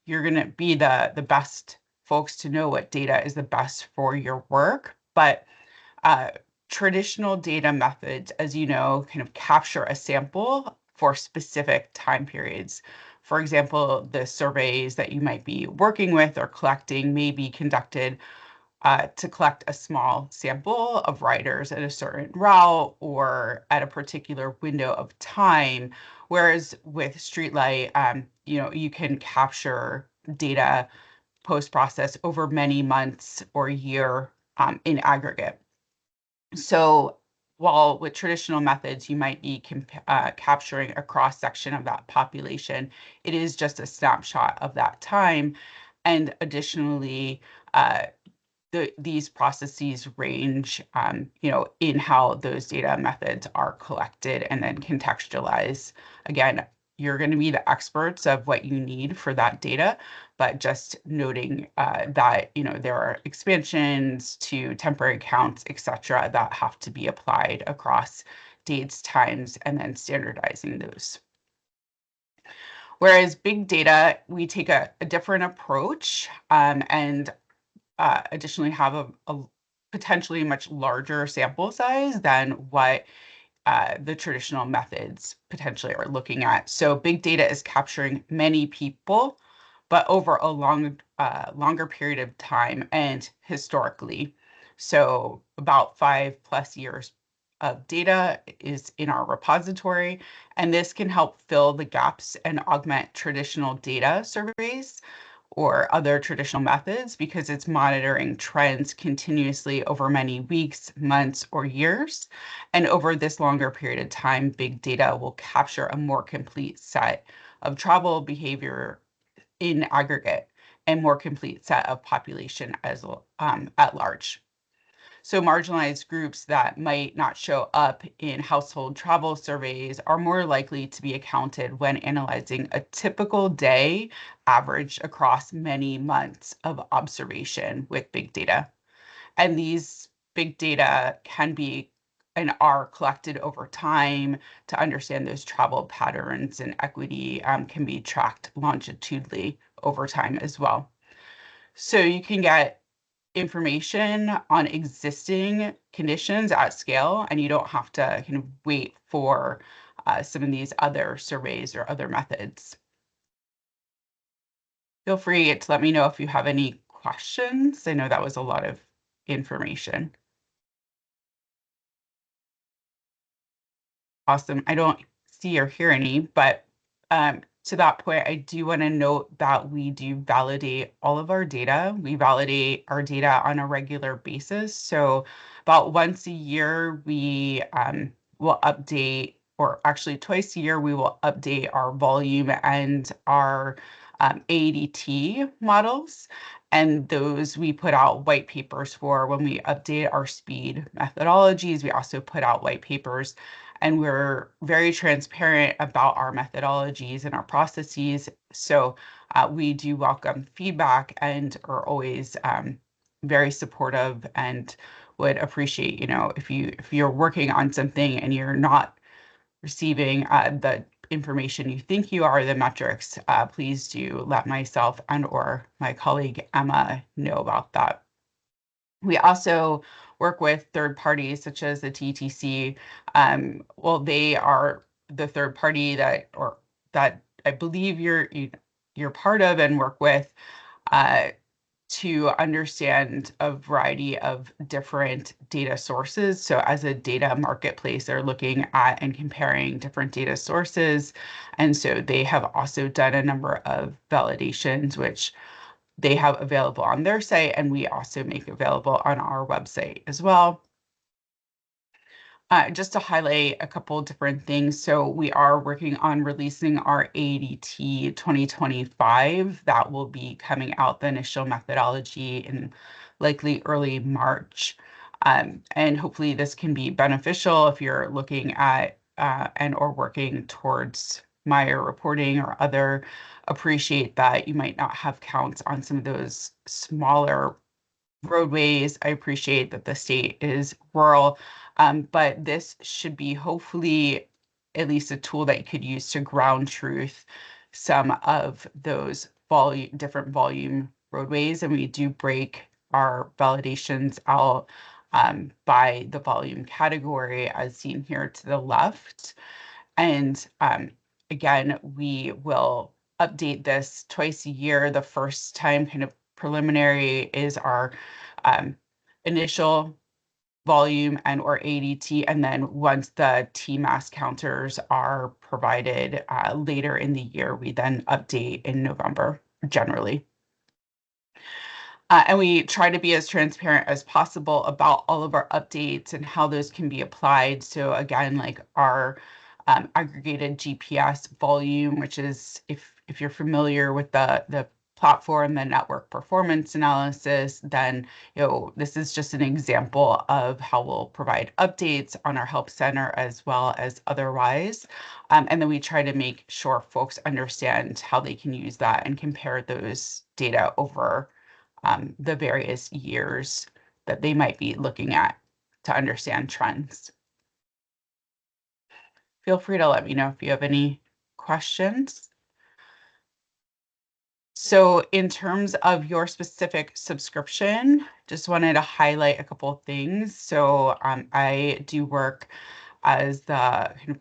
you're going to be the best folks to know what data is the best for your work. But traditional data methods, as you know, kind of capture a sample for specific time periods. For example, the surveys that you might be working with or collecting may be conducted to collect a small sample of riders at a certain route or at a particular window of time. Whereas with Streetlight, you can capture data post-process over many months or year in aggregate. So while with traditional methods, you might be capturing a cross-section of that population, it is just a snapshot of that time. And additionally, these processes range, in how those data methods are collected and then contextualized. Again, you're going to be the experts of what you need for that data, but just noting that there are expansions to temporary counts, etc., that have to be applied across dates, times, and then standardizing those. Whereas big data, we take a different approach, and additionally have a potentially much larger sample size than what the traditional methods potentially are looking at. So big data is capturing many people, but over a longer period of time and historically. So about 5+ years of data is in our repository, and this can help fill the gaps and augment traditional data surveys or other traditional methods because it's monitoring trends continuously over many weeks, months, or years. And over this longer period of time, big data will capture a more complete set of travel behavior in aggregate and more complete set of population as at large. So marginalized groups that might not show up in household travel surveys are more likely to be accounted when analyzing a typical day averaged across many months of observation with big data. And these big data can be and are collected over time to understand those travel patterns, and equity can be tracked longitudinally over time as well. So you can get information on existing conditions at scale, and you don't have to kind of wait for some of these other surveys or other methods. Feel free to let me know if you have any questions. I know that was a lot of information. Awesome. I don't see or hear any, but to that point, I do want to note that we do validate all of our data. We validate our data on a regular basis. So about once a year, we will update, or actually twice a year, we will update our volume and our ADT models. And those we put out white papers for when we update our speed methodologies. We also put out white papers, and we're very transparent about our methodologies and our processes. So we do welcome feedback and are always very supportive and would appreciate, if you're working on something and you're not receiving the information you think you are, the metrics, please do let myself and or my colleague Emma know about that. We also work with third parties such as the TTC. Well, they are the third party that I believe you're part of and work with to understand a variety of different data sources. So as a data marketplace, they're looking at and comparing different data sources. And so they have also done a number of validations, which they have available on their site, and we also make available on our website as well. Just to highlight a couple different things. So we are working on releasing our ADT 2025. That will be coming out, the initial methodology, in likely early March. And hopefully this can be beneficial if you're looking at and or working towards Meyer reporting or other. Appreciate that you might not have counts on some of those smaller roadways. I appreciate that the state is rural, but this should be hopefully at least a tool that you could use to ground truth some of those different volume roadways. And we do break our validations out by the volume category as seen here to the left. And again, we will update this twice a year. The first time, kind of preliminary, is our initial volume and or ADT. And then once the TMAS counters are provided later in the year, we then update in November generally. And we try to be as transparent as possible about all of our updates and how those can be applied. So again, like our aggregated GPS volume, which is, if you're familiar with the platform, the network performance analysis, then this is just an example of how we'll provide updates on our help center as well as otherwise. And then we try to make sure folks understand how they can use that and compare those data over the various years that they might be looking at to understand trends. Feel free to let me know if you have any questions. So in terms of your specific subscription, just wanted to highlight a couple of things. So I do work as the kind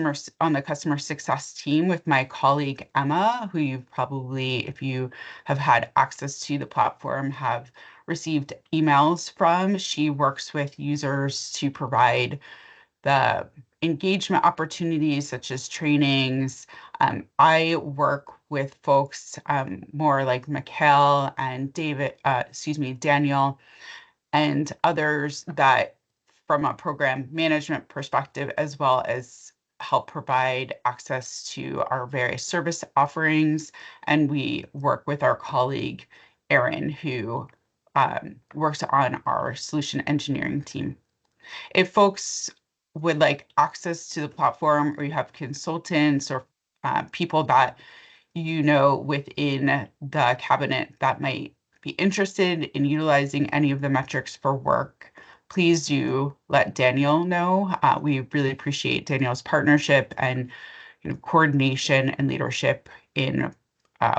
of on the customer success team with my colleague Emma, who you've probably, if you have had access to the platform, have received emails from. She works with users to provide the engagement opportunities such as trainings. I work with folks more like Mikhail and Daniel and others that from a program management perspective, as well as help provide access to our various service offerings. And we work with our colleague, Erin, who works on our solution engineering team. If folks would like access to the platform, or you have consultants or people that within the cabinet that might be interested in utilizing any of the metrics for work, please do let Daniel know. We really appreciate Daniel's partnership and coordination and leadership in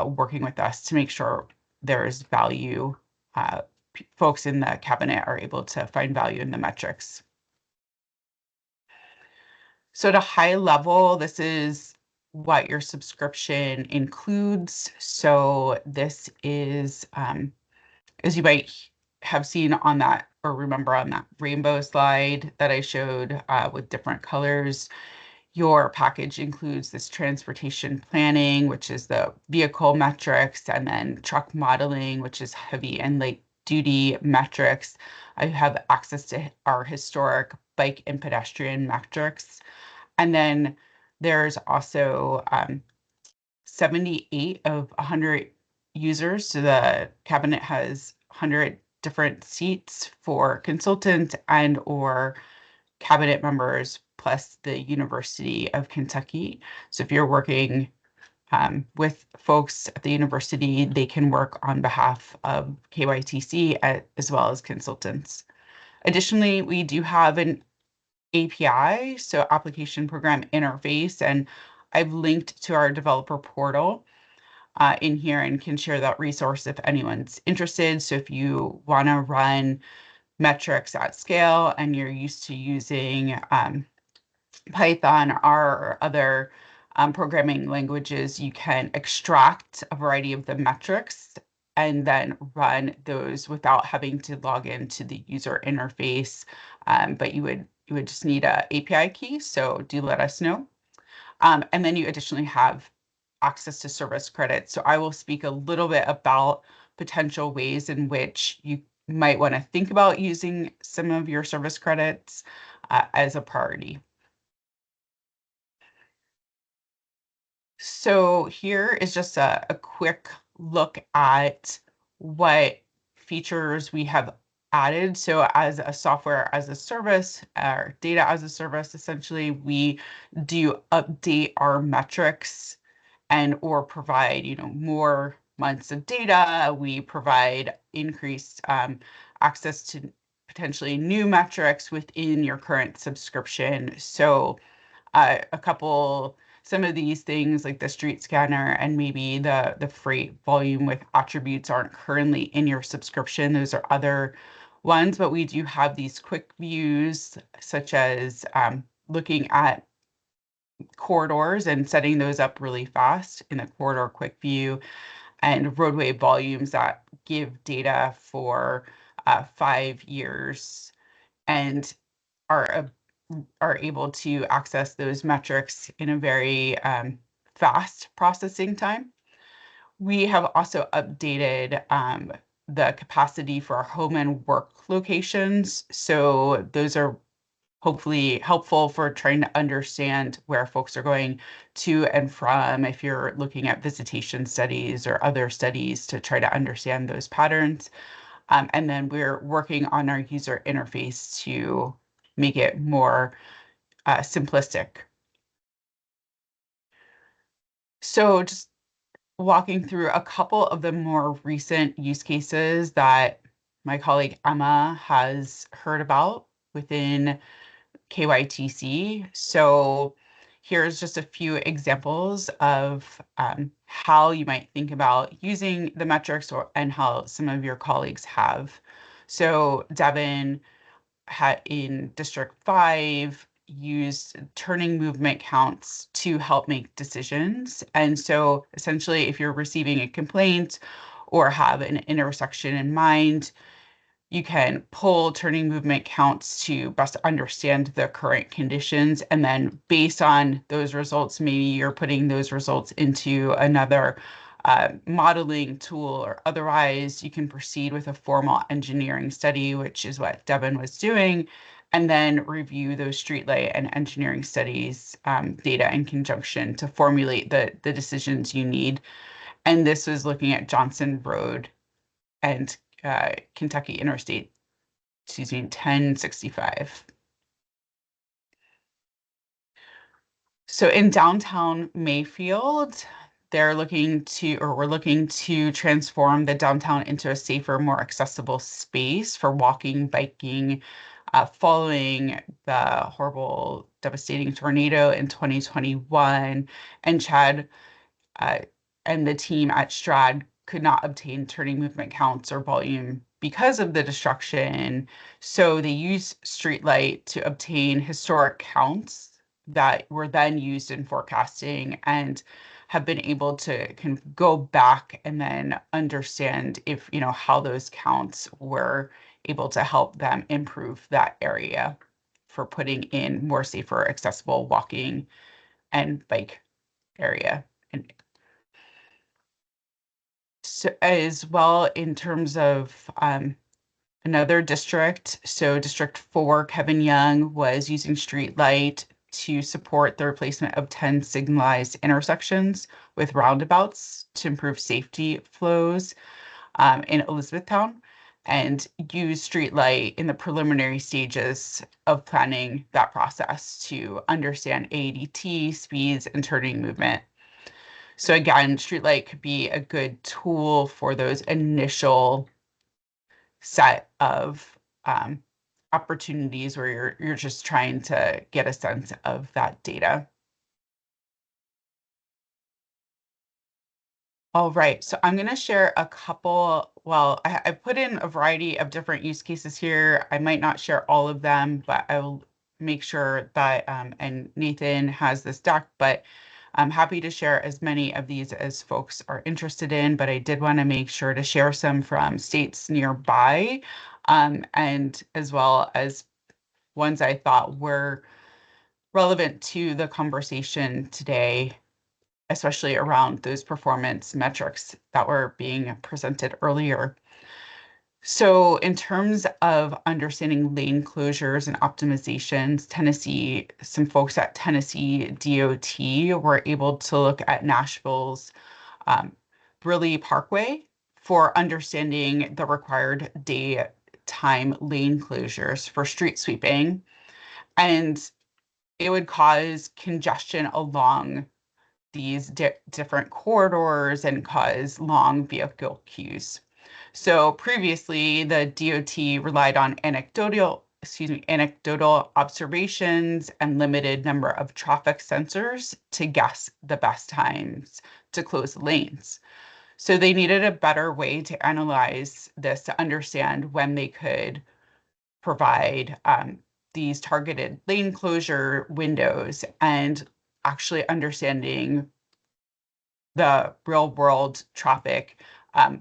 working with us to make sure there's value. Folks in the cabinet are able to find value in the metrics. So at a high level, this is what your subscription includes. So this is, as you might have seen on that, or remember on that rainbow slide that I showed with different colors, your package includes this transportation planning, which is the vehicle metrics, and then truck modeling, which is heavy and light duty metrics. I have access to our historic bike and pedestrian metrics. And then there's also 78 of 100 users. So the cabinet has 100 different seats for consultant and or cabinet members, plus the University of Kentucky. So if you're working with folks at the university. They can work on behalf of KYTC as well as consultants. Additionally, we do have an API, so application program interface, and I've linked to our developer portal in here and can share that resource if anyone's interested. So if you want to run metrics at scale and you're used to using Python, R, or other programming languages, you can extract a variety of the metrics and then run those without having to log into the user interface. But you would just need a API key, so do let us know. And then you additionally have access to service credits. So I will speak a little bit about potential ways in which you might want to think about using some of your service credits as a priority. So here is just a quick look at what features we have added. So as a software as a service, or data as a service, essentially, we do update our metrics and or provide, more months of data. We provide increased access to potentially new metrics within your current subscription. So some of these things like the street scanner and maybe the freight volume with attributes aren't currently in your subscription. Those are other ones, but we do have these quick views, such as looking at corridors and setting those up really fast in a corridor quick view, and roadway volumes that give data for 5 years and are able to access those metrics in a very fast processing time. We have also updated the capacity for our home and work locations. So those are hopefully helpful for trying to understand where folks are going to and from, if you're looking at visitation studies or other studies to try to understand those patterns. And then we're working on our user interface to make it more simplistic. So just walking through a couple of the more recent use cases that my colleague Emma has heard about within KYTC. So here's just a few examples of how you might think about using the metrics and how some of your colleagues have. So Devin in District 5 used turning movement counts to help make decisions. And so essentially, if you're receiving a complaint or have an intersection in mind, you can pull turning movement counts to best understand the current conditions. And then based on those results, maybe you're putting those results into another modeling tool, or otherwise you can proceed with a formal engineering study, which is what Devin was doing, and then review those streetlight and engineering studies data in conjunction to formulate the decisions you need. And this was looking at Johnson Road and Kentucky Interstate, 1065. So in downtown Mayfield, we're looking to transform the downtown into a safer, more accessible space for walking, biking, following the horrible, devastating tornado in 2021. And Chad and the team at Strad could not obtain turning movement counts or volume because of the destruction. So they used Streetlight to obtain historic counts that were then used in forecasting, and have been able to go back and then understand if, how those counts were able to help them improve that area for putting in more safer, accessible walking and bike area. And so, as well, in terms of another district, so District 4, Kevin Young was using Streetlight to support the replacement of 10 signalized intersections with roundabouts to improve safety flows in Elizabethtown, and use Streetlight in the preliminary stages of planning that process to understand ADT, speeds, and turning movement. So again, Streetlight could be a good tool for those initial set of opportunities where you're just trying to get a sense of that data. All right, so I'm going to share a couple. Well, I put in a variety of different use cases here. I might not share all of them, but I will make sure that, and Nathan has this doc, but I'm happy to share as many of these as folks are interested in, but I did want to make sure to share some from states nearby, and as well as ones I thought were relevant to the conversation today, especially around those performance metrics that were being presented earlier. So in terms of understanding lane closures and optimizations, some folks at Tennessee DOT were able to look at Nashville's Briley Parkway for understanding the required daytime lane closures for street sweeping. And it would cause congestion along these different corridors and cause long vehicle queues. So previously, the DOT relied on anecdotal observations and limited number of traffic sensors to guess the best times to close lanes. So they needed a better way to analyze this to understand when they could provide these targeted lane closure windows and actually understanding the real world traffic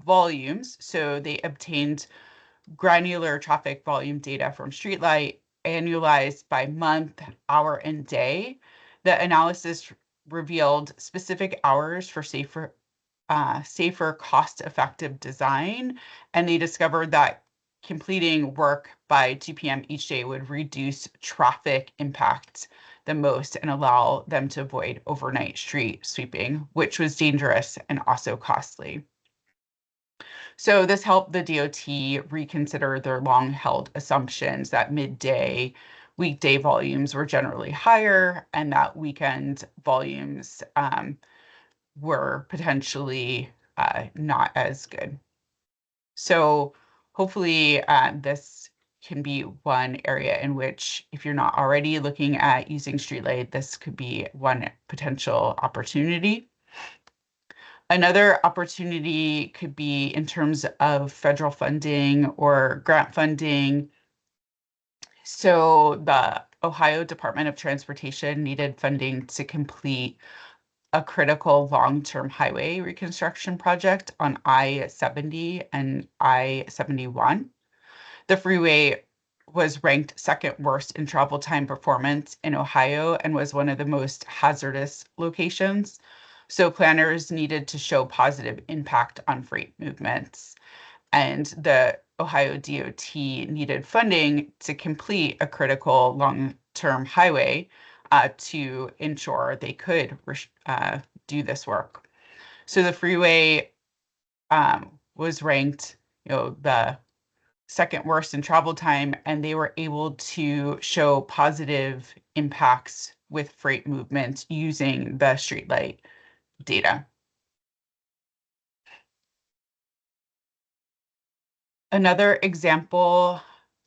volumes. So they obtained granular traffic volume data from Streetlight, annualized by month, hour, and day. The analysis revealed specific hours for safer, cost-effective design, and they discovered that completing work by 2 p.m. each day would reduce traffic impact the most and allow them to avoid overnight street sweeping, which was dangerous and also costly. So this helped the DOT reconsider their long-held assumptions that midday weekday volumes were generally higher and that weekend volumes were potentially not as good. So hopefully this can be one area in which, if you're not already looking at using Streetlight, this could be one potential opportunity. Another opportunity could be in terms of federal funding or grant funding. So the Ohio Department of Transportation needed funding to complete a critical long-term highway reconstruction project on I-70 and I-71. The freeway was ranked second worst in travel time performance in Ohio and was one of the most hazardous locations. So planners needed to show positive impact on freight movements. And the Ohio DOT needed funding to complete a critical long-term highway to ensure they could do this work. So the freeway was ranked, the second worst in travel time, and they were able to show positive impacts with freight movement using the Streetlight data. Another example,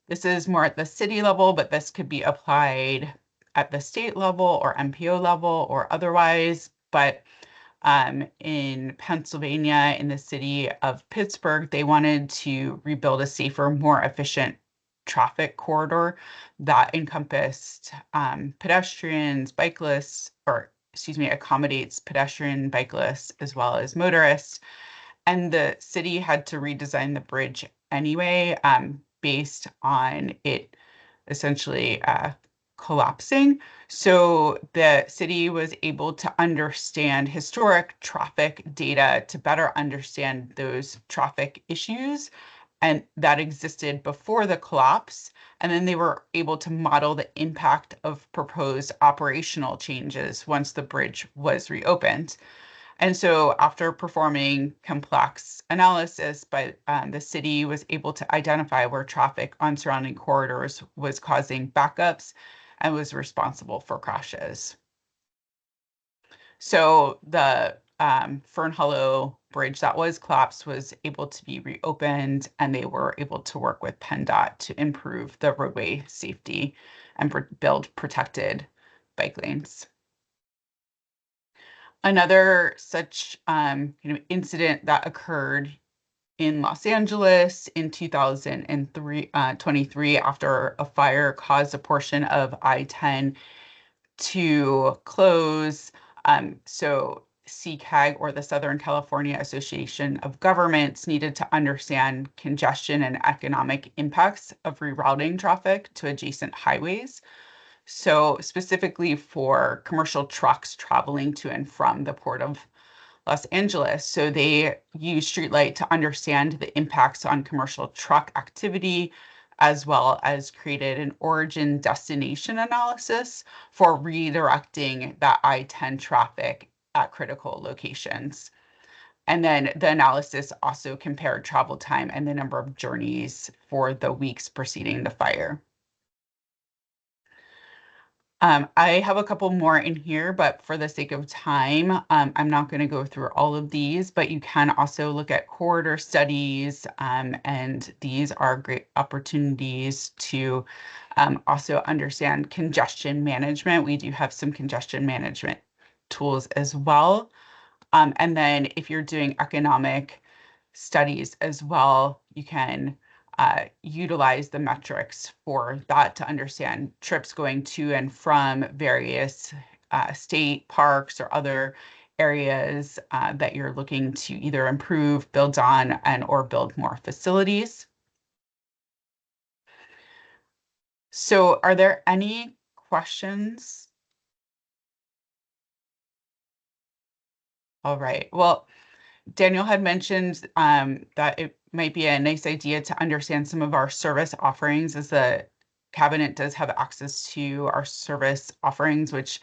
this is more at the city level, but this could be applied at the state level or MPO level or otherwise. But in Pennsylvania, in the city of Pittsburgh, they wanted to rebuild a safer, more efficient traffic corridor that encompassed pedestrians, accommodates pedestrian, bikealists, as well as motorists. And the city had to redesign the bridge anyway, based on it essentially collapsing. So the city was able to understand historic traffic data to better understand those traffic issues and that existed before the collapse. And then they were able to model the impact of proposed operational changes once the bridge was reopened. And so after performing complex analysis, the city was able to identify where traffic on surrounding corridors was causing backups and was responsible for crashes. So the Fern Hollow Bridge that was collapsed was able to be reopened, and they were able to work with PennDOT to improve the roadway safety and build protected bike lanes. Another such incident that occurred in Los Angeles in 2023 after a fire caused a portion of I-10 to close. So CCAG, or the Southern California Association of Governments, needed to understand congestion and economic impacts of rerouting traffic to adjacent highways. So specifically for commercial trucks traveling to and from the Port of Los Angeles. So they use Streetlight to understand the impacts on commercial truck activity, as well as created an origin destination analysis for redirecting that I-10 traffic at critical locations. And then the analysis also compared travel time and the number of journeys for the weeks preceding the fire. I have a couple more in here, but for the sake of time, I'm not going to go through all of these, but you can also look at corridor studies, and these are great opportunities to also understand congestion management. We do have some congestion management tools as well. And then if you're doing economic studies as well, you can utilize the metrics for that to understand trips going to and from various state parks or other areas that you're looking to either improve, build on, and or build more facilities. So are there any questions? All right, well, Daniel had mentioned that it might be a nice idea to understand some of our service offerings, as the cabinet does have access to our service offerings, which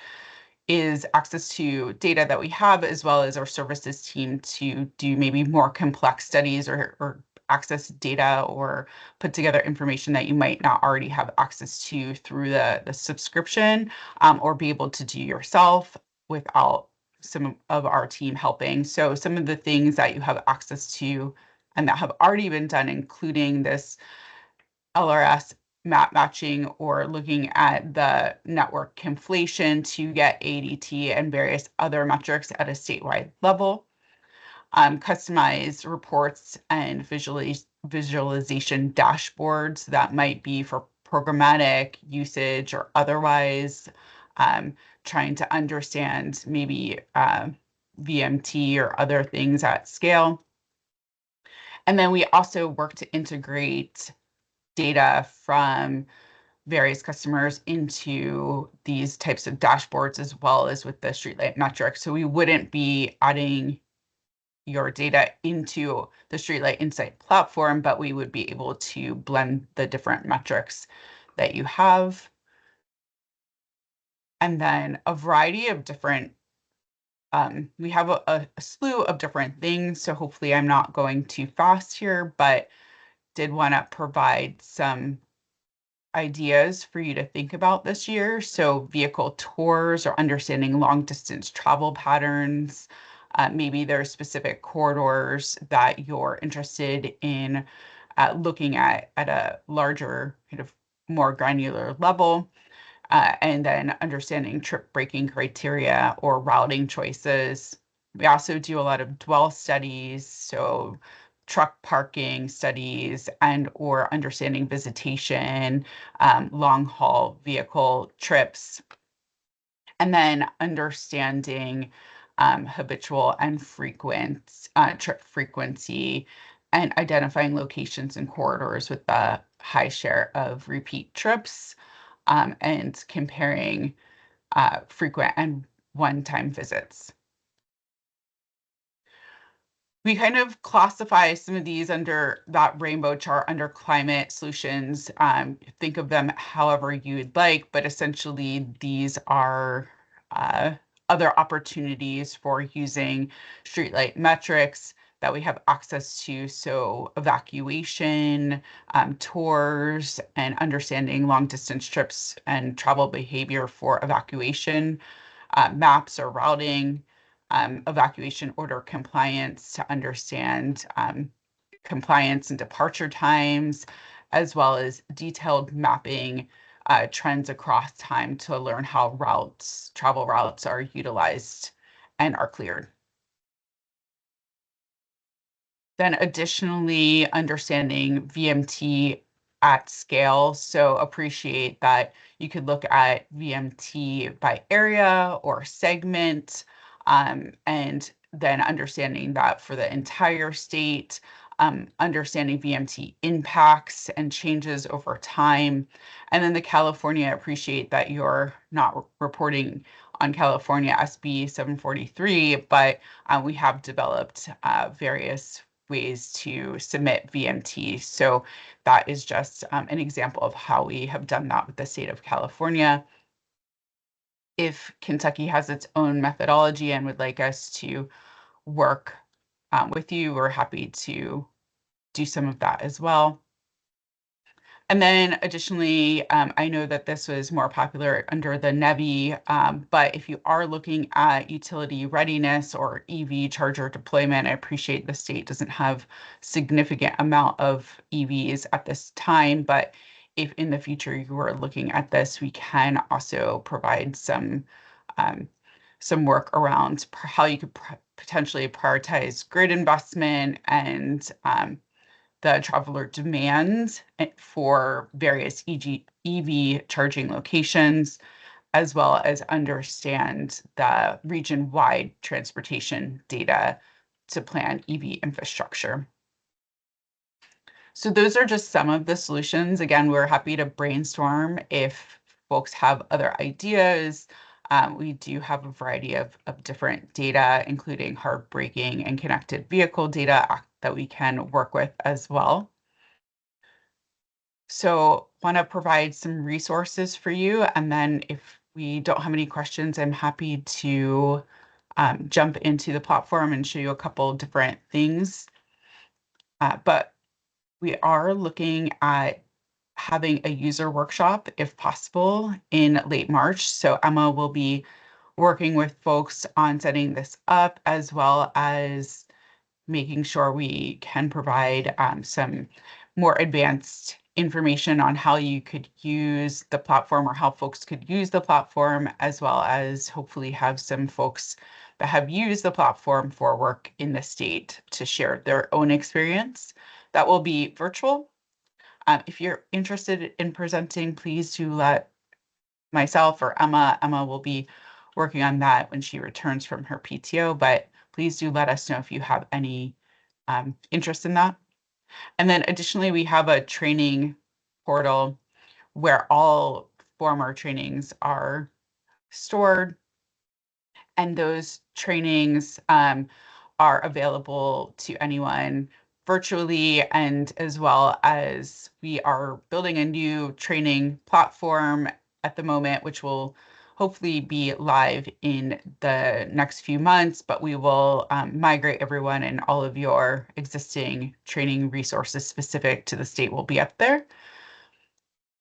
is access to data that we have, as well as our services team to do maybe more complex studies or access data or put together information that you might not already have access to through the subscription, or be able to do yourself without some of our team helping. So some of the things that you have access to and that have already been done, including this LRS map matching or looking at the network conflation to get ADT and various other metrics at a statewide level. Customized reports and visualization dashboards that might be for programmatic usage or otherwise, trying to understand maybe VMT or other things at scale. And then we also work to integrate data from various customers into these types of dashboards, as well as with the Streetlight metrics. So we wouldn't be adding your data into the Streetlight Insight platform, but we would be able to blend the different metrics that you have. And then a variety of different, we have a slew of different things. So hopefully I'm not going too fast here, but did want to provide some ideas for you to think about this year. So vehicle tours or understanding long distance travel patterns. Maybe there are specific corridors that you're interested in looking at a larger, kind of more granular level. And then understanding trip breaking criteria or routing choices. We also do a lot of dwell studies, so truck parking studies and or understanding visitation, long haul vehicle trips, and then understanding habitual and frequent trip frequency, and identifying locations and corridors with the high share of repeat trips, and comparing frequent and one-time visits. We kind of classify some of these under that rainbow chart under climate solutions. Think of them however you'd like, but essentially these are other opportunities for using Streetlight metrics that we have access to. So evacuation, tours, and understanding long distance trips and travel behavior for evacuation, maps or routing, evacuation order compliance to understand compliance and departure times, as well as detailed mapping trends across time to learn how travel routes are utilized and are cleared. Then additionally, understanding VMT at scale. So appreciate that you could look at VMT by area or segment, and then understanding that for the entire state, understanding VMT impacts and changes over time. And then the California, appreciate that you're not reporting on California SB 743, but we have developed various ways to submit VMT. So that is just an example of how we have done that with the state of California. If Kentucky has its own methodology and would like us to work with you, we're happy to do some of that as well. And then additionally, I know that this was more popular under the NEVI, but if you are looking at utility readiness or EV charger deployment, I appreciate the state doesn't have significant amount of EVs at this time, but if in the future you are looking at this, we can also provide some work around how you could potentially prioritize grid investment and the traveler demand for various EV charging locations, as well as understand the region-wide transportation data to plan EV infrastructure. So those are just some of the solutions. Again, we're happy to brainstorm if folks have other ideas. We do have a variety of different data, including hard braking and connected vehicle data that we can work with as well. So want to provide some resources for you. And then if we don't have any questions, I'm happy to jump into the platform and show you a couple different things. But we are looking at having a user workshop, if possible, in late March. So Emma will be working with folks on setting this up, as well as making sure we can provide some more advanced information on how you could use the platform or how folks could use the platform, as well as hopefully have some folks that have used the platform for work in the state to share their own experience. That will be virtual. If you're interested in presenting, please do let myself or Emma will be working on that when she returns from her PTO, but please do let us know if you have any interest in that. And then additionally, we have a training portal where all former trainings are stored, and those trainings are available to anyone virtually, and as well as we are building a new training platform at the moment, which will hopefully be live in the next few months, but we will migrate everyone, and all of your existing training resources specific to the state will be up there.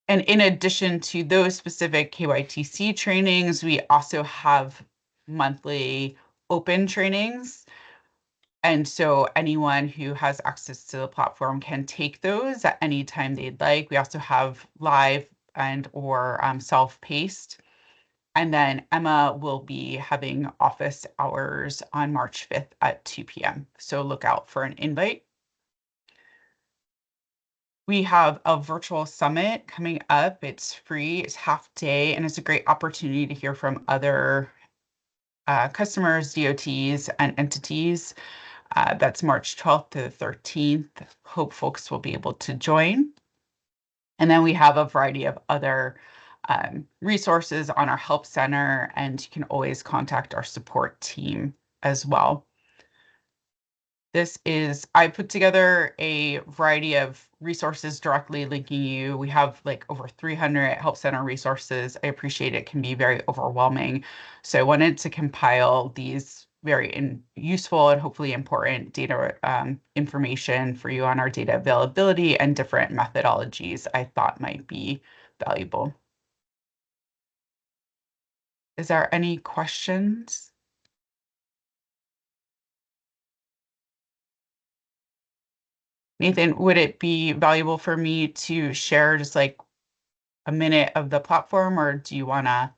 And in addition to those specific KYTC trainings, we also have monthly open trainings. And so anyone who has access to the platform can take those at any time they'd like. We also have live and or self-paced. And then Emma will be having office hours on March 5th at 2 p.m. So look out for an invite. We have a virtual summit coming up. It's free, it's half day, and it's a great opportunity to hear from other customers, DOTs, and entities. That's March 12th to the 13th. Hope folks will be able to join. And then we have a variety of other resources on our help center, and you can always contact our support team as well. I put together a variety of resources directly linking you. We have like over 300 help center resources. I appreciate it can be very overwhelming. So I wanted to compile these very useful and hopefully important data information for you on our data availability and different methodologies I thought might be valuable. Is there any questions? Nathan, would it be valuable for me to share just like a minute of the platform, or do you want to?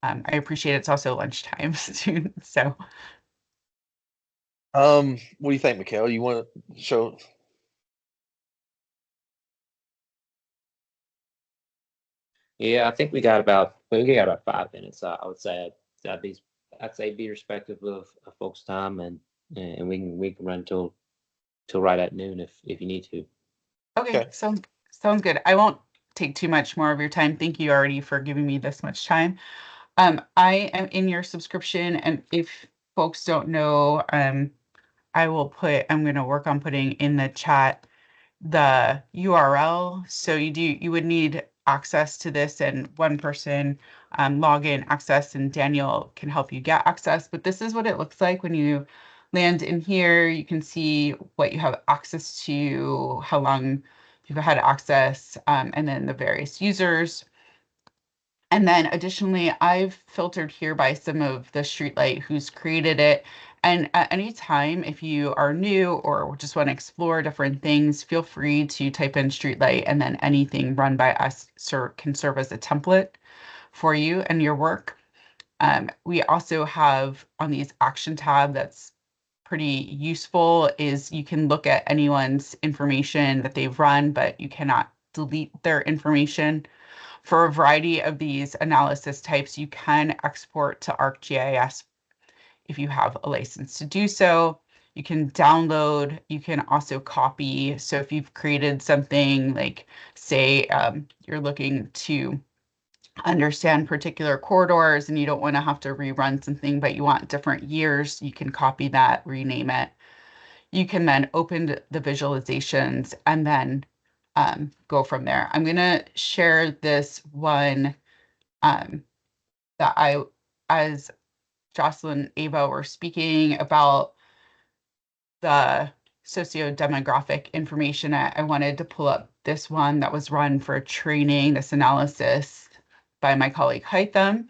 I appreciate it's also lunchtime soon, so. What do you think, Mikhail? You want to show? Yeah, I think we got about 5 minutes. I would say I'd say be respectful of folks' time, and we can run till right at noon if you need to. Okay, sounds good. I won't take too much more of your time. Thank you already for giving me this much time. I am in your subscription, and if folks don't know, I'm going to work on putting in the chat the URL. So you would need access to this, and one person log in access, and Daniel can help you get access. But this is what it looks like when you land in here. You can see what you have access to, how long you've had access, and then the various users. And then additionally, I've filtered here by some of the streetlight who's created it. And at any time, if you are new or just want to explore different things, feel free to type in streetlight, and then anything run by us can serve as a template for you and your work. We also have on these action tab that's pretty useful is you can look at anyone's information that they've run, but you cannot delete their information. For a variety of these analysis types, you can export to ArcGIS if you have a license to do so. You can download, you can also copy. So if you've created something like, say, you're looking to understand particular corridors and you don't want to have to rerun something, but you want different years, you can copy that, rename it. You can then open the visualizations and then go from there. I'm going to share this one that as Jocelyn, Ava were speaking about the socio-demographic information, I wanted to pull up this one that was run for training, this analysis by my colleague Haitham.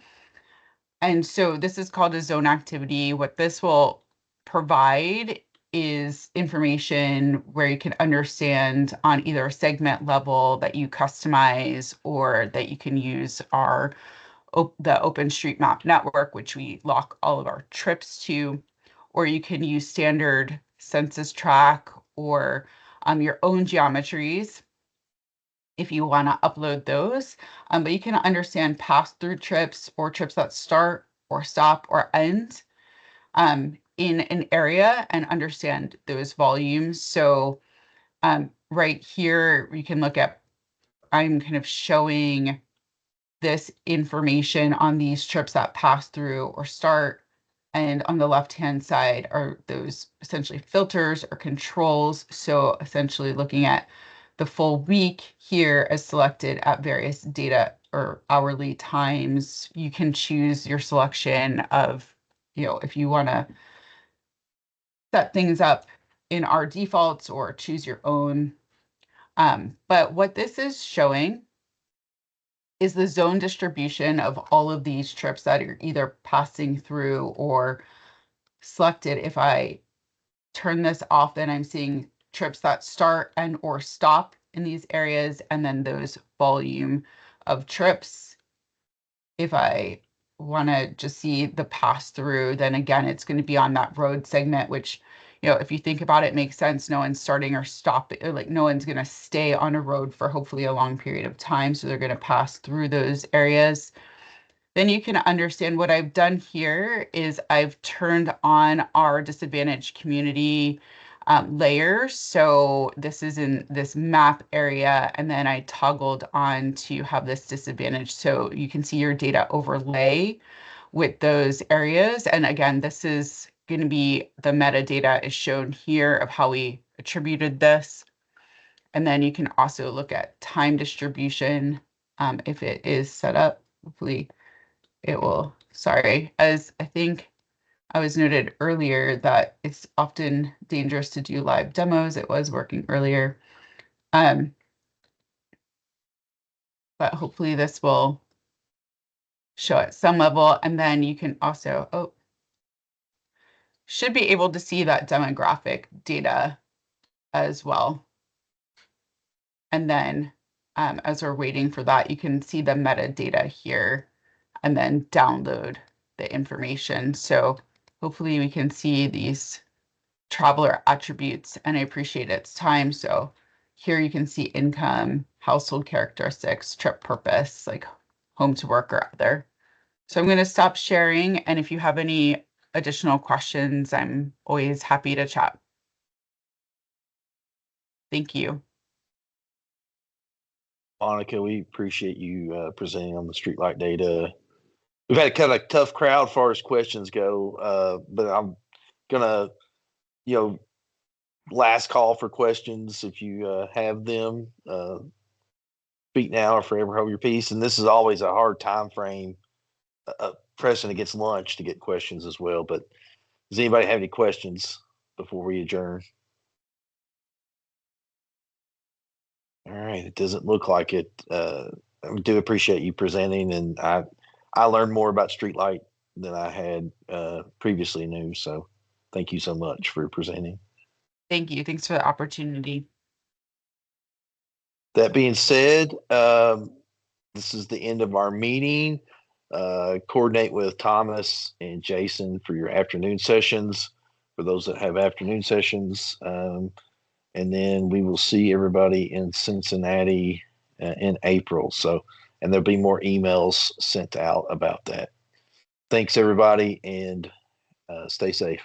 And so this is called a zone activity. What this will provide is information where you can understand on either a segment level that you customize, or that you can use the OpenStreetMap network, which we lock all of our trips to, or you can use standard census track or your own geometries if you want to upload those. But you can understand pass-through trips or trips that start or stop or end in an area and understand those volumes. So right here, you can look at, I'm kind of showing this information on these trips that pass through or start. And on the left-hand side are those essentially filters or controls. So essentially looking at the full week here as selected at various data or hourly times. You can choose your selection of, if you want to set things up in our defaults or choose your own. But what this is showing is the zone distribution of all of these trips that are either passing through or selected. If I turn this off, then I'm seeing trips that start and or stop in these areas, and then those volume of trips. If I want to just see the pass through, then again, it's going to be on that road segment, which, if you think about it, makes sense. No one's starting or stopping, or like no one's going to stay on a road for hopefully a long period of time. So they're going to pass through those areas. Then you can understand what I've done here is I've turned on our disadvantaged community layers. So this is in this map area, and then I toggled on to have this disadvantage. So you can see your data overlay with those areas. And again, this is going to be the metadata is shown here of how we attributed this. And then you can also look at time distribution if it is set up. Hopefully it will, sorry, as I think I was noted earlier that it's often dangerous to do live demos. It was working earlier. But hopefully this will show at some level. And then you can also, should be able to see that demographic data as well. And then as we're waiting for that, you can see the metadata here and then download the information. So hopefully we can see these traveler attributes, and I appreciate its time. So here you can see income, household characteristics, trip purpose, like home to work or other. So I'm going to stop sharing. And if you have any additional questions, I'm always happy to chat. Thank you. Monica, we appreciate you presenting on the streetlight data. We've had kind of a tough crowd as far as questions go, but I'm gonna, last call for questions. If you have them, speak now or forever hold your peace. And this is always a hard time frame, pressing against lunch to get questions as well. But does anybody have any questions before we adjourn? All right, it doesn't look like it. I do appreciate you presenting, and I learned more about streetlight than I had previously knew. So thank you so much for presenting. Thank you. Thanks for the opportunity. That being said, this is the end of our meeting. Coordinate with Thomas and Jason for your afternoon sessions, for those that have afternoon sessions. And then we will see everybody in Cincinnati in April. So, and there'll be more emails sent out about that. Thanks, everybody, and stay safe.